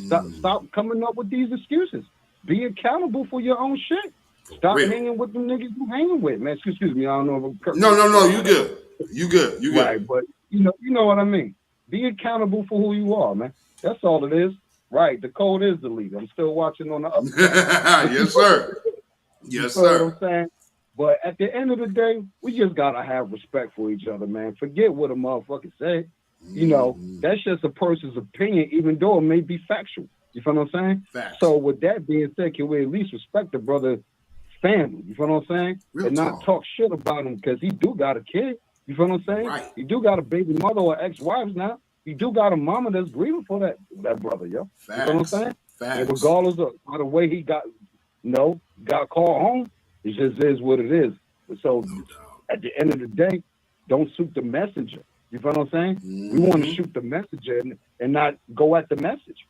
Stop coming up with these excuses. Be accountable for your own shit. Stop real. hanging with the niggas you hanging with, man. Excuse me, I don't know if No, you good. You good. You good. Right, but you know what I mean. Be accountable for who you are, man. That's all it is. Right. The code is deleted. I'm still watching on the upside. Yes, sir. Yes, sir. What I'm saying? But at the end of the day, we just gotta have respect for each other, man. Forget what a motherfucker said. You know, that's just a person's opinion, even though it may be factual. You feel what I'm saying? Facts. So with that being said, can we at least respect the brother's family? You feel what I'm saying? Real and not talk shit about him because he do got a kid. You feel what I'm saying? Right. He do got a baby mother or ex-wives now. He do got a mama that's grieving for that brother, yo. Facts. You feel what I'm saying? Facts. And regardless of the way he got called home, it just is what it is. So at the end of the day, don't shoot the messenger. You feel what I'm saying? We want to shoot the messenger and not go at the message.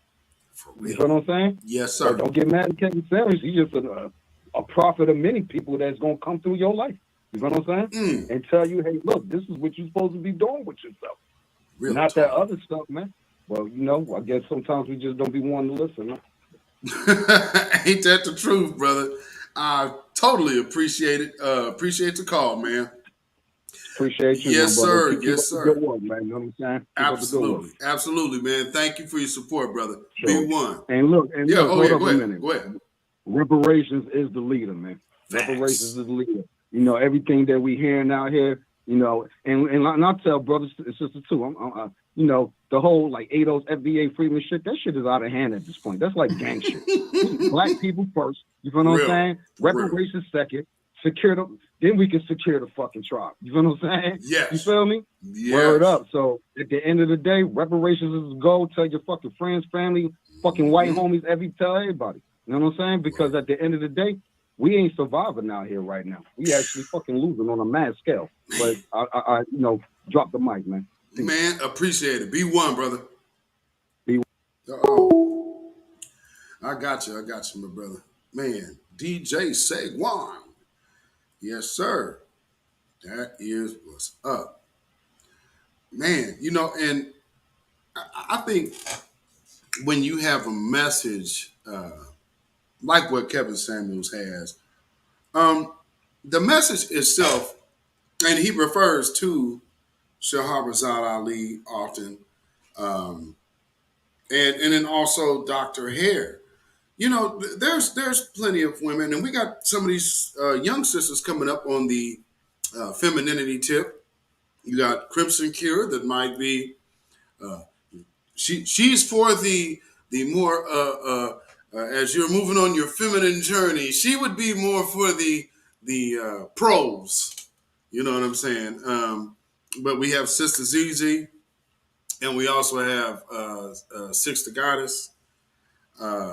You feel what I'm saying? Yes, sir. So don't get mad at Kevin Samuels. He's just a prophet of many people that's going to come through your life. You know what I'm saying? And tell you, hey, look, this is what you're supposed to be doing with yourself. Real Not talk. that other stuff, man. Well, I guess sometimes we just don't be wanting to listen, man. Ain't that the truth, brother? I totally appreciate it. Appreciate the call, man. Appreciate you, yes, my brother. sir. Keep yes, up the sir. good work, man. You know what I'm saying? Keep up the good work. Absolutely, man. Thank you for your support, brother. Sure. B1. And look, hold up go a ahead. minute. Go ahead. Reparations is the leader, man. Facts. Reparations is the leader. You know, everything that we hearing out here, you know, and I'll tell brothers and sisters too. You know, the whole like ADOS, FBA, Freeman shit, that shit is out of hand at this point. That's like gang shit. Black people first. You feel what I'm saying? Reparations second. Then we can secure the fucking tribe. You feel what I'm saying? Yes. You feel me? Yes. Word up. So at the end of the day, reparations is the goal. Tell your fucking friends, family, fucking white homies, tell everybody. You know what I'm saying? Because at the end of the day, we ain't surviving out here right now. We actually fucking losing on a mass scale. But I drop the mic, man. Peace. Man, appreciate it. B1, brother. B1. I got you, my brother. Man, DJ Segwan. Yes, sir. That is what's up. Man, and I think when you have a message like what Kevin Samuels has, the message itself, and he refers to Shahrazad Ali often, and then also Dr. Hare. There's plenty of women, and we got some of these young sisters coming up on the femininity tip. You got Crimson Cure that might be she's for the more as you're moving on your feminine journey. She would be more for the pros. You know what I'm saying? But we have Sister ZZ, and we also have Six the Goddess.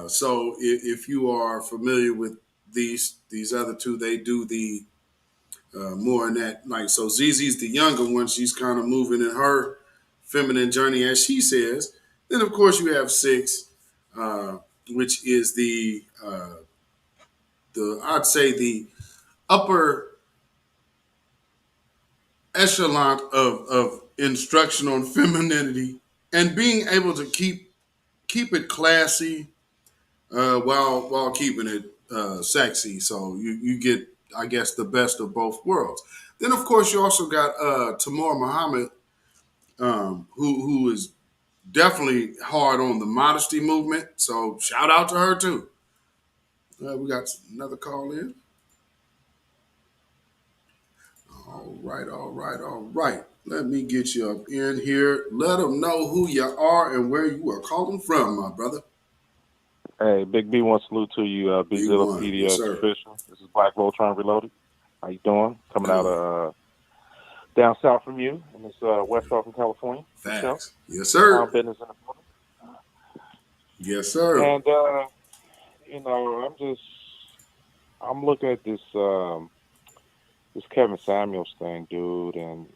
So if you are familiar with these other two, they do the more in that, like, so ZZ's the younger one. She's kind of moving in her feminine journey, as she says. Then of course you have Six, which is the I'd say the upper echelon of instruction on femininity and being able to keep it classy while keeping it sexy. So you get, I guess, the best of both worlds. Then of course you also got Tamar Muhammad, who is definitely hard on the modesty movement. So shout out to her too. We got another call in. All right. Let me get you up in here. Let them know who you are and where you are calling from, my brother. Hey, Big B1 salute to you, beatzillapdx yes, official. This is Black Voltron Reloaded. How you doing? Coming out down south from you in this West Coast in California. Facts. Yes, sir. Business in the morning. Yes, sir. And I'm looking at this this Kevin Samuels thing, dude, and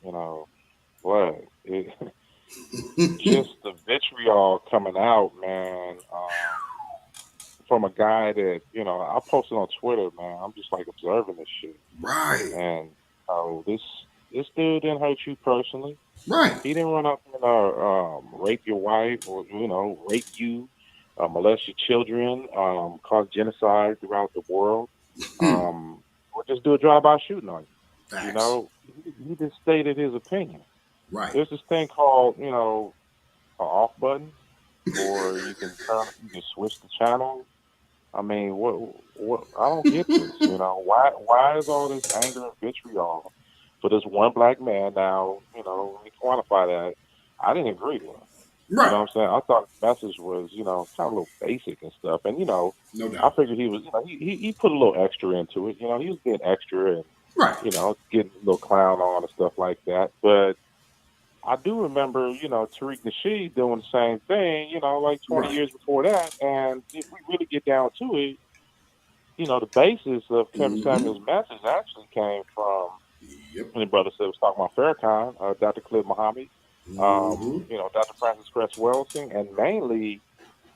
just the vitriol coming out, man. From a guy that, I posted on Twitter, man. I'm just like observing this shit. Right. And this dude didn't hurt you personally. Right. He didn't run up and rape your wife or, rape you, molest your children, cause genocide throughout the world. or just do a drive-by shooting on you. Facts. You know, he just stated his opinion. Right. There's this thing called, an off button, or you can switch the channel. I mean, what? I don't get this. Why is all this anger and vitriol for this one black man? Now, let me quantify that. I didn't agree with him. Right. You know what I'm saying? I thought the message was, kind of a little basic and stuff. And, no I doubt. figured he was, he put a little extra into it. He was being extra and, Right. getting a little clown on and stuff like that. But I do remember, Tariq Nasheed doing the same thing, like 20 years before that. And if we really get down to it, the basis of Kevin Samuel's message actually came from, when the brother said was talking about Farrakhan, Dr. Khalid Muhammad, Dr. Francis Cress Welsing, and mainly,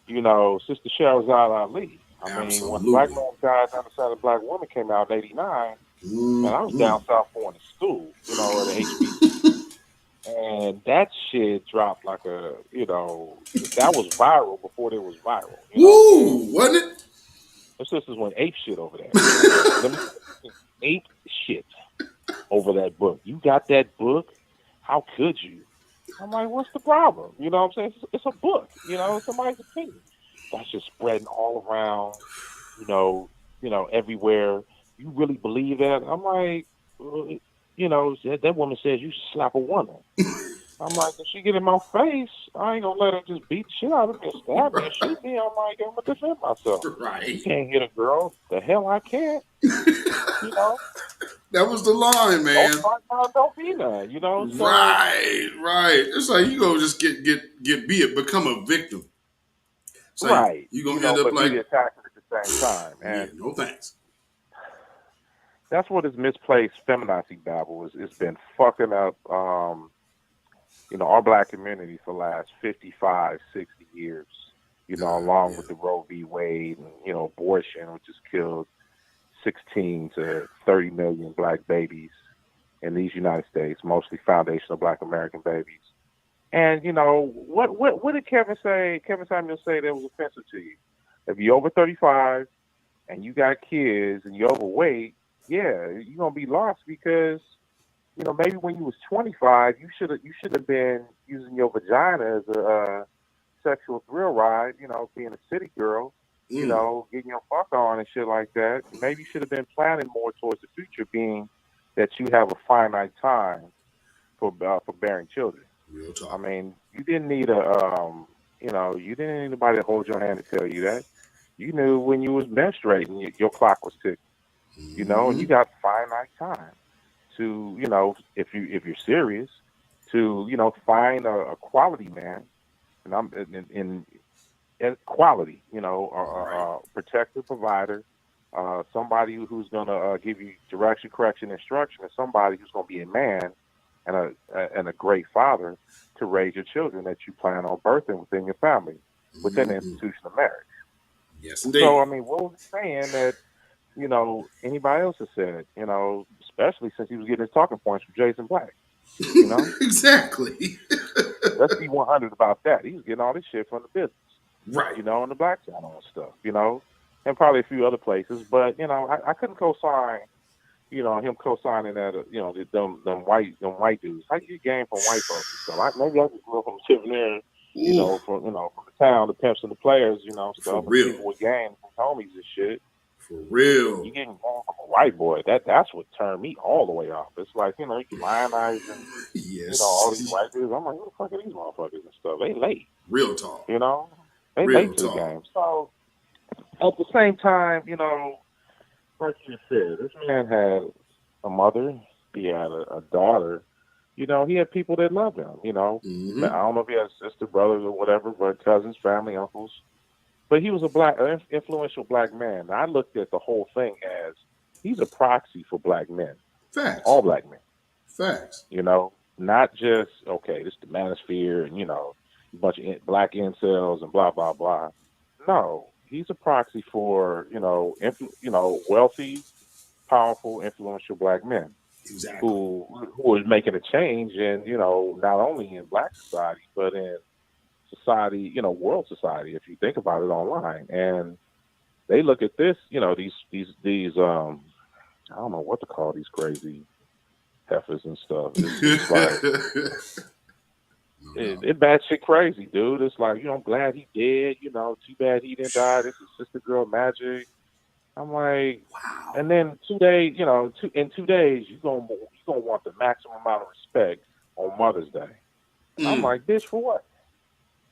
Sister Shahrazad Ali. I mean, when Black Man Died Down the Side of Black Woman came out in '89, man, I was down south going to school, at the HBC. And that shit dropped like that was viral before it was viral. Woo, wasn't it? The sisters went ape shit over that. Ape shit over that book. You got that book? How could you? I'm like, what's the problem? You know what I'm saying? It's a book. It's somebody's opinion. That's just spreading all around, everywhere. You really believe that? I'm like, that woman says you should slap a woman. I'm like, if she get in my face, I ain't gonna let her just beat the shit out of me, stab me, and shoot me. I'm like, I'm gonna defend myself. Right. You can't hit a girl. The hell I can't. That was the line, man. Don't be that. So, right. It's like you gonna just become a victim. So right. You gonna end up but like be the attacker at the same time. And no thanks. That's what this misplaced feminazi babble is. It's been fucking up. Our black community for the last 55, 60 years, along with the Roe v. Wade and, abortion, which has killed 16 to 30 million black babies in these United States, mostly foundational black American babies. And, what did Kevin Samuel say that was offensive to you? If you're over 35 and you got kids and you're overweight, yeah, you're going to be lost because maybe when you was 25, you should have been using your vagina as a sexual thrill ride, being a city girl, getting your fuck on and shit like that. Maybe you should have been planning more towards the future, being that you have a finite time for bearing children. Real talk. I mean, you didn't need you didn't need anybody to hold your hand to tell you that. You knew when you was menstruating, your clock was ticking, and you got finite time to, if you're serious, to, find a quality man, and I'm in quality, a protective provider, somebody who's gonna give you direction, correction, instruction, and somebody who's gonna be a man and a great father to raise your children that you plan on birthing within your family, within the institution of marriage. Yes, indeed. So I mean, what was he saying that? Anybody else has said, especially since he was getting his talking points from Jason Black. Exactly. Let's be 100 about that. He was getting all this shit from the business. Right. On the Black channel and stuff, and probably a few other places. But, I couldn't co-sign, him co-signing that, them white dudes. How do you get game from white folks and stuff? Maybe I just grew up from sitting there, from the town, the pimps and the players, stuff. real. And people with gangs and homies and shit. For real. You getting from a white boy. That's what turned me all the way off. It's like, you lionizing, yes. All these white dudes. I'm like, who the fuck are these motherfuckers and stuff? They late. Real talk. They real late to talk. the game. So at the same time, like you said, this man had a mother, he had a daughter, he had people that loved him, I don't know if he had a sister, brothers or whatever, but cousins, family, uncles. But he was an influential black man. And I looked at the whole thing as he's a proxy for black men. Facts. All black men. Facts. Not just, okay, this is the manosphere and, a bunch of black incels and blah, blah, blah. No, he's a proxy for, wealthy, powerful, influential black men. Exactly. Who is making a change in, not only in black society, but in society, world society, if you think about it online. And, they look at this, you know, these I don't know what to call these crazy heifers and stuff. It's like it bad shit crazy, dude. It's like, you know, I'm glad he dead. You know, too bad he didn't die. This is Sister Girl Magic. I'm like, wow. And then 2 days, you know, in 2 days, you gonna want the maximum amount of respect on Mother's Day. And I'm like, bitch, for what?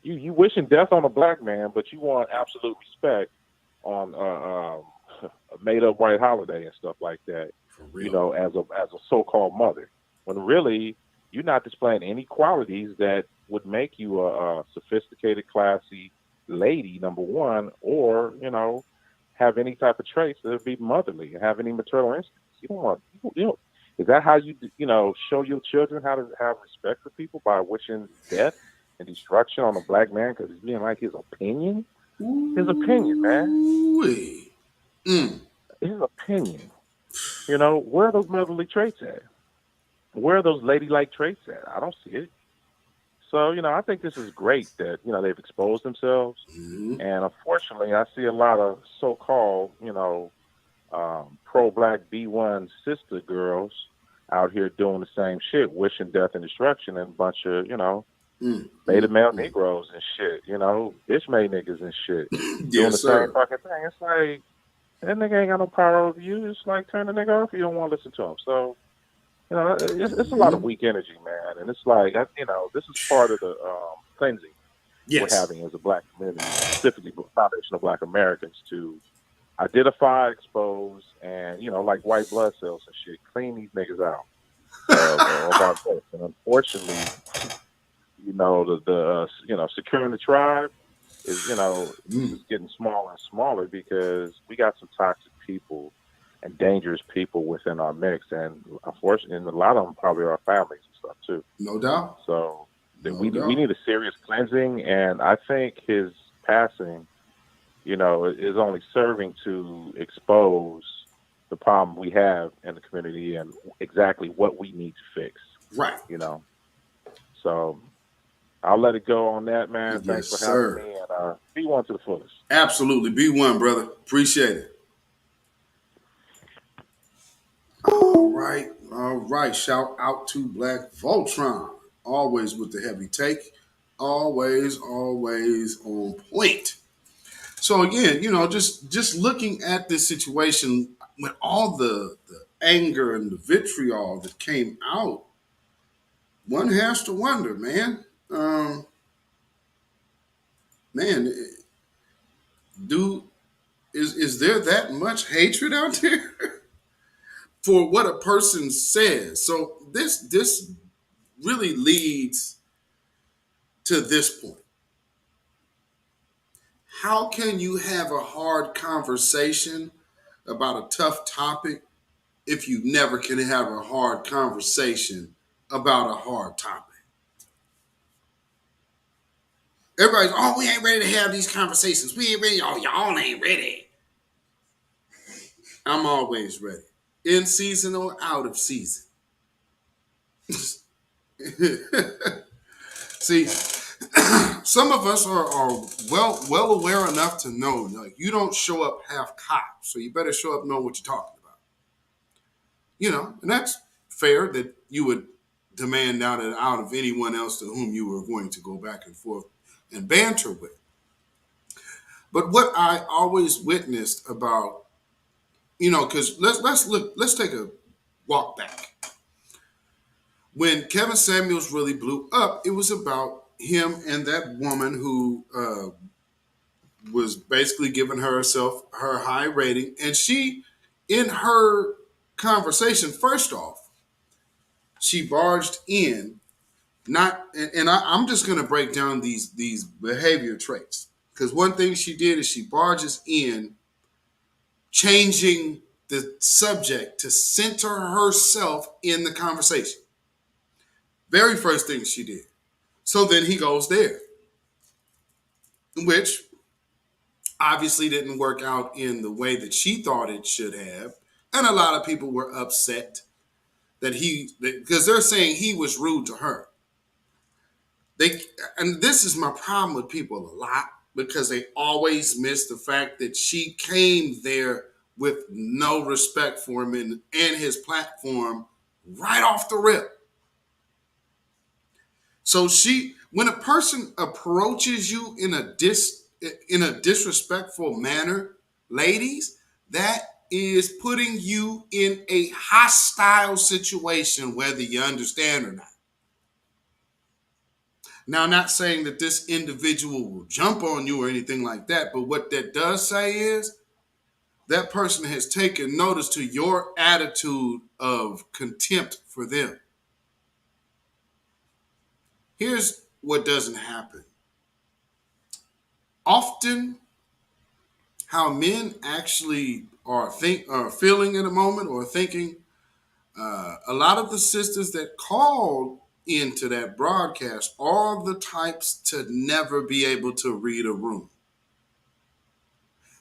You wishing death on a black man, but you want absolute respect on a made up white holiday and stuff like that. You know, as a so-called mother, when really you're not displaying any qualities that would make you a sophisticated, classy lady, number one, or, you know, have any type of traits that would be motherly and have any maternal instincts. You don't want, you know, is that how you know, show your children how to have respect for people, by wishing death and destruction on a black man because he's being like his opinion? His opinion, man. His opinion. You know, where are those motherly traits at? Where are those ladylike traits at? I don't see it. So, you know, I think this is great that, you know, they've exposed themselves. And unfortunately, I see a lot of so-called, you know, pro-black B1 sister girls out here doing the same shit, wishing death and destruction, and a bunch of, you know, beta male Negroes and shit, you know, bitch made niggas and shit, doing the same fucking thing. It's like, that nigga ain't got no power over you. It's like, turn the nigga off if you don't want to listen to him. So, you know, it's a lot of weak energy, man. And it's like, you know, this is part of the cleansing we're having as a black community, specifically the Foundation of Black Americans, to identify, expose, and, you know, like white blood cells and shit, clean these niggas out of our place. And unfortunately, you know, the you know, securing the tribe is, you know, is getting smaller and smaller because we got some toxic people and dangerous people within our mix, and unfortunately, and a lot of them probably are our families and stuff too. No doubt. So we need a serious cleansing, and I think his passing, you know, is only serving to expose the problem we have in the community and exactly what we need to fix. Right. You know. So I'll let it go on that, man. Thanks for having me, and be one to the fullest. Absolutely. Be one, brother. Appreciate it. All right. All right. Shout out to Black Voltron. Always with the heavy take. Always on point. So again, you know, just looking at this situation with all the anger and the vitriol that came out, one has to wonder, man. Is there that much hatred out there for what a person says? So this really leads to this point. How can you have a hard conversation about a tough topic if you never can have a hard conversation about a hard topic? Everybody's, oh, we ain't ready to have these conversations. We ain't ready. Oh, y'all ain't ready. I'm always ready. In season or out of season. See, some of us are well aware enough to know, like, you don't show up half cocked, so you better show up knowing what you're talking about. You know, and that's fair that you would demand out of anyone else to whom you were going to go back and forth and banter with. But what I always witnessed about, you know, because let's take a walk back. When Kevin Samuels really blew up, it was about him and that woman who was basically giving herself her high rating. And she, in her conversation, first off, she barged in, I'm just going to break down these behavior traits. Because one thing she did is she barges in, changing the subject to center herself in the conversation. Very first thing she did. So then he goes there, which obviously didn't work out in the way that she thought it should have. And a lot of people were upset because they're saying he was rude to her. And this is my problem with people a lot. because they always miss the fact that she came there with no respect for him and his platform right off the rip. So when a person approaches you in a disrespectful manner, ladies, that is putting you in a hostile situation, whether you understand or not. Now, I'm not saying that this individual will jump on you or anything like that, but what that does say is that person has taken notice to your attitude of contempt for them. Here's what doesn't happen. Often, how men actually are feeling in a moment or thinking, a lot of the sisters that called into that broadcast are the types to never be able to read a room.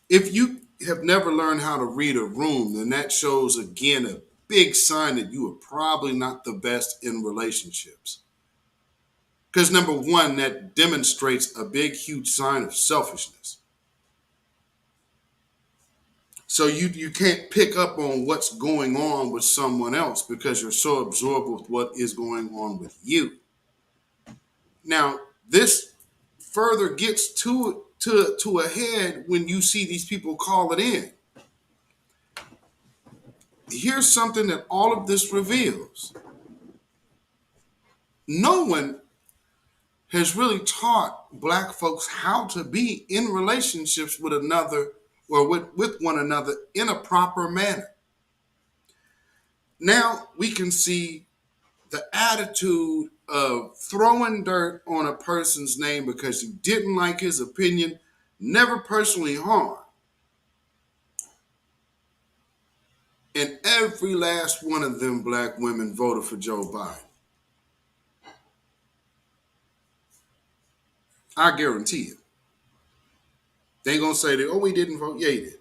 If you have never learned how to read a room, then that shows again a big sign that you are probably not the best in relationships. Because number one, that demonstrates a big, huge sign of selfishness. So you can't pick up on what's going on with someone else because you're so absorbed with what is going on with you. Now, this further gets to a head when you see these people call it in. Here's something that all of this reveals. No one has really taught Black folks how to be in relationships with another or with one another in a proper manner. Now we can see the attitude of throwing dirt on a person's name because you didn't like his opinion, never personally harmed. And every last one of them Black women voted for Joe Biden. I guarantee it. They ain't gonna say that, oh, we didn't vote. Yeah, you did.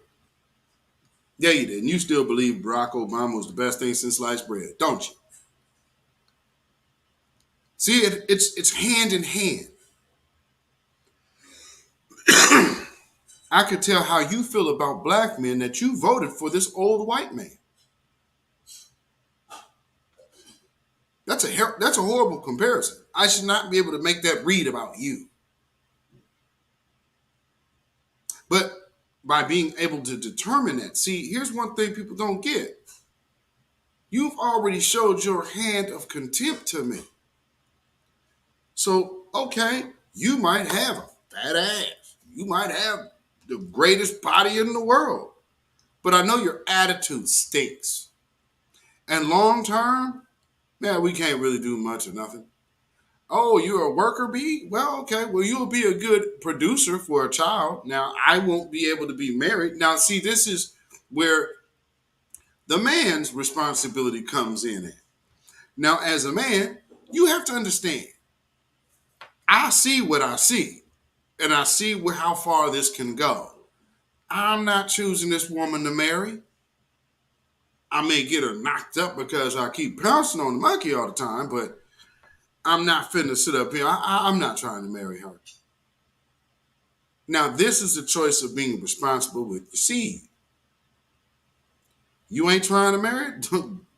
Yeah, you did. And you still believe Barack Obama was the best thing since sliced bread, don't you? See, it's hand in hand. I could tell how you feel about Black men that you voted for this old white man. That's a horrible comparison. I should not be able to make that read about you. But by being able to determine that, see, here's one thing people don't get. You've already showed your hand of contempt to me. So, okay, you might have a fat ass. You might have the greatest body in the world. But I know your attitude stinks. And long term, man, we can't really do much or nothing. Oh, you're a worker bee? Well, okay. Well, you'll be a good producer for a child. Now, I won't be able to be married. Now, see, this is where the man's responsibility comes in. Now, as a man, you have to understand, I see what I see, and I see how far this can go. I'm not choosing this woman to marry. I may get her knocked up because I keep pouncing on the monkey all the time, but I'm not finna sit up here. I'm not trying to marry her. Now, this is the choice of being responsible with your seed. You ain't trying to marry?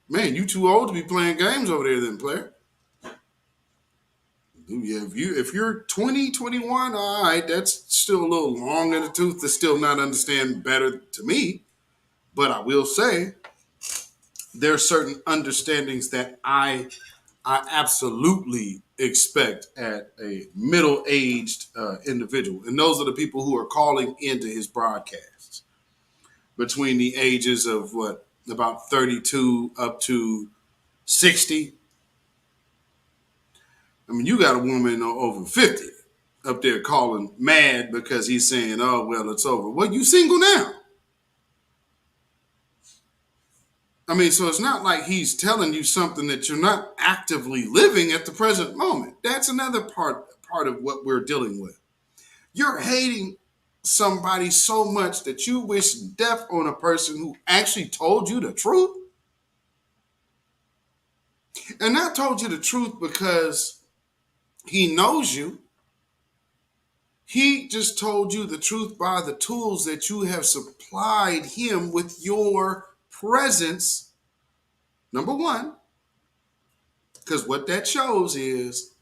Man, you too old to be playing games over there then, player. Yeah, if you're 20, 21, all right, that's still a little long in the tooth to still not understand better to me. But I will say there are certain understandings that I absolutely expect at a middle-aged individual. And those are the people who are calling into his broadcasts between the ages of about 32 up to 60. I mean, you got a woman over 50 up there calling mad because he's saying, oh, well, it's over. Well, you single now. I mean, so it's not like he's telling you something that you're not actively living at the present moment. That's another part of what we're dealing with. You're hating somebody so much that you wish death on a person who actually told you the truth. And not told you the truth because he knows you. He just told you the truth by the tools that you have supplied him with your presence. Number one, because what that shows is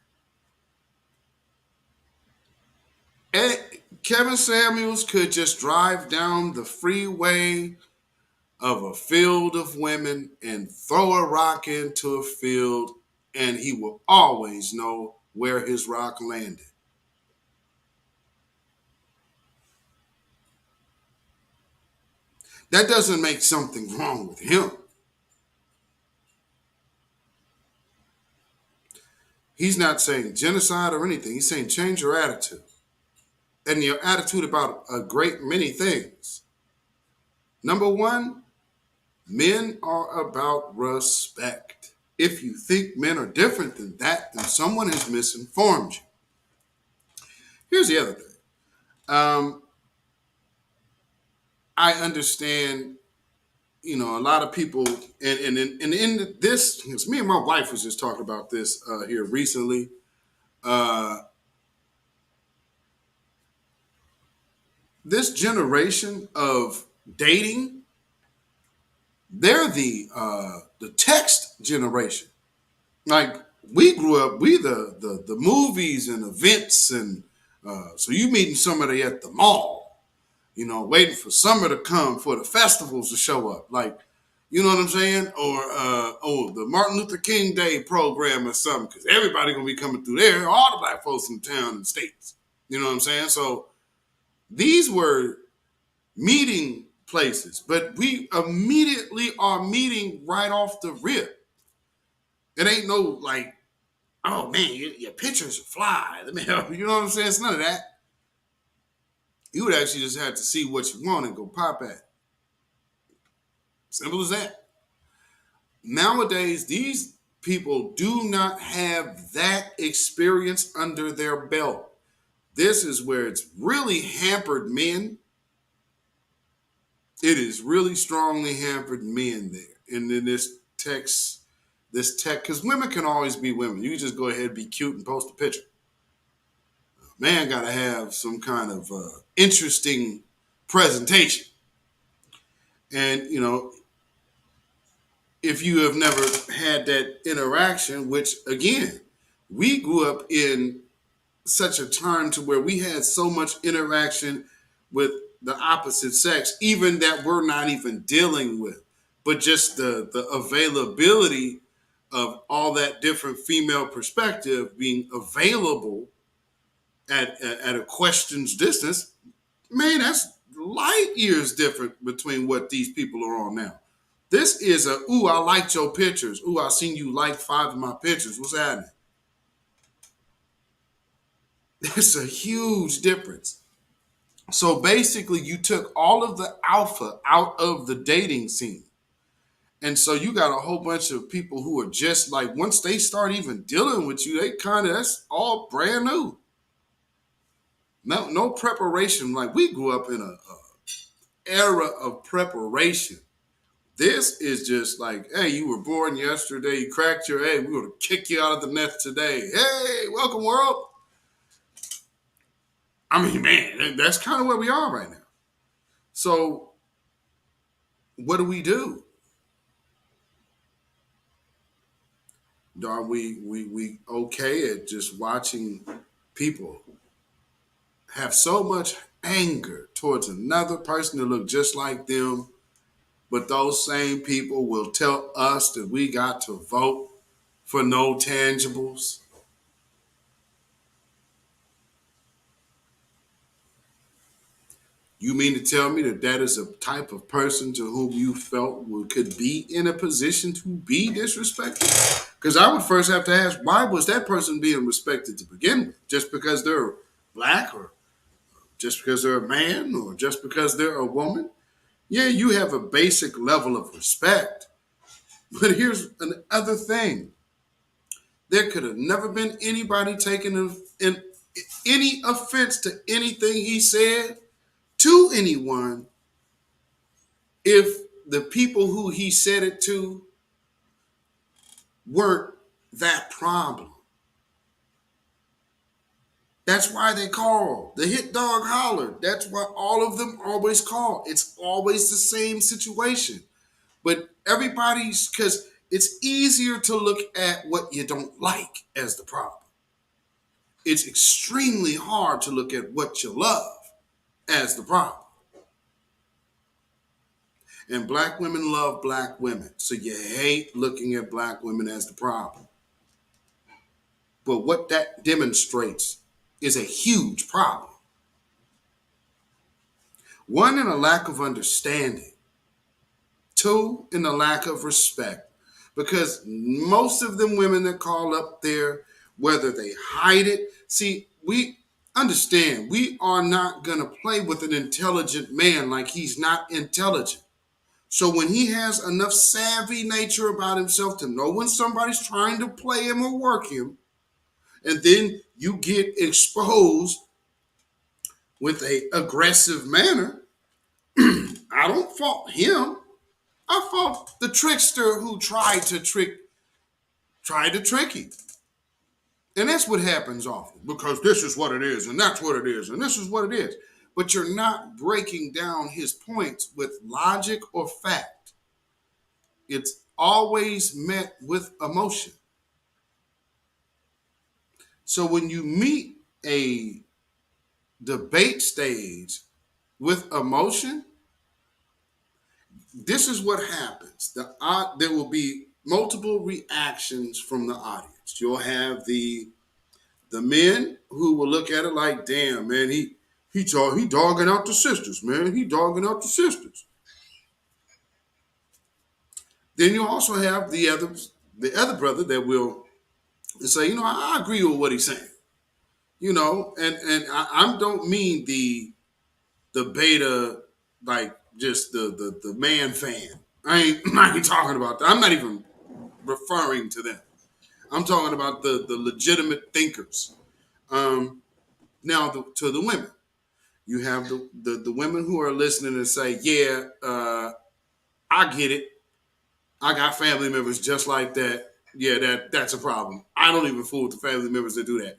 Kevin Samuels could just drive down the freeway of a field of women and throw a rock into a field, and he will always know where his rock landed. That doesn't make something wrong with him. He's not saying genocide or anything. He's saying change your attitude. And your attitude about a great many things. Number one, men are about respect. If you think men are different than that, then someone has misinformed you. Here's the other thing. I understand, a lot of people, and in this, because me and my wife was just talking about this here recently. This generation of dating, they're the text generation. Like we grew up, we the movies and events, and so you meeting somebody at the mall, waiting for summer to come for the festivals to show up. Like, you know what I'm saying? Or the Martin Luther King Day program or something, because everybody gonna be coming through there, all the black folks in town and states. You know what I'm saying? So these were meeting places, but we immediately are meeting right off the rip. It ain't no like, oh man, your pictures are fly. Let me help you. You know what I'm saying? It's none of that. You would actually just have to see what you want and go pop at it. Simple as that. Nowadays, these people do not have that experience under their belt. This is where it's really hampered men. It is really strongly hampered men there. And then this tech, because women can always be women. You can just go ahead and be cute and post a picture. Man got to have some kind of interesting presentation. And, if you have never had that interaction, which again, we grew up in such a time to where we had so much interaction with the opposite sex, even that we're not even dealing with, but just the availability of all that different female perspective being available at a question's distance. Man, that's light years different between what these people are on now. This is ooh, I liked your pictures. Ooh, I seen you like 5 of my pictures. What's happening? That's a huge difference. So basically, you took all of the alpha out of the dating scene. And so you got a whole bunch of people who are just like, once they start even dealing with you, that's all brand new. No preparation. Like we grew up in a era of preparation. This is just like, hey, you were born yesterday, you cracked your egg, we're going to kick you out of the nest today. Hey, welcome world. I mean, man, that's kind of where we are right now. So what do? Are we okay at just watching people have so much anger towards another person that look just like them, but those same people will tell us that we got to vote for no tangibles? You mean to tell me that is a type of person to whom you felt could be in a position to be disrespected? Because I would first have to ask, why was that person being respected to begin with? Just because they're black, or just because they're a man, or just because they're a woman? Yeah, you have a basic level of respect. But here's another thing. There could have never been anybody taking any offense to anything he said to anyone if the people who he said it to weren't that problem. That's why they call. The hit dog hollered. That's why all of them always call. It's always the same situation. But everybody's, because it's easier to look at what you don't like as the problem. It's extremely hard to look at what you love as the problem. And black women love black women. So you hate looking at black women as the problem. But what that demonstrates is a huge problem. One, in a lack of understanding. Two, in a lack of respect. Because most of them women that call up there, whether they hide it, see, we understand we are not going to play with an intelligent man like he's not intelligent. So when he has enough savvy nature about himself to know when somebody's trying to play him or work him, and then you get exposed with a aggressive manner, I don't fault him. I fault the trickster who tried to trick him. And that's what happens often, because this is what it is, and that's what it is, and this is what it is. But you're not breaking down his points with logic or fact. It's always met with emotion. So when you meet a debate stage with emotion, this is what happens. There will be multiple reactions from the audience. You'll have the men who will look at it like, damn, man, he dogging out the sisters, man. He dogging out the sisters. Then you also have the other brother that will say, I agree with what he's saying. And I don't mean the beta, like just the man fan. I ain't talking about that. I'm not even referring to them. I'm talking about the legitimate thinkers. Now to the women, you have the women who are listening and say, yeah, I get it. I got family members just like that. Yeah, that's a problem. I don't even fool with the family members that do that.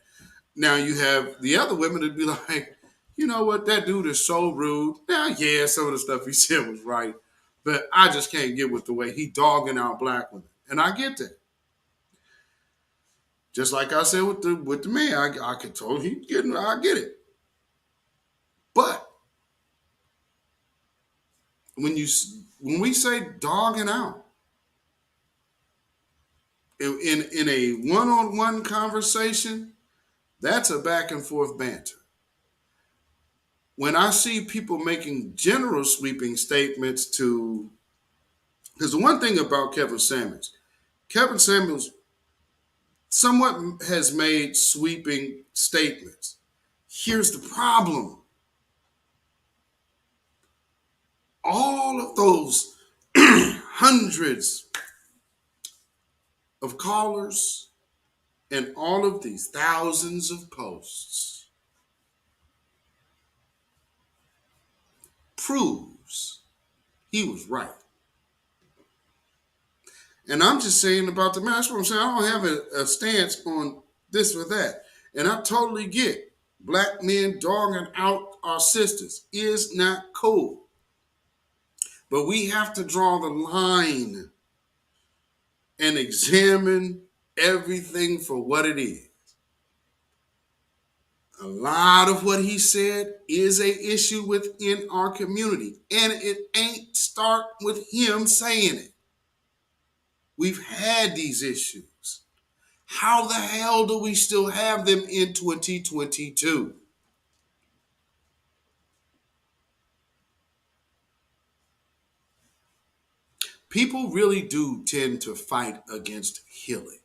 Now you have the other women that be like, you know what, that dude is so rude. Now, yeah, some of the stuff he said was right, but I just can't get with the way he dogging out black women. And I get that. Just like I said with the man, I could totally I get it. But when we say dogging out in a one-on-one conversation, that's a back and forth banter. When I see people making general sweeping statements because the one thing about Kevin Samuels somewhat has made sweeping statements. Here's the problem. All of those hundreds of callers and all of these thousands of posts proves he was right. And I'm just saying about the man, that's what I'm saying. I don't have a stance on this or that. And I totally get black men dogging out our sisters is not cool. But we have to draw the line and examine everything for what it is. A lot of what he said is an issue within our community. And it ain't start with him saying it. We've had these issues. How the hell do we still have them in 2022? People really do tend to fight against healing.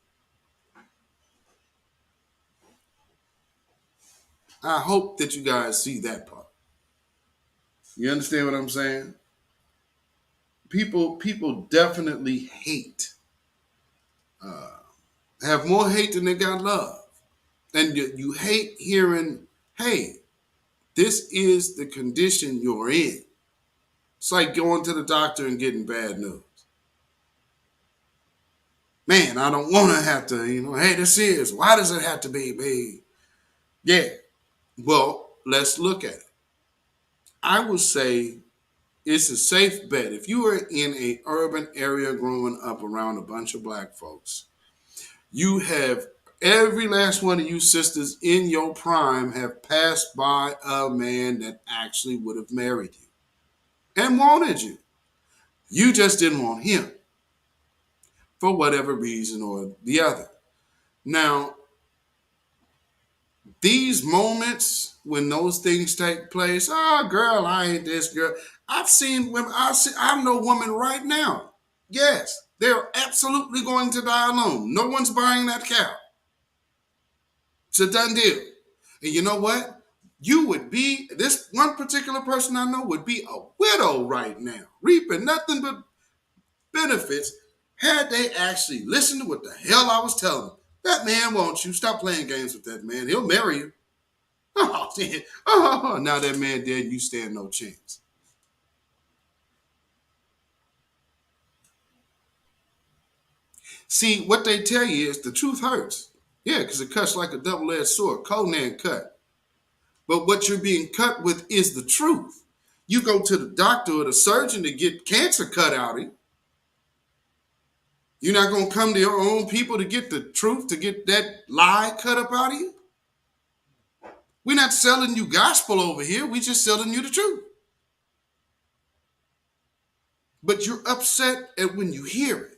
I hope that you guys see that part. You understand what I'm saying? People definitely hate. Have more hate than they got love. And you hate hearing, hey, this is the condition you're in. It's like going to the doctor and getting bad news. Man, I don't want to have to, hey, this is. Why does it have to be me? Yeah, Well, let's look at it. I would say it's a safe bet. If you are in a urban area growing up around a bunch of black folks, you have every last one of you sisters in your prime have passed by a man that actually would have married you and wanted you. You just didn't want him for whatever reason or the other. Now, these moments when those things take place, oh girl, I ain't this girl. I've seen women, I know women right now. Yes, they're absolutely going to die alone. No one's buying that cow. It's a done deal. And you know what? You would be, this one particular person I know would be a widow right now, reaping nothing but benefits had they actually listened to what the hell I was telling them. That man wants you. Stop playing games with that man. He'll marry you. Oh, now that man dead, you stand no chance. See, what they tell you is the truth hurts. Yeah, because it cuts like a double-edged sword. Conan cut. But what you're being cut with is the truth. You go to the doctor or the surgeon to get cancer cut out of you. You're not going to come to your own people to get the truth, to get that lie cut up out of you? We're not selling you gospel over here. We're just selling you the truth. But you're upset at when you hear it.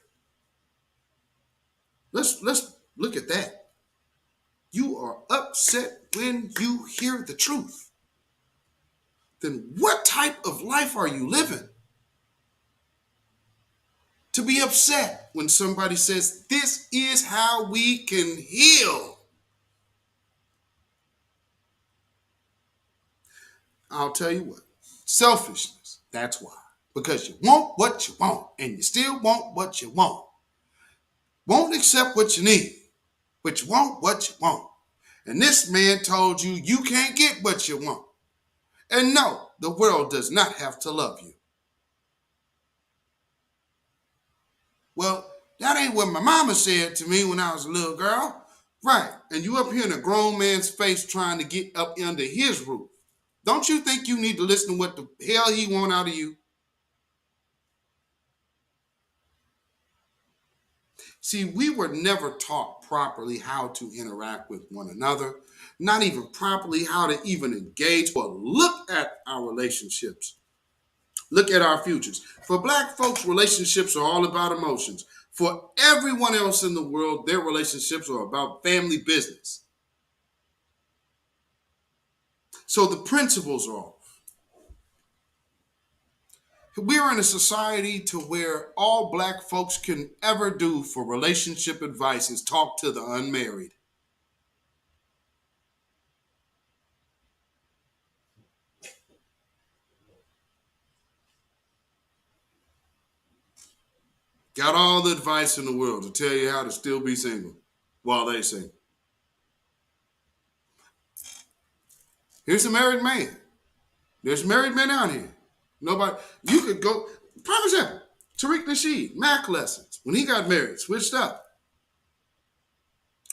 Let's look at that. You are upset when you hear the truth. Then what type of life are you living? To be upset when somebody says, this is how we can heal. I'll tell you what, selfishness, that's why. Because you want what you want and you still want what you want. Won't accept what you need, but you want what you want. And this man told you you can't get what you want. And no, the world does not have to love you. Well, that ain't what my mama said to me when I was a little girl. Right, and you up here in a grown man's face trying to get up under his roof. Don't you think you need to listen to what the hell he want out of you? See, we were never taught properly how to interact with one another, not even properly how to even engage or look at our relationships. Look at our futures. For black folks, relationships are all about emotions. For everyone else in the world, their relationships are about family business. So the principles are off. We're in a society to where all black folks can ever do for relationship advice is talk to the unmarried. Got all the advice in the world to tell you how to still be single while they single. Here's a married man. There's married men out here. Nobody, you could go, prime example, Tariq Nasheed, Mac lessons. When he got married, switched up.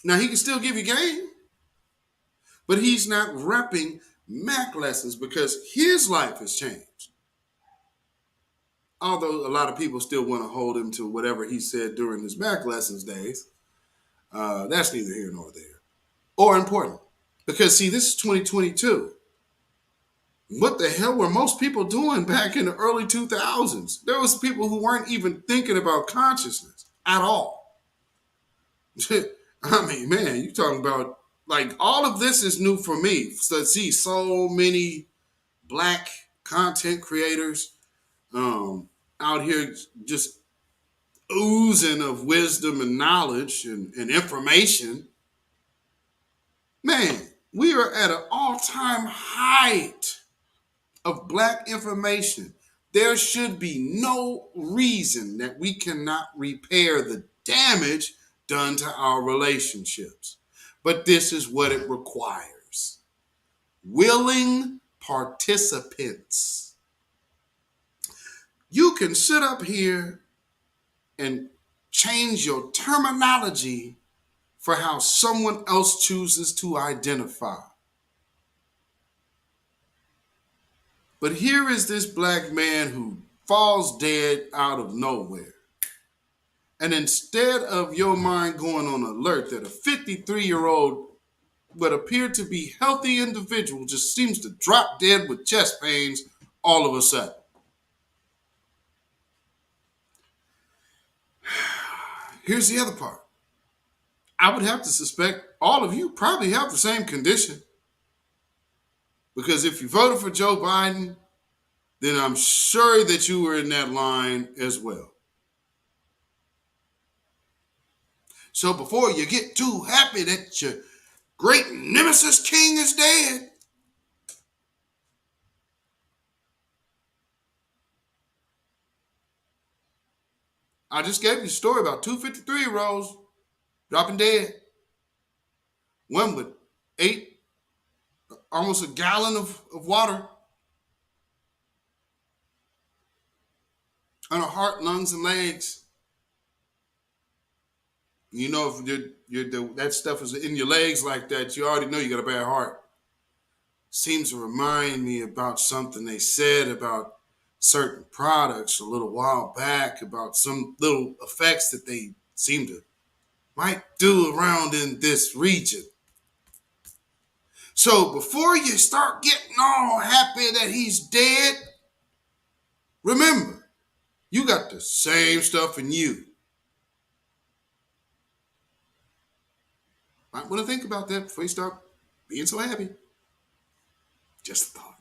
Now he can still give you game, but he's not repping Mac lessons because his life has changed. Although a lot of people still want to hold him to whatever he said during his Mac lessons days. That's neither here nor there. Or important. Because see, this is 2022. What the hell were most people doing back in the early 2000s? There was people who weren't even thinking about consciousness at all. I mean, man, you talking about, like, all of this is new for me. So see so many black content creators out here just oozing of wisdom and knowledge and information. Man, we are at an all-time height of black information. There should be no reason that we cannot repair the damage done to our relationships. But this is what it requires. Willing participants. You can sit up here and change your terminology for how someone else chooses to identify. But here is this black man who falls dead out of nowhere. And instead of your mind going on alert that a 53-year-old what appeared to be healthy individual just seems to drop dead with chest pains all of a sudden. Here's the other part. I would have to suspect all of you probably have the same condition. Because if you voted for Joe Biden, then I'm sure that you were in that line as well. So before you get too happy that your great nemesis king is dead, I just gave you a story about two 53-year-olds dropping dead. One with almost a gallon of water on her heart, lungs, and legs. You know, if that stuff is in your legs like that, you already know you got a bad heart. Seems to remind me about something they said about certain products a little while back, about some little effects that they seem to might do around in this region. So before you start getting all happy that he's dead, remember, you got the same stuff in you. Might want to think about that before you start being so happy. Just a thought.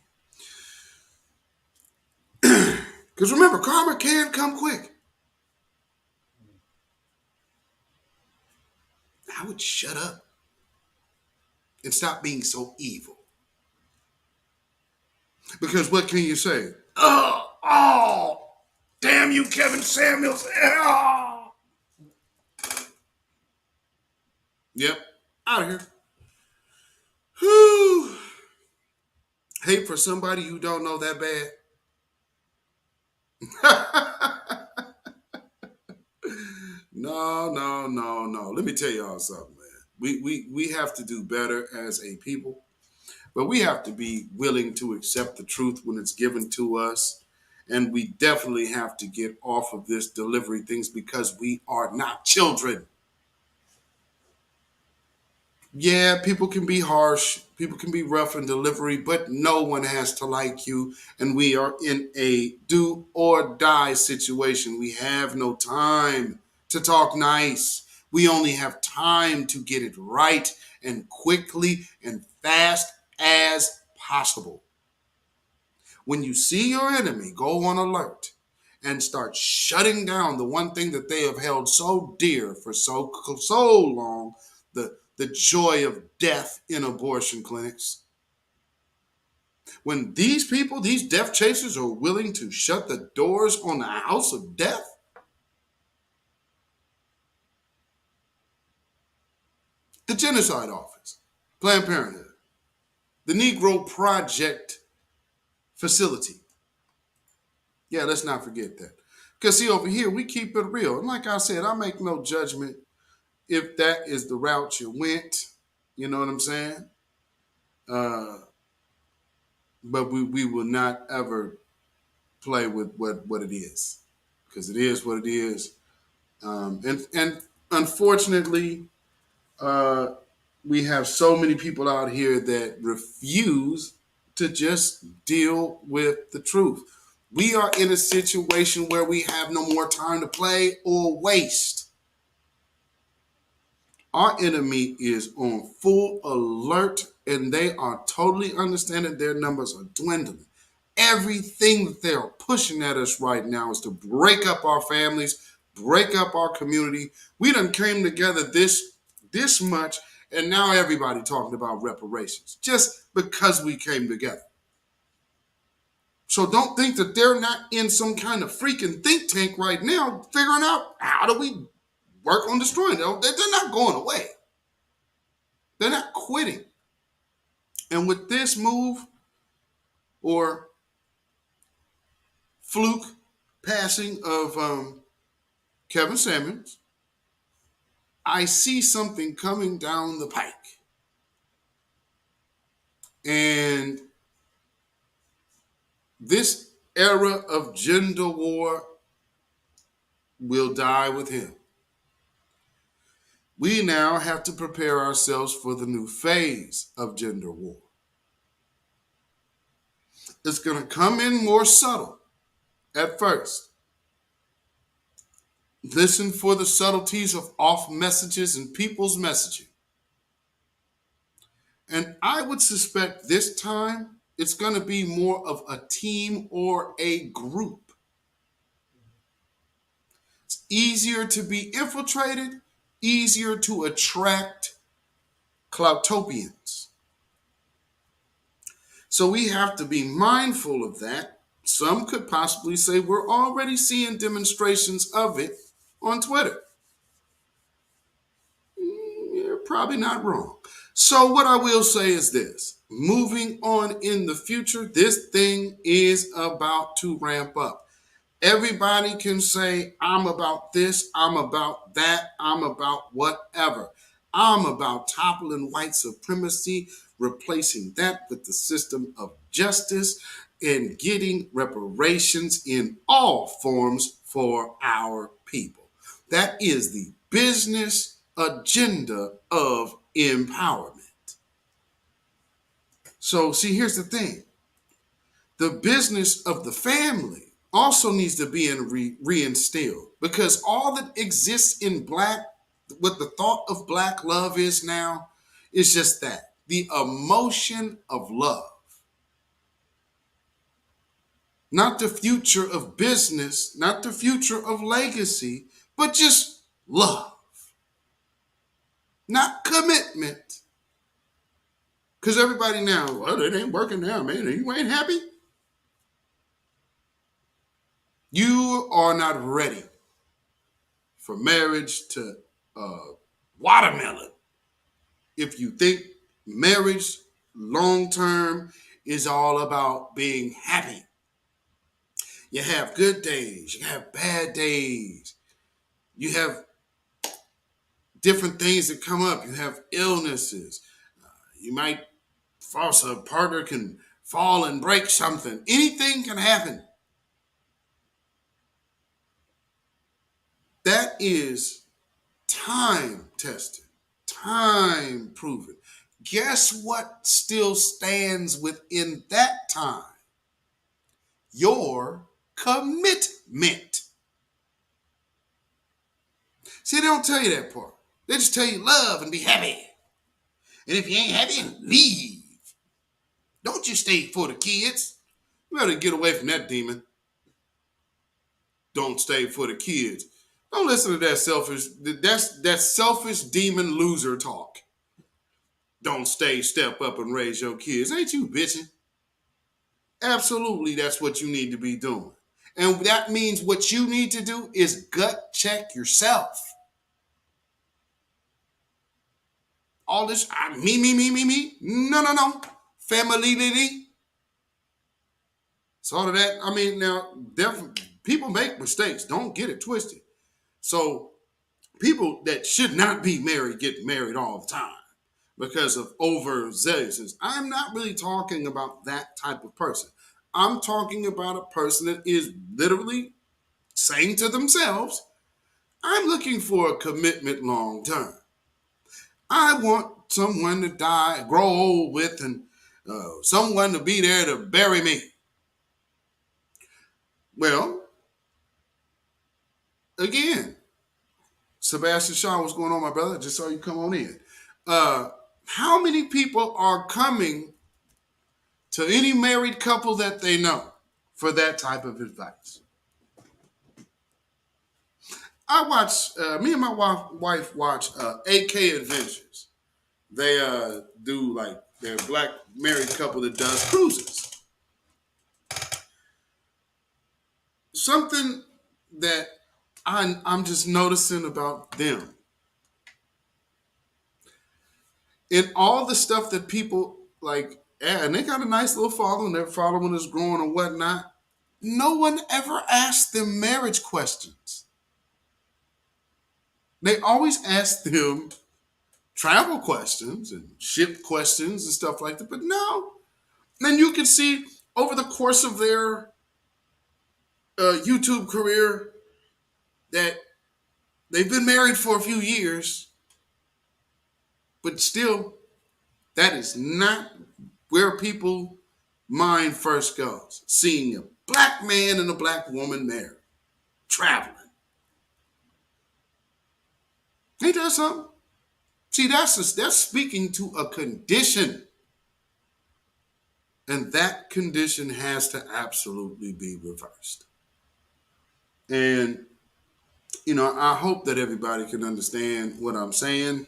Because remember, karma can come quick. I would shut up and stop being so evil. Because what can you say? Oh, damn you, Kevin Samuels. Oh. Yep, out of here. Whew. Hate for somebody you don't know that bad. No. Let me tell y'all something, man. We have to do better as a people, but we have to be willing to accept the truth when it's given to us. And we definitely have to get off of this delivery things because we are not children. Yeah, people can be harsh, people can be rough in delivery, but no one has to like you. And we are in a do or die situation. We have no time to talk nice. We only have time to get it right and quickly and fast as possible. When you see your enemy, go on alert and start shutting down the one thing that they have held so dear for so long, the joy of death in abortion clinics. When these people, these death chasers, are willing to shut the doors on the house of death, the Genocide Office, Planned Parenthood, the Negro Project Facility. Yeah, let's not forget that. Because see, over here, we keep it real. And like I said, I make no judgment if that is the route you went. You know what I'm saying? But we will not ever play with what it is. Because it is what it is. And unfortunately, we have so many people out here that refuse to just deal with the truth. We are in a situation where we have no more time to play or waste. Our enemy is on full alert and they are totally understanding their numbers are dwindling. Everything that they are pushing at us right now is to break up our families, break up our community. We done came together this much, and now everybody talking about reparations just because we came together. So don't think that they're not in some kind of freaking think tank right now figuring out how do we work on destroying them. They're not going away. They're not quitting. And with this move or fluke passing of Kevin Samuels, I see something coming down the pike. And This era of gender war will die with him. We now have to prepare ourselves for the new phase of gender war. It's going to come in more subtle at first. Listen for the subtleties of off messages and people's messaging. And I would suspect this time it's going to be more of a team or a group. It's easier to be infiltrated, easier to attract Cloutopians. So we have to be mindful of that. Some could possibly say we're already seeing demonstrations of it on Twitter. You're probably not wrong. So what I will say is this. Moving on in the future, this thing is about to ramp up. Everybody can say, I'm about this, I'm about that, I'm about whatever. I'm about toppling white supremacy, replacing that with the system of justice, and getting reparations in all forms for our people. That is the business agenda of empowerment. So, see, here's the thing. The business of the family also needs to be reinstilled, because all that exists in Black, what the thought of Black love is now, is just that, the emotion of love. Not the future of business, not the future of legacy, but just love. Not commitment. Because everybody now, well, it ain't working now, man. You ain't happy? You are not ready for marriage to watermelon if you think marriage long-term is all about being happy. You have good days, you have bad days, you have different things that come up, you have illnesses, you might a partner can fall and break something. Anything can happen. That is time tested, time proven. Guess what still stands within that time? Your commitment. See, they don't tell you that part. They just tell you love and be happy. And if you ain't happy, leave. Don't you stay for the kids. You better get away from that demon. Don't stay for the kids. Don't listen to that selfish demon loser talk. Don't stay, step up and raise your kids. Ain't you bitching? Absolutely, that's what you need to be doing. And that means what you need to do is gut check yourself. All this, me. No. Family. So all of that, I mean, now, people make mistakes. Don't get it twisted. So people that should not be married get married all the time because of overzealousness. I'm not really talking about that type of person. I'm talking about a person that is literally saying to themselves, I'm looking for a commitment long term. I want someone to die, grow old with, and someone to be there to bury me. Well, again, Sebastian Shaw, what's going on, my brother? Just saw you come on in. How many people are coming to any married couple that they know for that type of advice? I watch, me and my wife watch AK Adventures. They do like, they're a Black married couple that does cruises. Something that I'm just noticing about them. In all the stuff that people like, and they got a nice little following, their following is growing and whatnot, no one ever asked them marriage questions. They always ask them travel questions and ship questions and stuff like that, but no. And you can see over the course of their YouTube career that they've been married for a few years, but still, that is not where people mind first goes. Seeing a black man and a black woman married, traveling. Ain't that something? See, that's speaking to a condition. And that condition has to absolutely be reversed. And, you know, I hope that everybody can understand what I'm saying.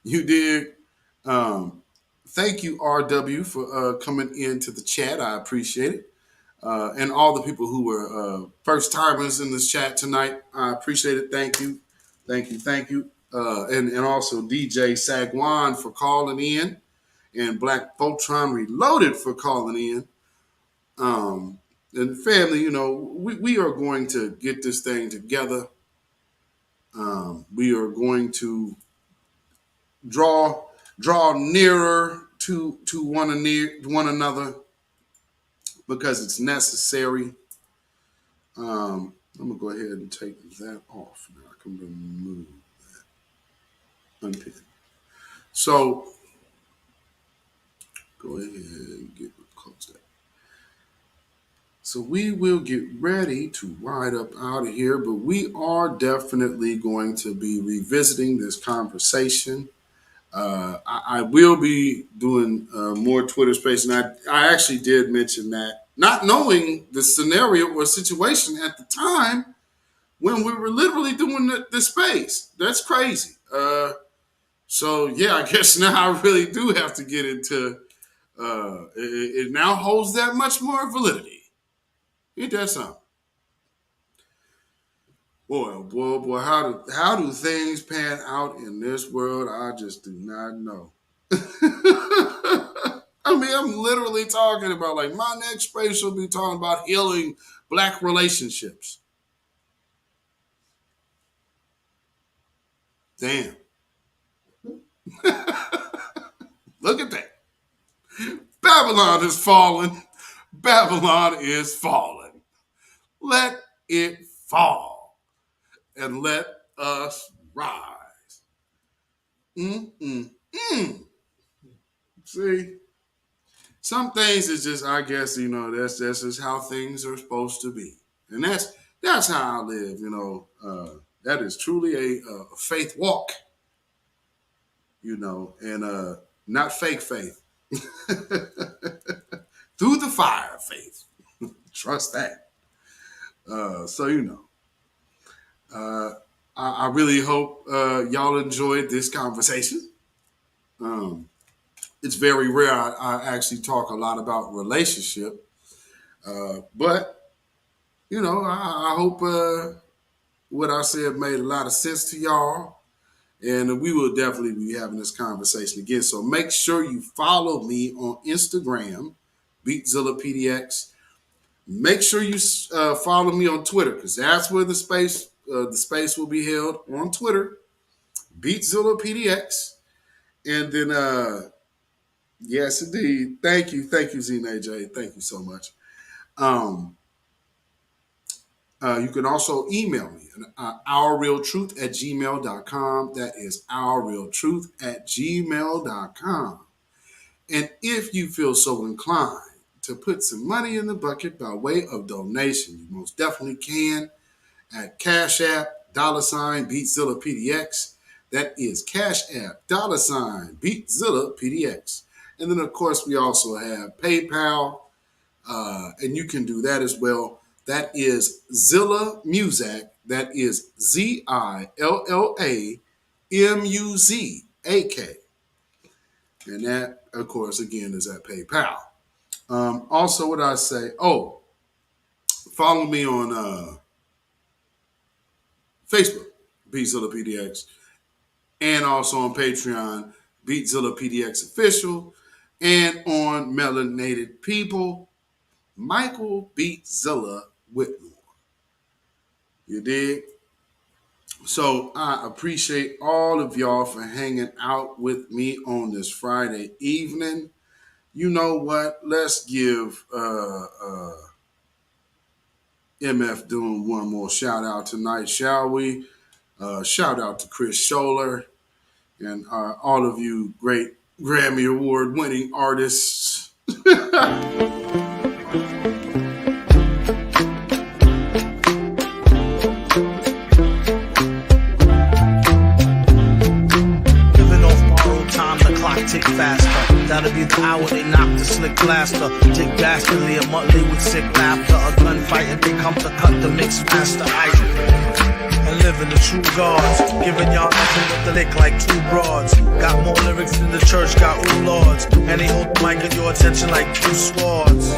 You did. Thank you, RW, for coming into the chat. I appreciate it. And all the people who were first timers in this chat tonight, I appreciate it. Thank you. Thank you. Thank you. And also DJ Sagwan for calling in, and Black Voltron Reloaded for calling in. And family, you know, we are going to get this thing together. We are going to draw nearer to one another because it's necessary. I'm gonna go ahead and take that off now. I can remove that. Unpin. So go ahead and close that. So we will get ready to ride up out of here, but we are definitely going to be revisiting this conversation. I will be doing more Twitter space, and I actually did mention that, not knowing the scenario or situation at the time when we were literally doing the space. That's crazy. So yeah, I guess now I really do have to get into. It now holds that much more validity. It does something. Boy, how do things pan out in this world? I just do not know. I mean, I'm literally talking about, like, my next space will be talking about healing black relationships. Damn. Look at that. Babylon is falling. Babylon is falling. Let it fall. And let us rise. See? Some things is just, I guess, you know, that's just how things are supposed to be. And that's how I live, you know. That is truly a faith walk, you know, and not fake faith. Through the fire faith. Trust that. So, you know, I really hope y'all enjoyed this conversation. It's very rare I actually talk a lot about relationship. But, you know, I hope what I said made a lot of sense to y'all. And we will definitely be having this conversation again. So make sure you follow me on Instagram, beatzillapdx. Make sure you follow me on Twitter, because that's where the space will be held, on Twitter, beatzillapdx. And then, yes, indeed. Thank you, ZNAJ. Thank you so much. You can also email me, ourrealtruth@gmail.com. That is ourrealtruth@gmail.com. And if you feel so inclined to put some money in the bucket by way of donation, you most definitely can at CashApp, $beatzillapdx. That is CashApp, $beatzillapdx. And then, of course, we also have PayPal, and you can do that as well. That is Zilla Muzak. That is ZILLAMUZAK. And that, of course, again, is at PayPal. Also, what I say? Oh, follow me on Facebook, beatzillapdx, and also on Patreon, beatzillapdx official, and on Melanated People, Michael Beatzilla Whitmore. You dig? So I appreciate all of y'all for hanging out with me on this Friday evening. you know what? Let's give MF Doom one more shout out tonight, shall we? Shout out to Chris Scholler and all of you great Grammy Award winning artists. Tick faster. That'll be the hour they knock the slick blaster. Dick dastardly, a Muttley with sick laughter. A gunfight and they come to cut the mix master. And living the true gods. Giving y'all nothing but the lick like two broads. Got more lyrics than the church got ooh lords. And they hold the mic at your attention like two swords.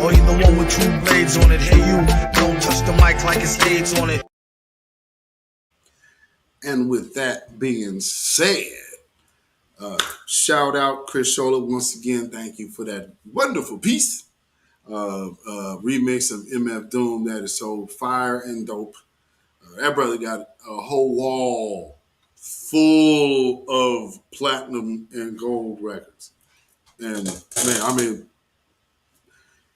Or you the one with two blades on it. Hey you, don't touch the mic like it's AIDS on it. And with that being said, shout out Chris Scholler once again. Thank you for that wonderful piece. Remix of MF Doom that is so fire and dope. That brother got a whole wall full of platinum and gold records. And man, I mean,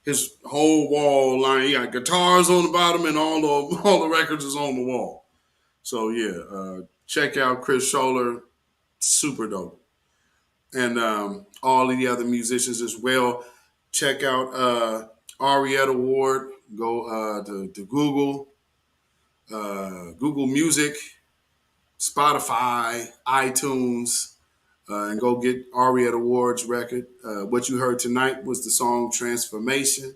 his whole wall line, he got guitars on the bottom and all the records is on the wall. So yeah, check out Chris Scholler, super dope. And all of the other musicians as well. Check out Arietta Ward. Go to Google, Google Music, Spotify, iTunes, and go get Arietta Ward's record. What you heard tonight was the song Transformation.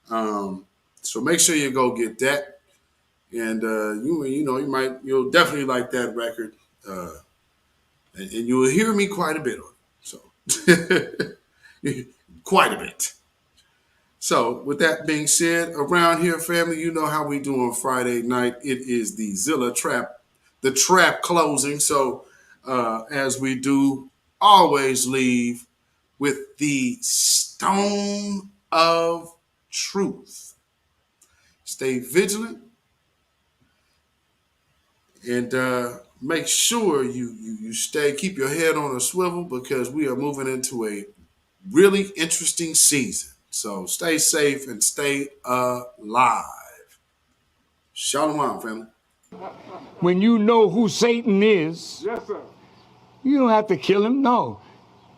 So make sure you go get that. And you'll definitely like that record. And you will hear me quite a bit on it. So quite a bit. So with that being said, around here, family, you know how we do on Friday night. It is the Zilla Trap, the trap closing. So as we do, always leave with the stone of truth. Stay vigilant and make sure you keep your head on a swivel because we are moving into a really interesting season. So stay safe and stay alive. Shalom, family. When you know who Satan is, yes, sir, you don't have to kill him. No.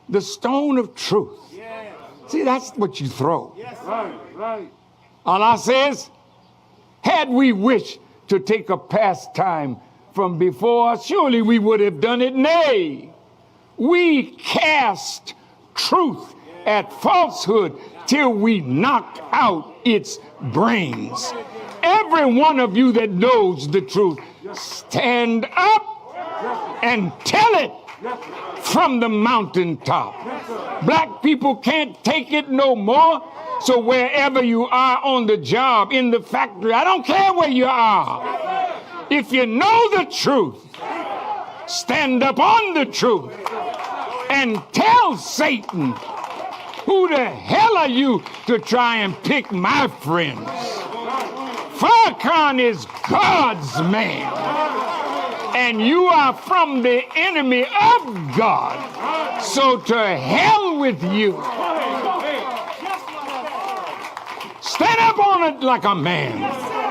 The stone of truth. Yeah. See, that's what you throw. Yes, right. Allah says, had we wished to take a pastime from before, surely we would have done it. Nay, we cast truth at falsehood till we knocked out its brains. Every one of you that knows the truth, stand up and tell it from the mountaintop. Black people can't take it no more. So wherever you are on the job, in the factory, I don't care where you are. If you know the truth, stand up on the truth and tell Satan, who the hell are you to try and pick my friends? Farrakhan is God's man, and you are from the enemy of God. So to hell with you. Stand up on it like a man. Yeah.